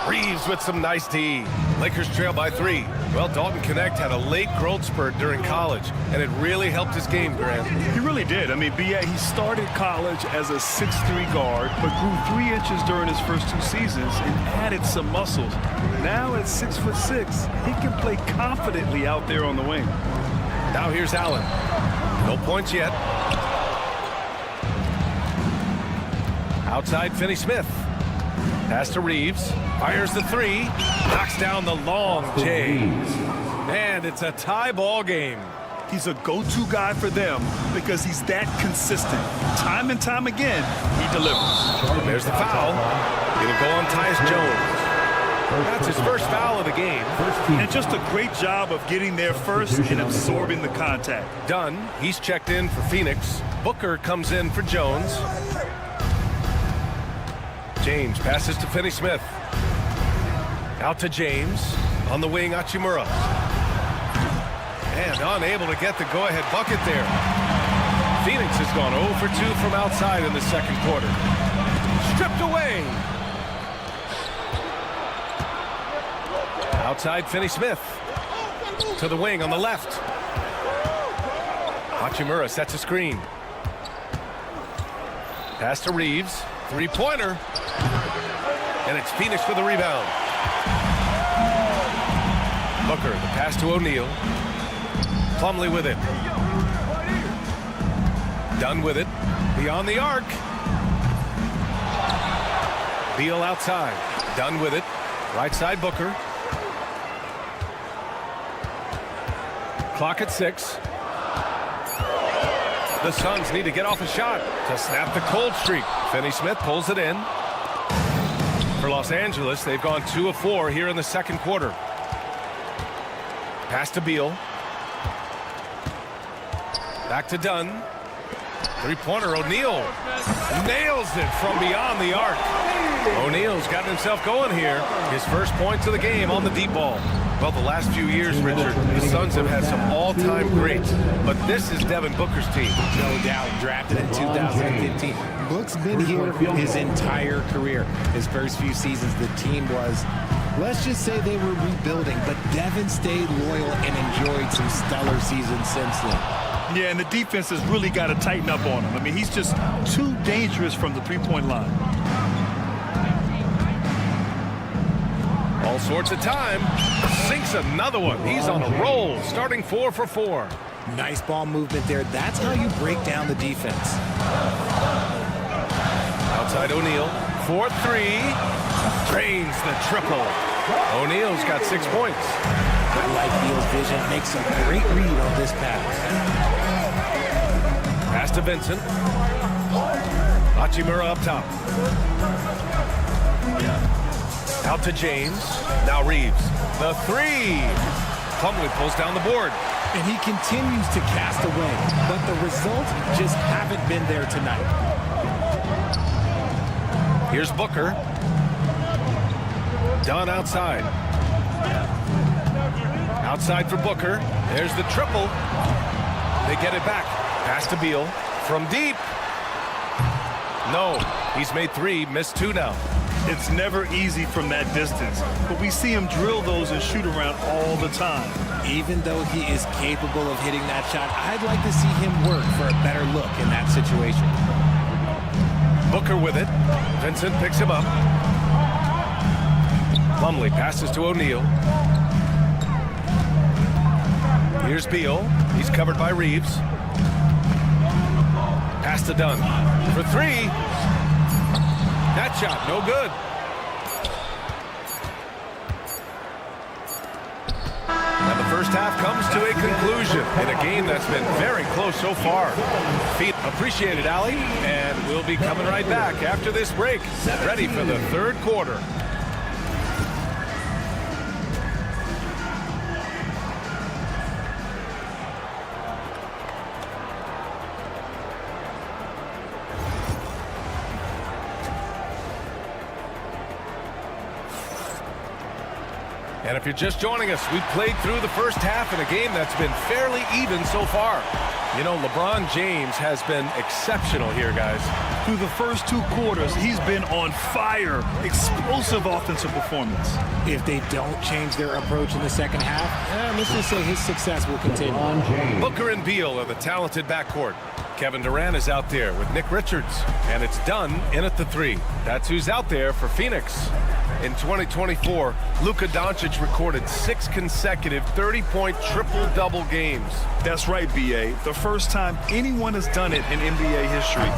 S1: Reeves with some nice D. Lakers trail by 3. Well, Dalton Connect had a late growth spurt during college, and it really helped his game, Grant.
S2: He really did. I mean, he started college as a 6'3" guard, but grew 3 inches during his first 2 seasons and added some muscles. Now at 6'6", he can play confidently out there on the wing.
S1: Now here's Allen. No points yet. Outside Finney-Smith. Pass to Reeves. Fires the 3. Knocks down the long J. And it's a tie ball game.
S2: He's a go-to guy for them because he's that consistent. Time and time again, he delivers.
S1: There's the foul. It'll go on Tyus Jones. That's his first foul of the game.
S2: And just a great job of getting there first and absorbing the contact.
S1: Dunn, he's checked in for Phoenix. Booker comes in for Jones. James passes to Finney-Smith. Out to James. On the wing, Hachimura. And unable to get the go-ahead bucket there. Phoenix has gone 0 for 2 from outside in the second quarter. Stripped away. Outside Finney-Smith. To the wing on the left. Hachimura sets a screen. Pass to Reeves. 3-pointer. And it's Phoenix for the rebound. Booker, the pass to O'Neal. Plumlee with it. Dunn with it. Beyond the arc. Beal outside. Dunn with it. Right side Booker. Clock at 6. The Suns need to get off a shot to snap the cold streak. Finney-Smith pulls it in. For Los Angeles, they've gone 2 of 4 here in the second quarter. Pass to Beal. Back to Dunn. 3-pointer, O'Neal. Nails it from beyond the arc. O'Neal's gotten himself going here. His first points of the game on the deep ball. Well, the last few years, Richard, the Suns have had some all-time greats, but this is Devin Booker's team.
S10: No doubt, drafted in 2015. Book's been here his entire career. His first few seasons, the team was, let's just say they were rebuilding, but Devin stayed loyal and enjoyed some stellar seasons since then.
S2: Yeah, and the defense has really got to tighten up on him. I mean, he's just too dangerous from the three-point line.
S1: All sorts of time. Sinks another one. He's on a roll, starting 4 for 4.
S10: Nice ball movement there. That's how you break down the defense.
S1: Outside O'Neal. 4-3. Drains the triple. O'Neal's got 6 points.
S10: I like Beal's vision. Makes a great read on this pass.
S1: Pass to Vincent. Hachimura up top. Out to James. Now Reeves. The three. Plumlee pulls down the board.
S10: And he continues to cast away, but the results just haven't been there tonight.
S1: Here's Booker. Dunn outside. Outside for Booker. There's the triple. They get it back. Pass to Beal. From deep. No. He's made three. Missed two now.
S2: It's never easy from that distance, but we see him drill those and shoot around all the time.
S10: Even though he is capable of hitting that shot, I'd like to see him work for a better look in that situation.
S1: Booker with it. Vincent picks him up. Plumlee passes to O'Neal. Here's Beal. He's covered by Reeves. Pass to Dunn. For three. That shot, no good. And the first half comes to a conclusion in a game that's been very close so far. Appreciate it, Allie. And we'll be coming right back after this break. Ready for the third quarter. And if you're just joining us, we played through the first half in a game that's been fairly even so far. You know, LeBron James has been exceptional here, guys.
S2: Through the first two quarters, he's been on fire. Explosive offensive performance.
S10: If they don't change their approach in the second half, let's just say his success will continue.
S1: Booker and Beal are the talented backcourt. Kevin Durant is out there with Nick Richards. And it's Dunn in at the three. That's who's out there for Phoenix. In 2024, Luka Doncic recorded 6 consecutive 30-point triple-double games.
S2: That's right, B.A. The first time anyone has done it in NBA history.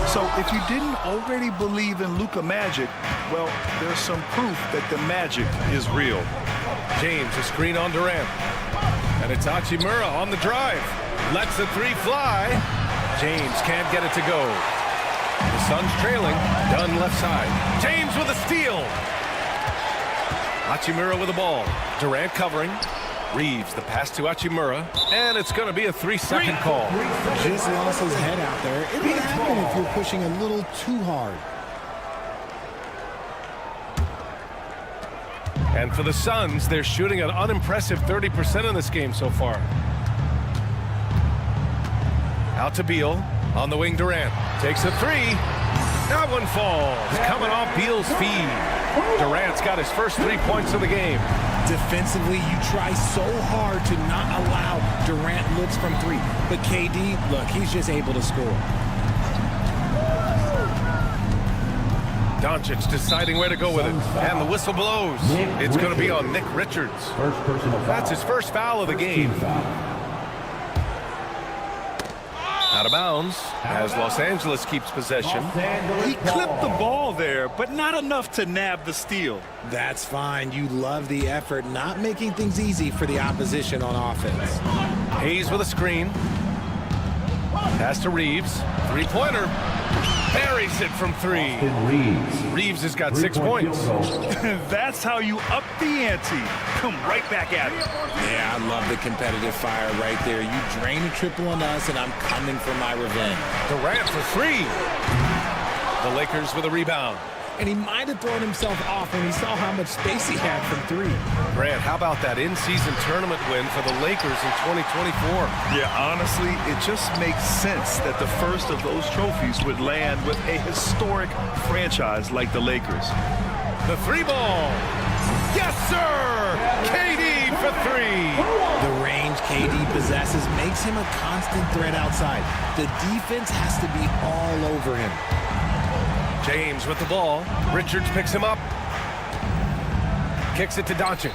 S2: So if you didn't already believe in Luka magic, well, there's some proof that the magic is real.
S1: James, a screen on Durant. And it's Hachimura on the drive. Lets the three fly. James can't get it to go. The Suns trailing. Dunn left side. James with a steal. Hachimura with the ball. Durant covering. Reeves, the pass to Hachimura. And it's going to be a 3-second call.
S10: Just lost his head out there. It would happen if you're pushing a little too hard.
S1: And for the Suns, they're shooting an unimpressive 30% in this game so far. Out to Beal. On the wing, Durant. Takes a three. That one falls. Coming off Beal's feed. Durant's got his first 3 points of the game.
S10: Defensively, you try so hard to not allow Durant looks from three. But KD, look, he's just able to score.
S1: Doncic deciding where to go with it. And the whistle blows. It's going to be on Nick Richards. That's his first foul of the game. Out of bounds as Los Angeles keeps possession.
S2: He clipped the ball there, but not enough to nab the steal.
S10: That's fine. You love the effort, not making things easy for the opposition on offense.
S1: Hayes with a screen. Pass to Reeves. Three-pointer. Buries it from three. Reeves has got 6 points.
S2: That's how you up the ante. Come right back at it.
S10: Yeah, I love the competitive fire right there. You drain a triple on us, and I'm coming for my revenge.
S1: Durant for three. The Lakers with a rebound.
S10: And he might have thrown himself off when he saw how much space he had from three.
S1: Grant, how about that in-season tournament win for the Lakers in 2024?
S2: Yeah, honestly, it just makes sense that the first of those trophies would land with a historic franchise like the Lakers.
S1: The three ball. Yes, sir! KD for three.
S10: The range KD possesses makes him a constant threat outside. The defense has to be all over him.
S1: James with the ball. Richards picks him up. Kicks it to Doncic.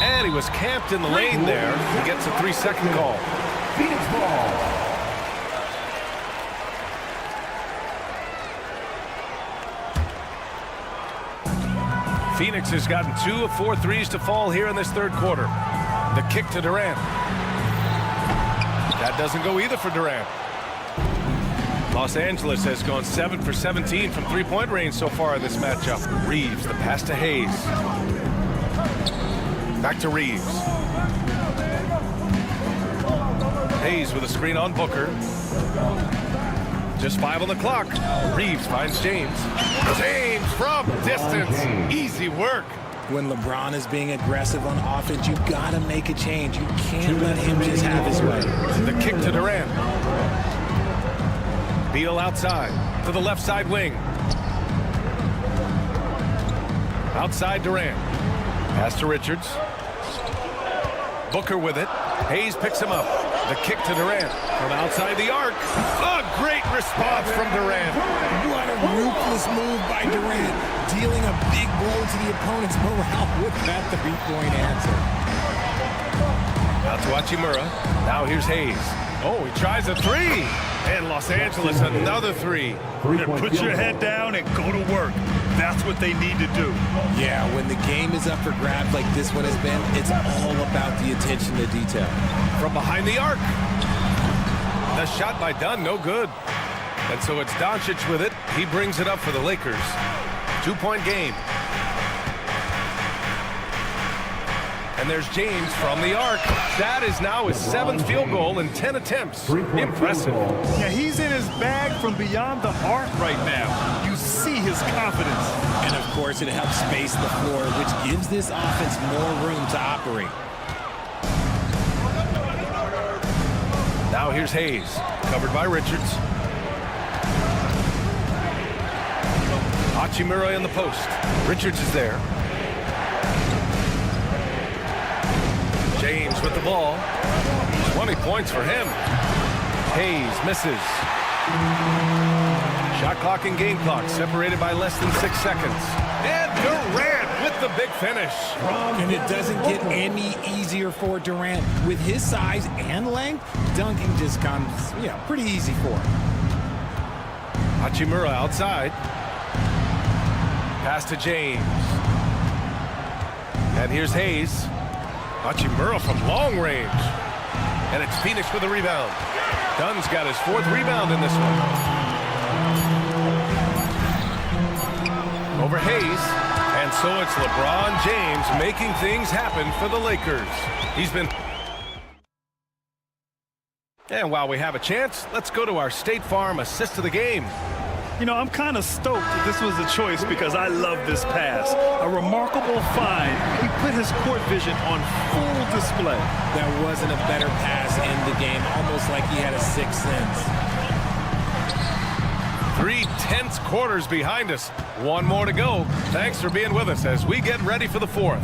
S1: And he was camped in the lane there. He gets a 3-second call.
S6: Phoenix ball.
S1: Phoenix has gotten 2 of 4 threes to fall here in this third quarter. The kick to Durant. That doesn't go either for Durant. Los Angeles has gone 7 for 17 from three-point range so far in this matchup. Reeves, the pass to Hayes. Back to Reeves. Hayes with a screen on Booker. Just 5 on the clock. Reeves finds James. James from distance. Easy work.
S10: When LeBron is being aggressive on offense, you've got to make a change. You can't let him just have his way.
S1: The kick to Durant. Beal outside to the left side wing. Outside Durant. Pass to Richards. Booker with it. Hayes picks him up. The kick to Durant from outside the arc. A great response from Durant.
S10: What a ruthless move by Durant, dealing a big blow to the opponent's morale with that three-point answer.
S1: Out to Hachimura. Now here's Hayes. Oh, he tries a three. And Los Angeles another three.
S2: Put your head down and go to work. That's what they need to do.
S10: Yeah, when the game is up for grabs like this one has been, it's all about the attention to detail.
S1: From behind the arc. The shot by Dunn, no good. And so it's Doncic with it. He brings it up for the Lakers. 2-point game. And there's James from the arc. That is now his 7th field goal in 10 attempts. Impressive.
S2: Yeah, he's in his bag from beyond the arc right now. You see his confidence.
S10: And of course, it helps space the floor, which gives this offense more room to operate.
S1: Now here's Hayes, covered by Richards. Hachimura in the post. Richards is there. James with the ball. 20 points for him. Hayes misses. Shot clock and game clock separated by less than 6 seconds. And Durant with the big finish.
S10: And it doesn't get any easier for Durant. With his size and length, dunking just comes, pretty easy for him.
S1: Hachimura outside. Pass to James. And here's Hayes. Hachimura from long range. And it's Phoenix with a rebound. Dunn's got his 4th rebound in this one. Over Hayes. And so it's LeBron James making things happen for the Lakers. He's been... And while we have a chance, let's go to our State Farm assist of the game.
S2: You know, I'm kind of stoked that this was a choice because I love this pass. A remarkable find. He put his court vision on full display.
S10: There wasn't a better pass in the game, almost like he had a 6th sense.
S1: 3 tense quarters behind us. 1 more to go. Thanks for being with us as we get ready for the 4th.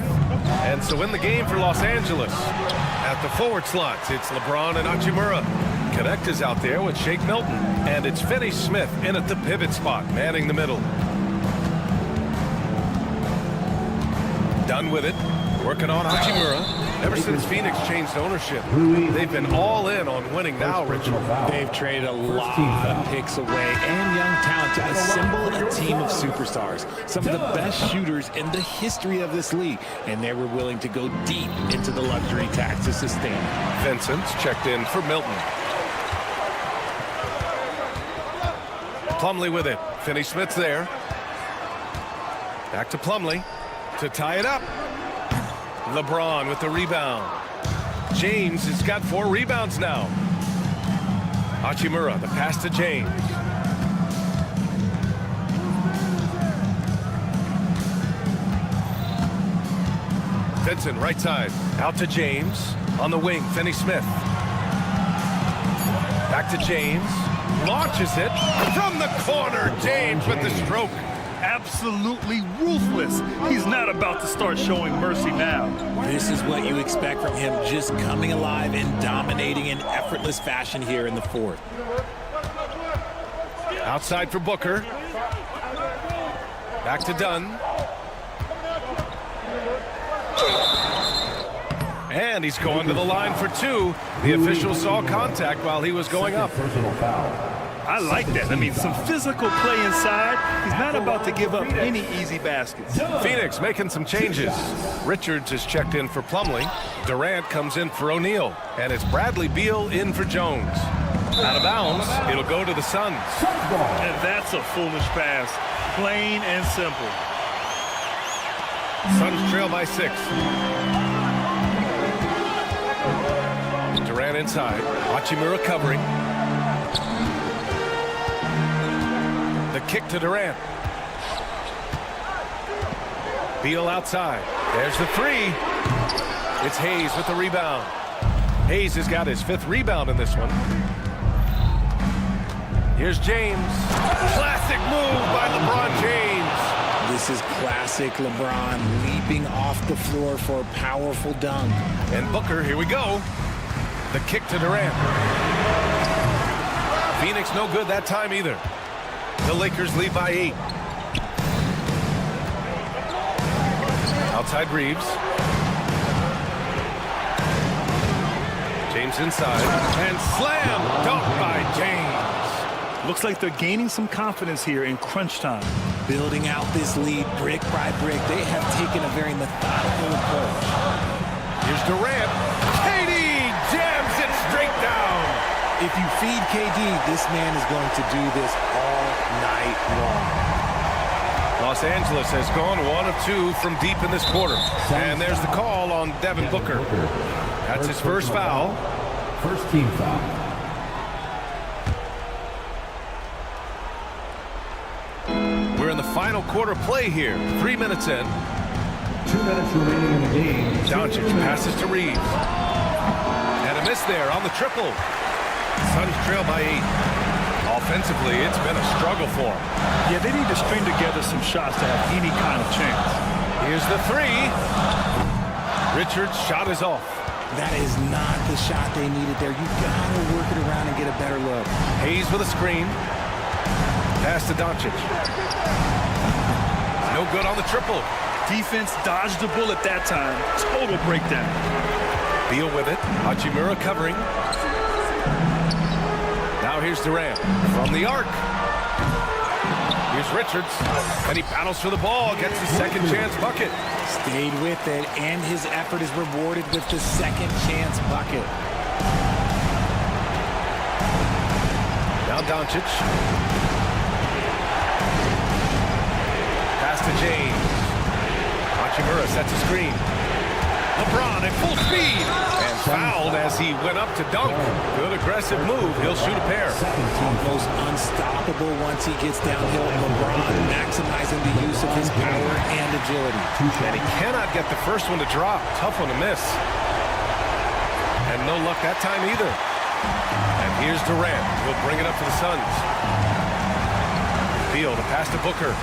S1: And so in the game for Los Angeles, at the forward slots, it's LeBron and Hachimura. Connect is out there with Shake Milton. And it's Finney-Smith in at the pivot spot, manning the middle. Done with it. Working on Hachimura. Ever since Phoenix changed ownership, they've been all in on winning now, Richard.
S10: They've traded a lot of picks away and young talent to assemble a team of superstars. Some of the best shooters in the history of this league. And they were willing to go deep into the luxury tax to sustain it.
S1: Vincent's checked in for Milton. Plumlee with it. Finney-Smith's there. Back to Plumlee to tie it up. LeBron with the rebound. James has got 4 rebounds now. Hachimura, the pass to James. Vincent, right side. Out to James. On the wing, Finney-Smith. Back to James. Launches it from the corner. James with the stroke.
S2: Absolutely ruthless. He's not about to start showing mercy now.
S10: This is what you expect from him, just coming alive and dominating in effortless fashion here in the 4th.
S1: Outside for Booker. Back to Dunn. And he's going to the line for 2. The official saw contact while he was going up.
S2: I like that. I mean, some physical play inside. He's not about to give up any easy baskets.
S1: Phoenix making some changes. Richards is checked in for Plumlee. Durant comes in for O'Neal. And it's Bradley Beal in for Jones. Out of bounds. It'll go to the Suns.
S2: And that's a foolish pass. Plain and simple.
S1: Suns trail by 6. Durant inside. Hachimura covering. The kick to Durant. Beal outside. There's the 3. It's Hayes with the rebound. Hayes has got his 5th rebound in this one. Here's James. Classic move by LeBron James.
S10: This is classic LeBron leaping off the floor for a powerful dunk.
S1: And Booker, here we go. The kick to Durant. Phoenix no good that time either. The Lakers lead by 8. Outside Reeves. James inside. And slam dunk by James.
S2: Looks like they're gaining some confidence here in crunch time.
S10: Building out this lead brick by brick. They have taken a very methodical approach.
S1: Here's Durant. KD jams it straight down.
S10: If you feed KD, this man is going to do this all night long.
S1: Los Angeles has gone 1 of 2 from deep in this quarter. And there's the call on Devin Booker. That's his first foul.
S6: First team foul.
S1: We're in the final quarter play here. 3 minutes in.
S6: 2 minutes remaining in the game.
S1: Doncic passes to Reeves. And a miss there on the triple. Suns trail by 8. Offensively, it's been a struggle for them.
S2: Yeah, they need to string together some shots to have any kind of chance.
S1: Here's the 3. Richards' shot is off.
S10: That is not the shot they needed there. You've got to work it around and get a better look.
S1: Hayes with a screen. Pass to Doncic. No good on the triple.
S2: Defense dodged the bullet that time. Total breakdown.
S1: Beal with it. Hachimura covering. Now here's Durant from the arc. Here's Richards. And he battles for the ball. Gets the second chance bucket.
S10: Stayed with it, and his effort is rewarded with the second chance bucket.
S1: Now Doncic. Pass to James. Hachimura sets a screen. LeBron at full speed. And fouled as he went up to dunk. Good aggressive move. He'll shoot a pair.
S10: Almost unstoppable once he gets downhill. LeBron maximizing the use of his power and agility.
S1: And he cannot get the first one to drop. Tough one to miss. And no luck that time either. And here's Durant. He'll bring it up for the Suns. Beal to pass to Booker.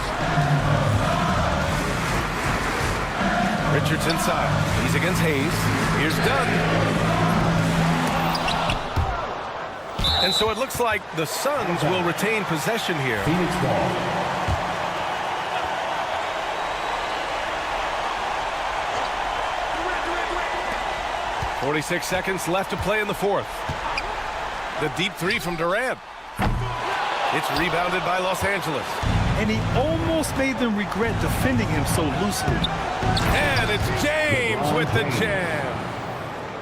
S1: Richards inside. He's against Hayes. Here's Dunn. And so it looks like the Suns will retain possession here.
S6: Phoenix ball.
S1: .46 seconds left to play in the fourth. The deep 3 from Durant. It's rebounded by Los Angeles.
S2: And he almost made them regret defending him so loosely.
S1: And it's James with the jam.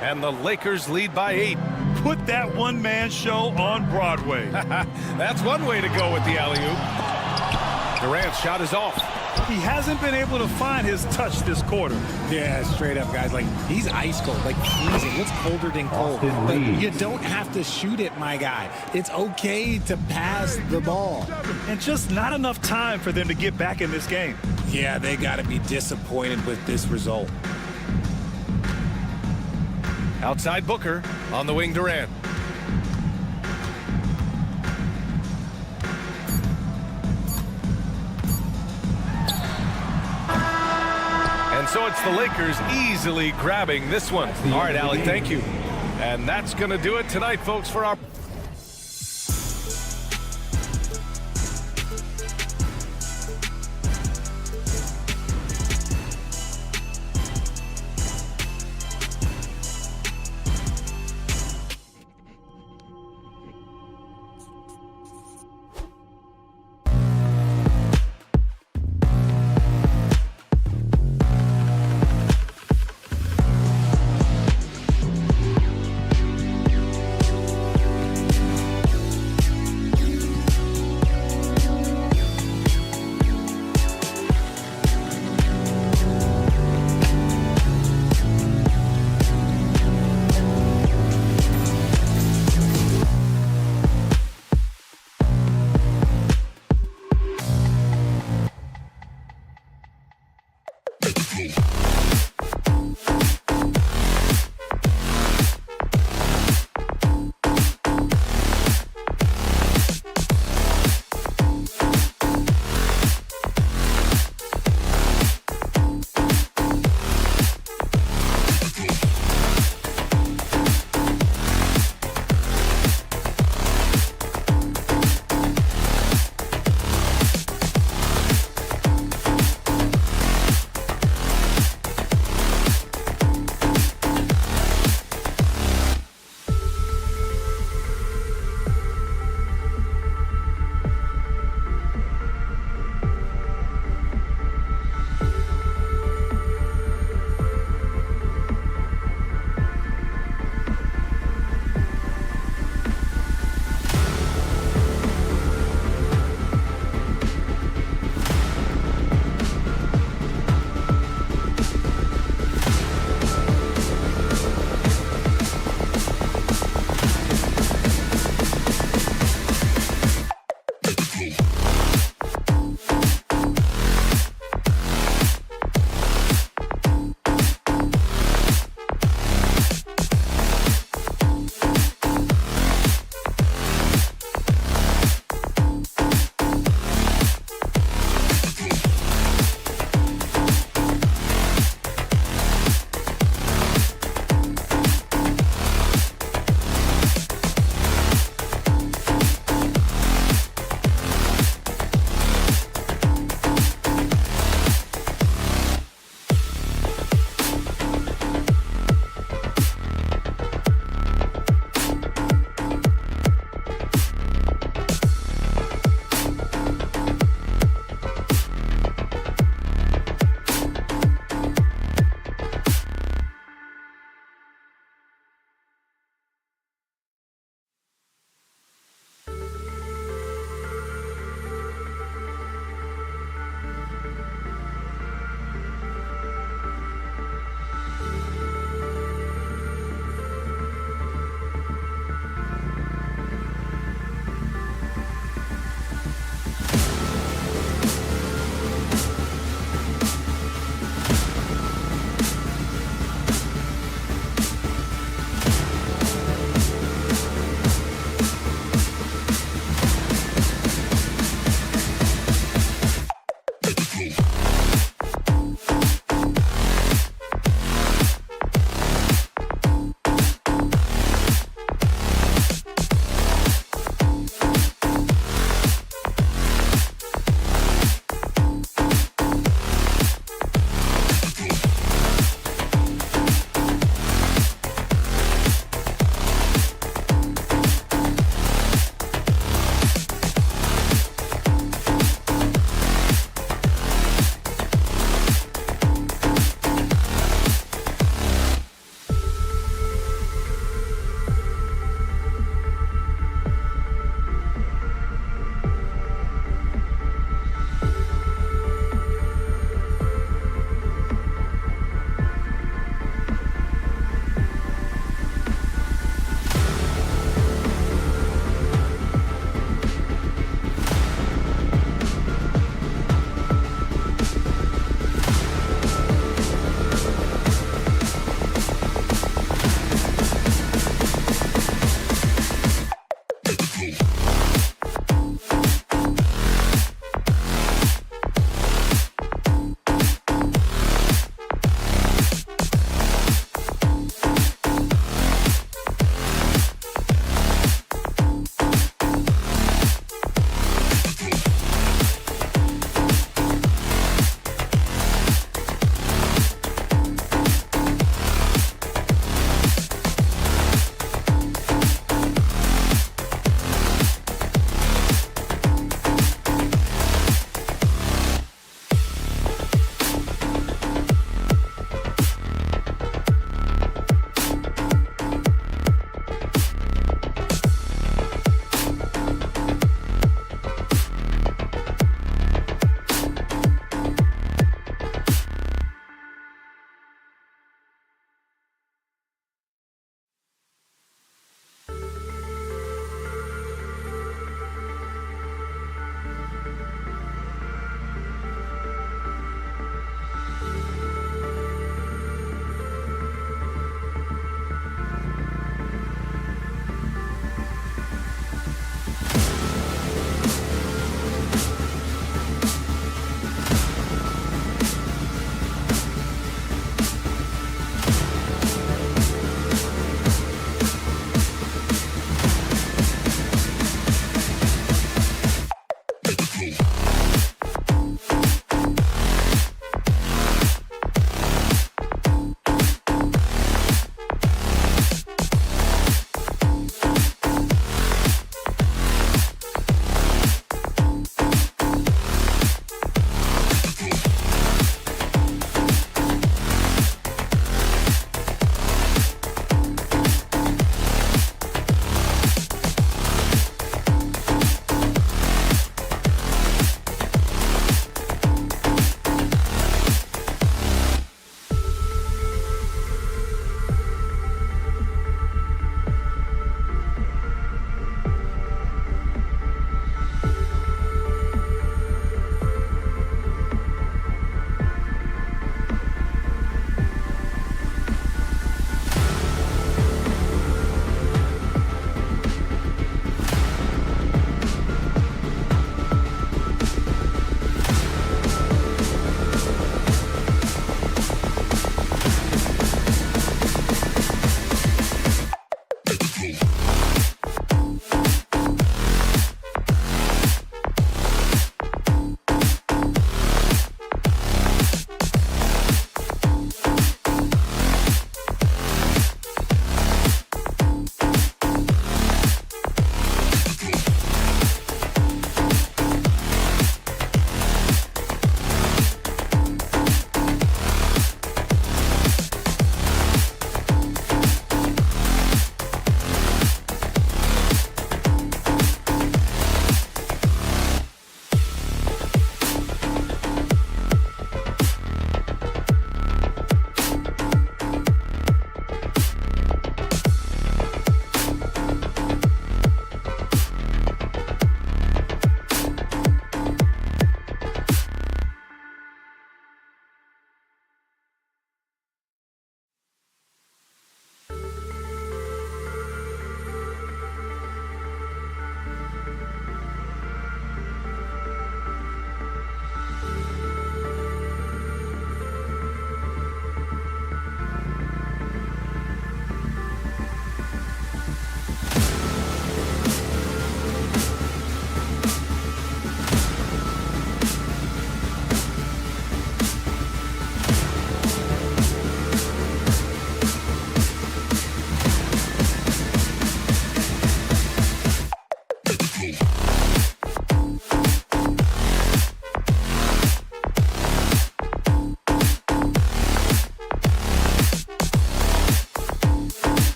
S1: And the Lakers lead by 8.
S2: Put that one-man show on Broadway.
S1: That's one way to go with the alley-oop. Durant's shot is off.
S2: He hasn't been able to find his touch this quarter.
S10: Yeah, straight up, guys. Like, he's ice cold, like freezing. What's colder than cold? But you don't have to shoot it, my guy. It's okay to pass the ball.
S2: And just not enough time for them to get back in this game.
S10: Yeah, they got to be disappointed with this result.
S1: Outside Booker, on the wing Durant. And so it's the Lakers easily grabbing this one. All right, Allie, thank you. And that's going to do it tonight, folks, for our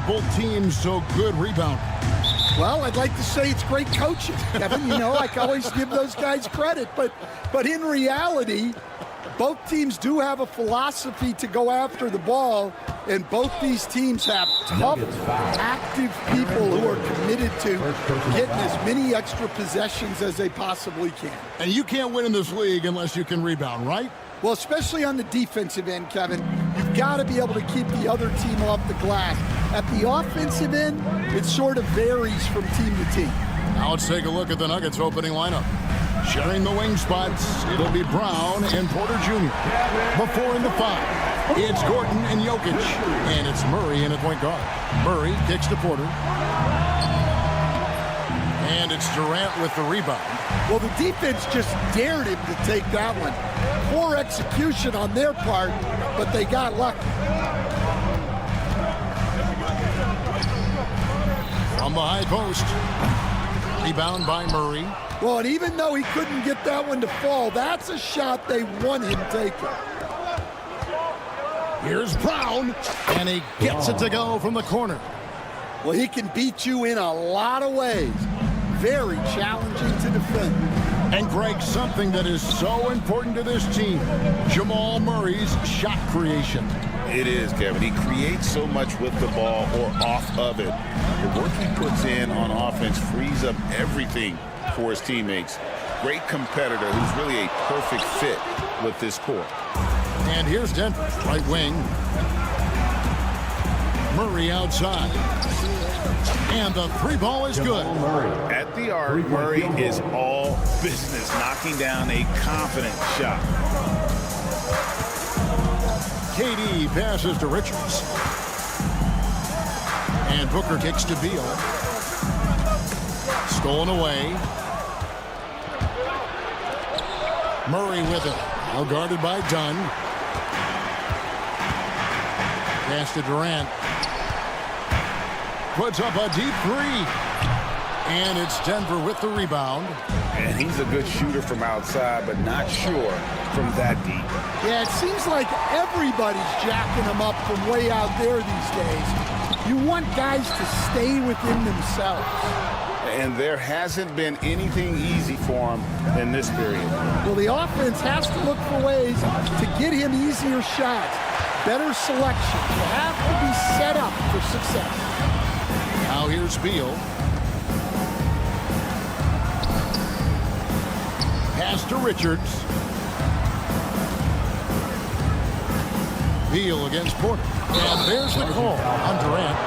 S7: both teams so good rebounding?
S3: Well, I'd like to say it's great coaching, Kevin. You know, I can always give those guys credit. But in reality, both teams do have a philosophy to go after the ball, and both these teams have tough, active people who are committed to getting as many extra possessions as they possibly can.
S7: And you can't win in this league unless you can rebound, right?
S3: Well, especially on the defensive end, Kevin, you've got to be able to keep the other team off the glass. At the offensive end, it sort of varies from team to team.
S7: Now let's take a look at the Nuggets opening lineup. Sharing the wing spots, it'll be Brown and Porter Jr. Before in the 5, it's Gordon and Jokic. And it's Murray in at point guard. Murray kicks to Porter. And it's Durant with the rebound.
S3: Well, the defense just dared him to take that one. Poor execution on their part, but they got lucky.
S7: From the high post. Rebound by Murray.
S3: Well, and even though he couldn't get that one to fall, that's a shot they want him taking.
S7: Here's Brown, and he gets it to go from the corner.
S3: Well, he can beat you in a lot of ways. Very challenging to defend.
S7: And Greg, something that is so important to this team, Jamal Murray's shot creation.
S8: It is, Kevin. He creates so much with the ball or off of it. The work he puts in on offense frees up everything for his teammates. Great competitor who's really a perfect fit with this core.
S7: And here's Denver, right wing. Murray outside. And the 3 ball is good.
S8: At the arc, Murray is all business, knocking down a confident shot.
S7: KD passes to Richards. And Booker kicks to Beal. Stolen away. Murray with it. Now guarded by Dunn. Pass to Durant. Puts up a deep 3. And it's Denver with the rebound.
S13: And he's a good shooter from outside, but not sure from that deep.
S3: Yeah, it seems like everybody's jacking him up from way out there these days. You want guys to stay within themselves.
S13: And there hasn't been anything easy for him in this period.
S3: Well, the offense has to look for ways to get him easier shots, better selection. You have to be set up for success.
S7: Now here's Beal. Pass to Richards. Beal against Porter. And there's the call on Durant.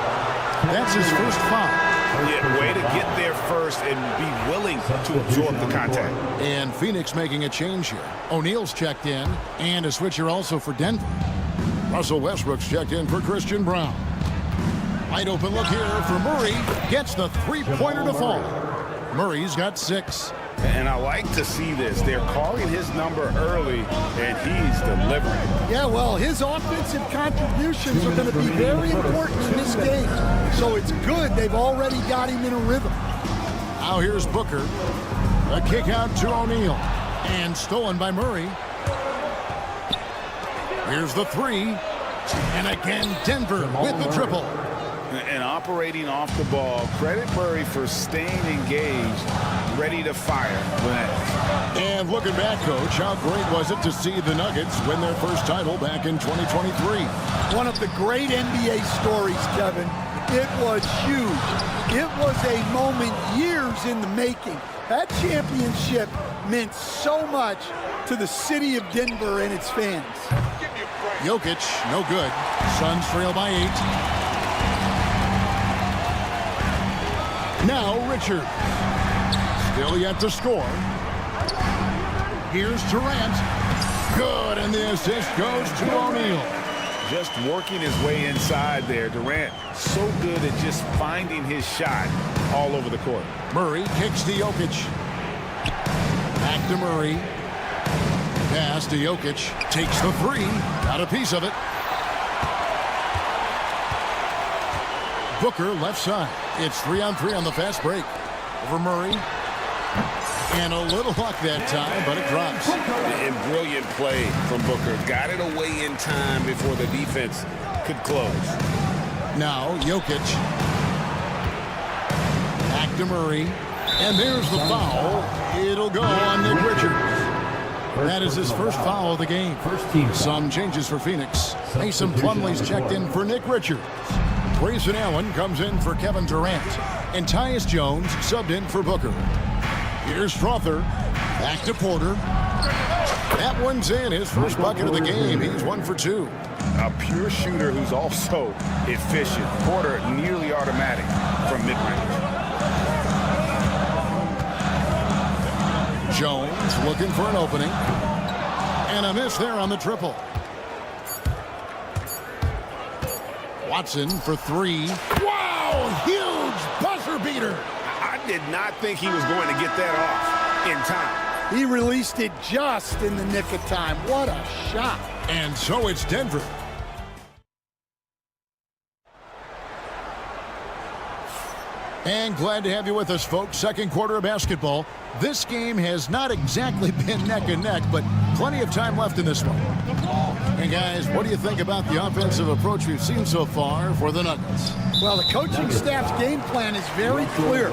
S7: That's his first foul.
S13: Yeah, way to get there first and be willing to absorb the contact.
S7: And Phoenix making a change here. O'Neal's checked in, and a switcher also for Denver. Russell Westbrook's checked in for Christian Brown. Wide open look here for Murray. Gets the 3-pointer to fall. Murray's got 6.
S13: And I like to see this. They're calling his number early, and he's delivering.
S3: Yeah, well, his offensive contributions are going to be very important in this game. So it's good they've already got him in a rhythm.
S7: Now here's Booker. A kick out to O'Neal. And stolen by Murray. Here's the 3. And again, Denver with the triple.
S13: And operating off the ball, credit Murray for staying engaged, ready to fire when asked.
S7: And looking back, Coach, how great was it to see the Nuggets win their first title back in 2023?
S3: One of the great NBA stories, Kevin. It was huge. It was a moment years in the making. That championship meant so much to the city of Denver and its fans.
S7: Jokic, no good. Suns trail by 8. Now Richard. Still yet to score. Here's Durant. Good, and the assist goes to O'Neal.
S13: Just working his way inside there. Durant, so good at just finding his shot all over the court.
S7: Murray kicks to Jokic. Back to Murray. Pass to Jokic. Takes the 3. Got a piece of it. Booker left side. It's 3-on-3 on the fast break. Over Murray. And a little luck that time, but it drops.
S13: And brilliant play from Booker. Got it away in time before the defense could close.
S7: Now Jokic. Back to Murray. And there's the foul. It'll go on Nick Richards. That is his first foul of the game. Some changes for Phoenix. Mason Plumlee's checked in for Nick Richards. Grayson Allen comes in for Kevin Durant. And Tyus Jones subbed in for Booker. Here's Strother. Back to Porter. That one's in. His first bucket of the game. He's 1 for 2.
S13: A pure shooter who's also efficient. Porter nearly automatic from mid-range.
S7: Jones looking for an opening. And a miss there on the triple. Watson for 3. Wow! Huge buzzer beater.
S13: I did not think he was going to get that off in time.
S3: He released it just in the nick of time. What a shot.
S7: And so it's Denver. And glad to have you with us, folks. Second quarter of basketball. This game has not exactly been neck and neck, but plenty of time left in this one. And guys, what do you think about the offensive approach we've seen so far for the Nuggets?
S3: Well, the coaching staff's game plan is very clear.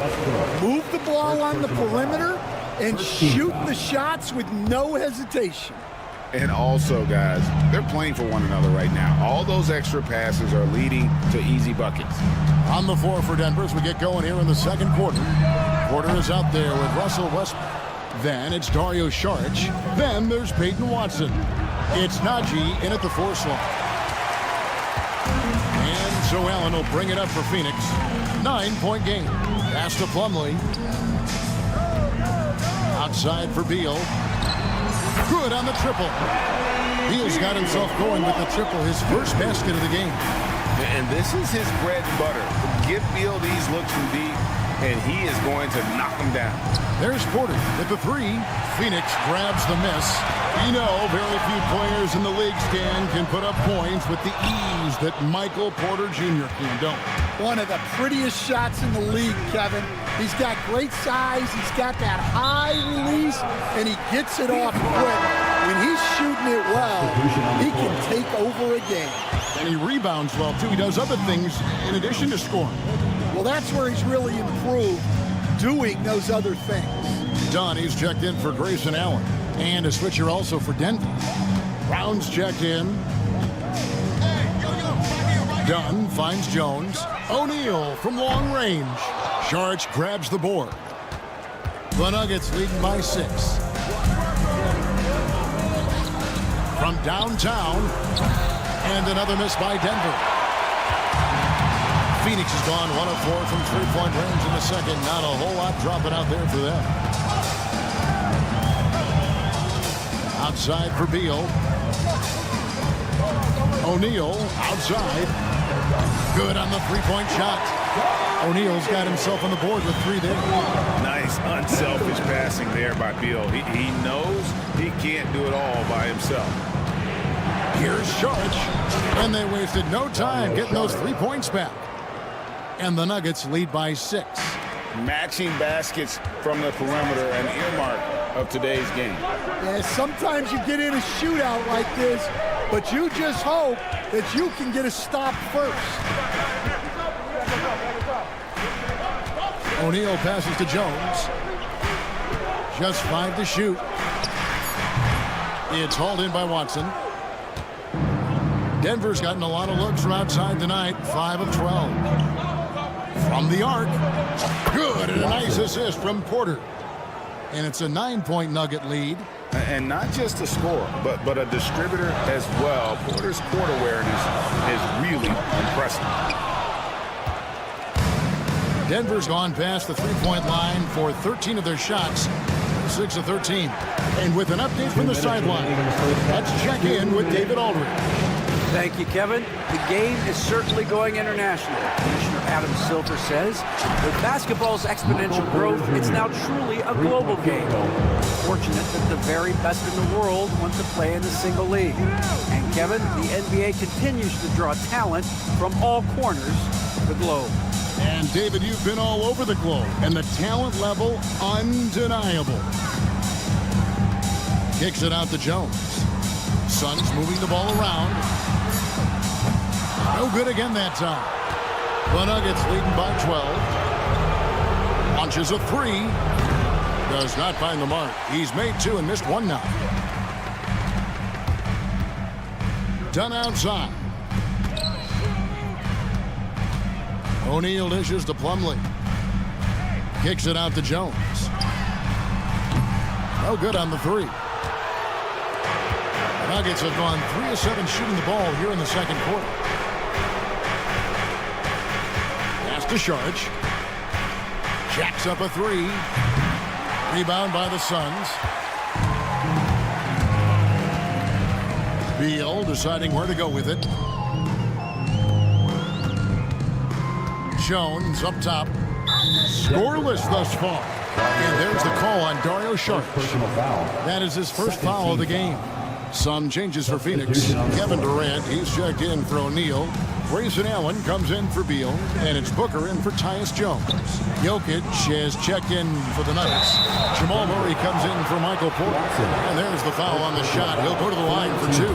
S3: Move the ball on the perimeter and shoot the shots with no hesitation.
S13: And also, guys, they're playing for one another right now. All those extra passes are leading to easy buckets.
S7: On the floor for Denver as we get going here in the second quarter. Porter is out there with Russell Westbrook. Then it's Dario Saric. Then there's Peyton Watson. It's Najee in at the 4 slot. And so Allen will bring it up for Phoenix. 9-point game. Pass to Plumlee. Outside for Beal. Good on the triple. Beal's got himself going with the triple, his first basket of the game.
S13: And this is his bread and butter. Give Beal these looks from deep, and he is going to knock them down.
S7: There's Porter with the 3. Phoenix grabs the miss. You know, very few players in the league, Stan, can put up points with the ease that Michael Porter Jr. can, don't.
S3: One of the prettiest shots in the league, Kevin. He's got great size. He's got that high release, and he gets it off quick. When he's shooting it well, he can take over a game.
S7: And he rebounds well, too. He does other things in addition to scoring.
S3: Well, that's where he's really improved, doing those other things.
S7: Donnie's checked in for Grayson Allen. And a switcher also for Denver. Brown's checked in. Dunn finds Jones. O'Neal from long range. Saric grabs the board. The Nuggets leading by 6. From downtown. And another miss by Denver. Phoenix has gone 1 of 4 from 3-point range in the second. Not a whole lot dropping out there for them. Outside for Beal. O'Neal outside. Good on the 3-point shot. O'Neal's got himself on the board with 3 there.
S13: Nice, unselfish passing there by Beal. He knows he can't do it all by himself.
S7: Here's Saric. And they wasted no time getting those 3 points back. And the Nuggets lead by 6.
S13: Matching baskets from the perimeter, an earmark of today's game.
S3: Yeah, sometimes you get in a shootout like this, but you just hope that you can get a stop first.
S7: O'Neal passes to Jones. Just 5 to shoot. It's hauled in by Watson. Denver's gotten a lot of looks from outside tonight. 5 of 12. From the arc. Good, and a nice assist from Porter. And it's a 9-point Nugget lead.
S13: And not just a scorer, but a distributor as well. Porter's court awareness is really impressive.
S7: Denver's gone past the 3-point line for 13 of their shots. 6 of 13. And with an update from the sideline, let's check in with David Aldridge.
S9: Thank you, Kevin. The game is certainly going international. Commissioner Adam Silver says, with basketball's exponential growth, it's now truly a global game. Fortunate that the very best in the world want to play in a single league. And Kevin, the NBA continues to draw talent from all corners of the globe.
S7: And David, you've been all over the globe, and the talent level undeniable. Kicks it out to Jones. Suns moving the ball around. No good again that time. The Nuggets leading by 12. Launches a three. Does not find the mark. He's made two and missed one now. Done outside. O'Neal dishes to Plumlee. Kicks it out to Jones. No good on the three. The Nuggets have gone 3 of 7 shooting the ball here in the second quarter. Pass to Sharge. Jacks up a three. Rebound by the Suns. Beal deciding where to go with it. Jones up top. Scoreless thus far. And there's the call on Dario Sharge. That is his first foul of the game. Some changes for Phoenix. Kevin Durant, he's checked in for O'Neal. Grayson Allen comes in for Beal, and it's Booker in for Tyus Jones. Jokic has checked in for the Nuggets. Jamal Murray comes in for Michael Porter. And there's the foul on the shot. He'll go to the line for two.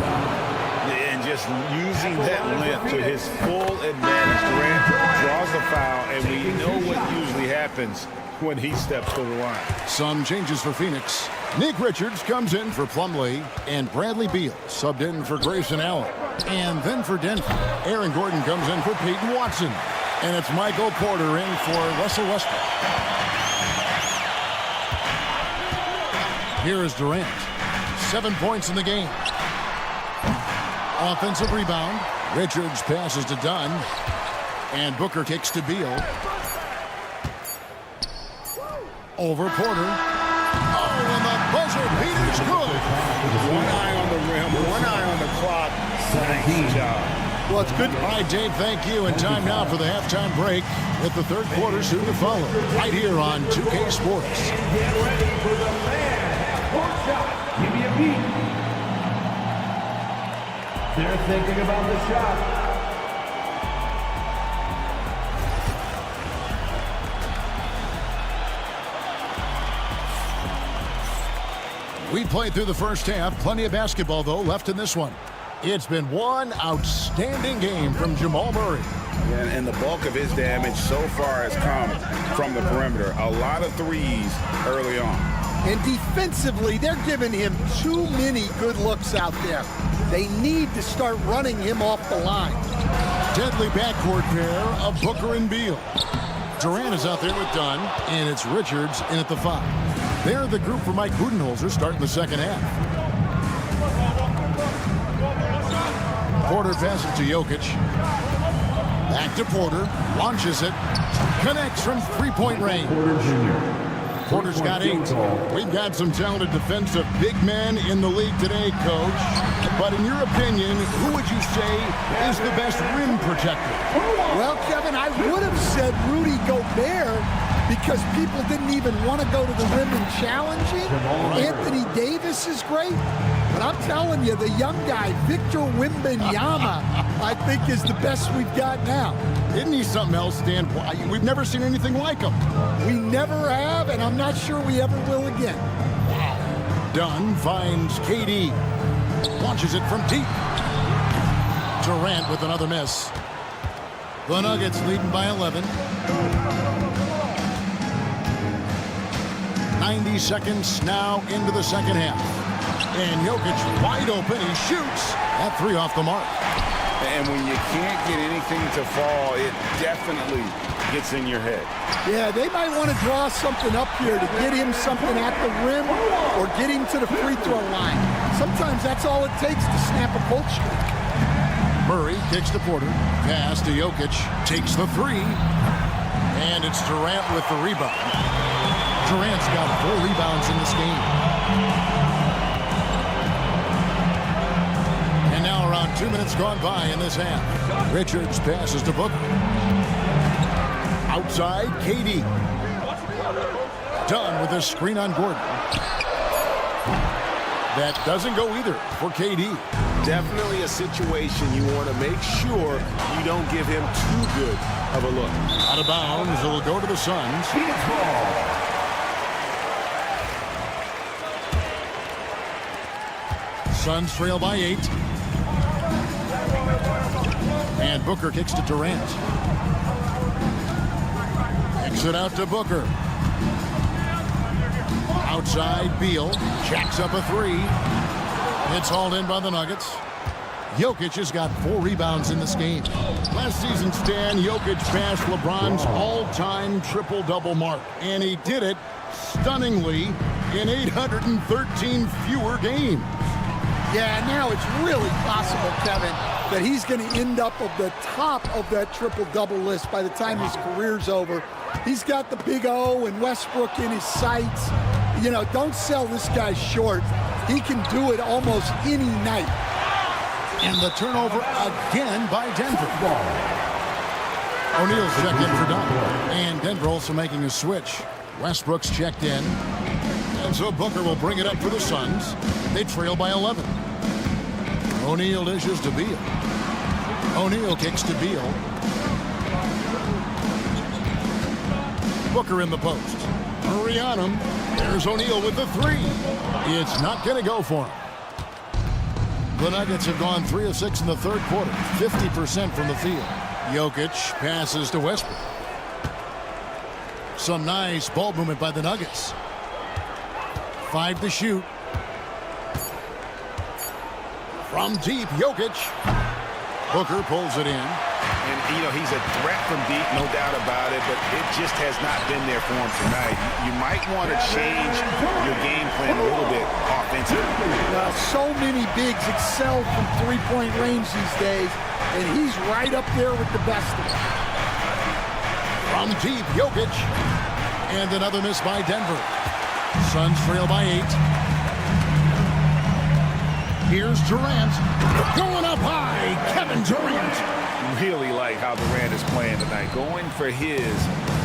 S8: And just using that length to his full advantage. Durant draws the foul, and we know what usually happens when he steps to the line.
S7: Some changes for Phoenix. Nick Richards comes in for Plumlee, and Bradley Beal subbed in for Grayson Allen. And then for Denver, Aaron Gordon comes in for Peyton Watson. And it's Michael Porter in for Russell Westbrook. Here is Durant. 7 points in the game. Offensive rebound. Richards passes to Dunn. And Booker kicks to Beal. Over Porter. Oh, and the buzzer beater's good.
S8: One eye on the rim, one eye on the clock. Nice job.
S7: Well, it's good. All right, Dave, thank you. And time now for the halftime break with the third quarter soon to follow. Right here on 2K Sports.
S6: Get ready for the fan half-court shot. Give me a beat. They're thinking about the shot.
S7: We played through the first half. Plenty of basketball, though, left in this one. It's been one outstanding game from Jamal Murray.
S8: And the bulk of his damage so far has come from the perimeter. A lot of threes early on.
S3: And defensively, they're giving him too many good looks out there. They need to start running him off the line.
S7: Deadly backcourt pair of Booker and Beal. Durant is out there with Dunn, and it's Richards in at the 5. They're the group for Mike Budenholzer starting the second half. Porter passes to Jokic. Back to Porter. Launches it. Connects from three-point range. Porter's got 8. We've got some talented defensive big men in the league today, Coach. But in your opinion, who would you say is the best rim protector?
S3: Well, Kevin, I would have said Rudy Gobert because people didn't even want to go to the rim and challenge him. Anthony Davis is great. But I'm telling you, the young guy, Victor Wembanyama, I think is the best we've got now.
S7: Isn't he something else, Dan? We've never seen anything like him.
S3: We never have, and I'm not sure we ever will again.
S7: Dunn finds KD. Launches it from deep. Durant with another miss. The Nuggets leading by 11. 90 seconds now into the second half. And Jokic wide open. He shoots. That 3 off the mark.
S8: And when you can't get anything to fall, it definitely gets in your head.
S3: Yeah, they might want to draw something up here to get him something at the rim or get him to the free throw line. Sometimes that's all it takes to snap a cold streak.
S7: Murray kicks to Porter. Pass to Jokic. Takes the 3. And it's Durant with the rebound. Durant's got 4 rebounds in this game. And now around 2 minutes gone by in this half. Richards passes to Booker. Outside, KD. Dunn with a screen on Gordon. That doesn't go either for KD.
S8: Definitely a situation you want to make sure you don't give him too good of a look.
S7: Out of bounds, it'll go to the Suns. Suns trail by 8. And Booker kicks to Durant. Backs it out to Booker. Outside, Beal jacks up a three. It's hauled in by the Nuggets. Jokic has got 4 rebounds in this game. Last season, Stan, Jokic passed LeBron's all-time triple-double mark, and he did it stunningly in 813 fewer games.
S3: Yeah, now it's really possible, Kevin, that he's going to end up at the top of that triple-double list by the time his career's over. He's got the big O and Westbrook in his sights. You know, don't sell this guy short. He can do it almost any night.
S7: And the turnover again by Denver. O'Neal's checked in for Dunn. And Denver also making a switch. Westbrook's checked in. And so Booker will bring it up for the Suns. They trail by 11. O'Neal dishes to Beal. O'Neal kicks to Beal. Booker in the post. Murray on him. There's O'Neal with the three. It's not going to go for him. The Nuggets have gone 3 of 6 in the third quarter, 50% from the field. Jokic passes to Westbrook. Some nice ball movement by the Nuggets. 5 to shoot. From deep, Jokic. Booker pulls it in.
S13: And, you know, he's a threat from deep, no doubt about it, but it just has not been there for him tonight. You might want to change your game plan a little bit offensively.
S3: So many bigs excel from three-point range these days, and he's right up there with the best of them.
S7: From deep, Jokic. And another miss by Denver. Suns trail by 8. Here's Durant. Going up high, Kevin Durant.
S13: Really like how Durant is playing tonight. Going for his.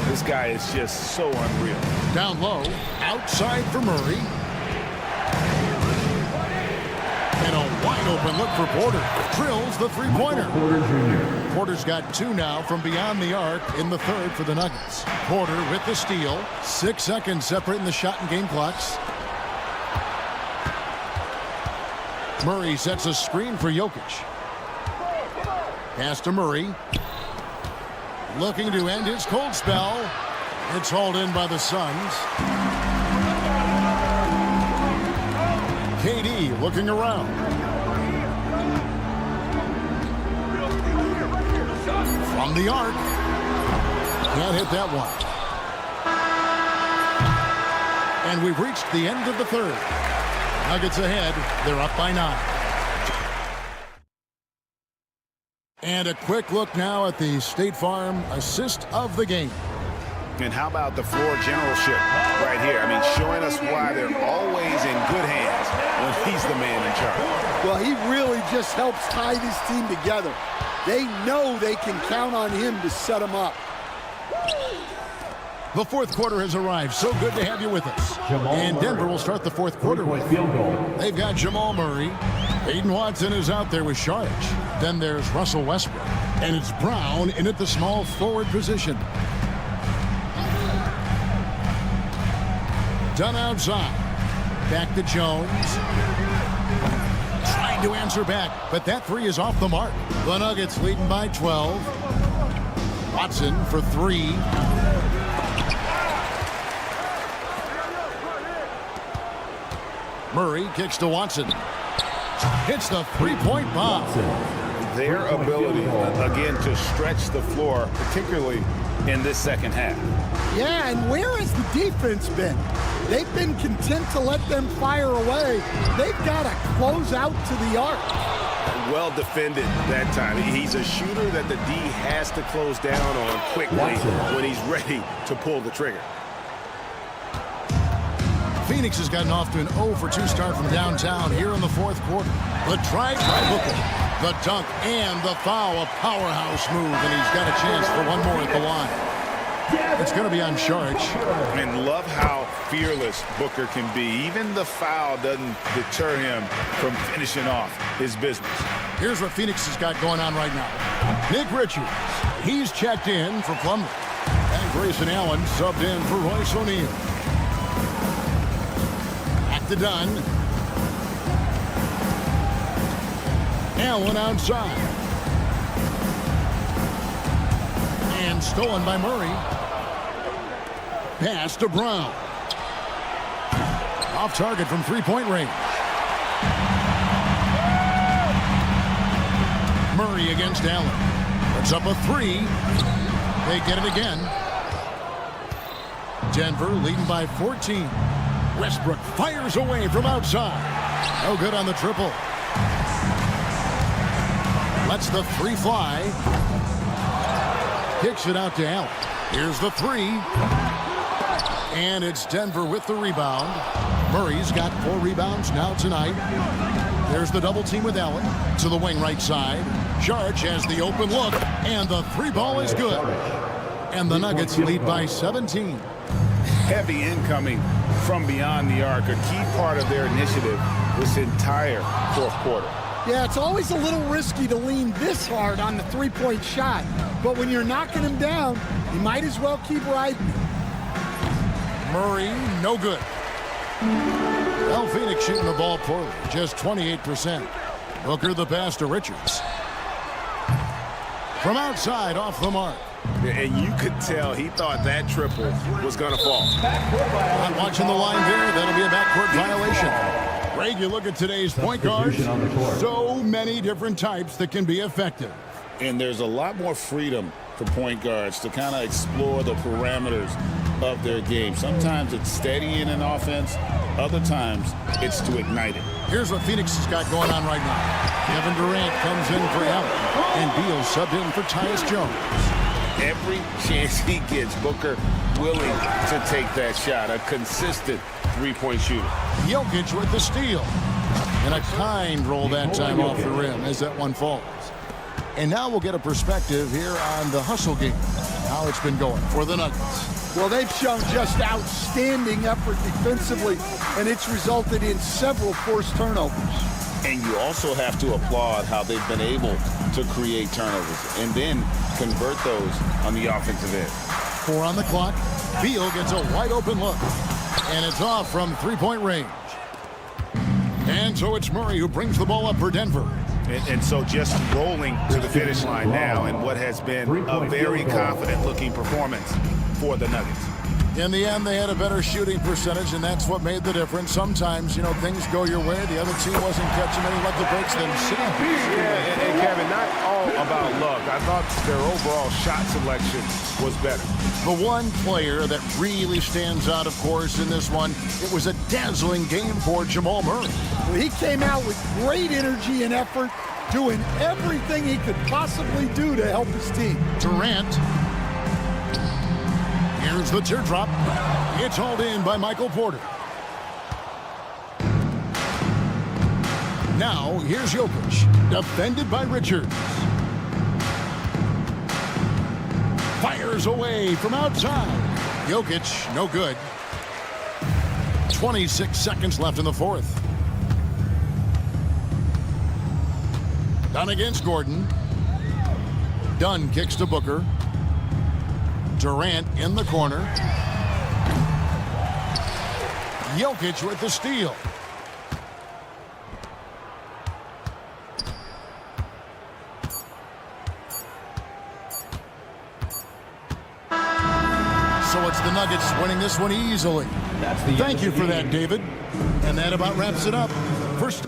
S13: This guy is just so unreal.
S7: Down low, outside for Murray. And a wide open look for Porter. Drills the three-pointer. Porter's got 2 now from beyond the arc in the third for the Nuggets. Porter with the steal. 6 seconds separating the shot and game clocks. Murray sets a screen for Jokic. Pass to Murray. Looking to end his cold spell. It's hauled in by the Suns. KD looking around. From the arc. Can't hit that one. And we've reached the end of the third. Nuggets ahead. They're up by 9. And a quick look now at the State Farm assist of the game.
S13: And how about the floor generalship right here? I mean, showing us why they're always in good hands when he's the man in charge.
S3: Well, he really just helps tie this team together. They know they can count on him to set them up.
S7: The fourth quarter has arrived. So good to have you with us. And Denver will start the fourth quarter with field goal. They've got Jamal Murray. Aiden Watson is out there with Sharge. Then there's Russell Westbrook. And it's Brown in at the small forward position. Dunn outside. Back to Jones. Trying to answer back, but that three is off the mark. The Nuggets leading by 12. Watson for 3. Murray kicks to Watson. Hits the three-point bomb.
S13: Their ability, again, to stretch the floor, particularly in this second half.
S3: Yeah, and where has the defense been? They've been content to let them fire away. They've got to close out to the arc.
S13: Well defended that time. He's a shooter that the D has to close down on quickly when he's ready to pull the trigger.
S7: Phoenix has gotten off to an 0-for-2 start from downtown here in the fourth quarter. The drive by Booker, the dunk, and the foul. A powerhouse move, and he's got a chance for one more at the line. It's going to be on Sharge.
S13: And love how fearless Booker can be. Even the foul doesn't deter him from finishing off his business.
S7: Here's what Phoenix has got going on right now. Nick Richards, he's checked in for Plumlee. And Grayson Allen subbed in for Royce O'Neal. To Dunn. Allen outside. And stolen by Murray. Pass to Brown. Off target from three-point range. Murray against Allen. Puts up a three. They get it again. Denver leading by 14. Westbrook fires away from outside. No good on the triple. Lets the three fly. Kicks it out to Allen. Here's the three. And it's Denver with the rebound. Murray's got 4 rebounds now tonight. There's the double team with Allen to the wing right side. Charge has the open look, and the three ball is good. And the Nuggets lead by 17.
S13: Heavy incoming from beyond the arc, a key part of their initiative this entire fourth quarter.
S3: Yeah, it's always a little risky to lean this hard on the three-point shot. But when you're knocking him down, you might as well keep riding.
S7: Murray, no good. Well, Phoenix shooting the ball poorly, just 28%. Booker the pass to Richards. From outside, off the mark.
S13: And you could tell he thought that triple was going to fall.
S7: Not watching the line there. That'll be a backcourt violation. Greg, you look at today's point guards. So many different types that can be effective.
S8: And there's a lot more freedom for point guards to kind of explore the parameters of their game. Sometimes it's steadying an offense. Other times it's to ignite it.
S7: Here's what Phoenix has got going on right now. Kevin Durant comes in for Allen, and Beal subbed in for Tyus Jones.
S8: Every chance he gets, Booker willing to take that shot. A consistent three-point shooter.
S7: Jokic with the steal. And a kind roll that time off the rim as that one falls. And now we'll get a perspective here on the hustle game, how it's been going for the Nuggets.
S3: Well, they've shown just outstanding effort defensively, and it's resulted in several forced turnovers.
S8: And you also have to applaud how they've been able to create turnovers and then convert those on the offensive end.
S7: 4 on the clock. Beal gets a wide open look. And it's off from three-point range. And so it's Murray who brings the ball up for Denver.
S13: And so just rolling to the finish line now in what has been a very confident-looking performance for the Nuggets.
S7: In the end, they had a better shooting percentage, and that's what made the difference. Sometimes, you know, things go your way. The other team wasn't catching any, let the breaks themselves.
S13: Yeah, and Kevin, not all about luck. I thought their overall shot selection was better.
S7: The one player that really stands out, of course, in this one, it was a dazzling game for Jamal Murray.
S3: Well, he came out with great energy and effort, doing everything he could possibly do to help his team.
S7: Durant. Here's the teardrop. It's hauled in by Michael Porter. Now, here's Jokic, defended by Richards. Fires away from outside. Jokic, no good. 26 seconds left in the fourth. Dunn against Gordon. Dunn kicks to Booker. Durant in the corner. Jokic with the steal. So it's the Nuggets winning this one easily. Thank you for that, David. And that about wraps it up. First.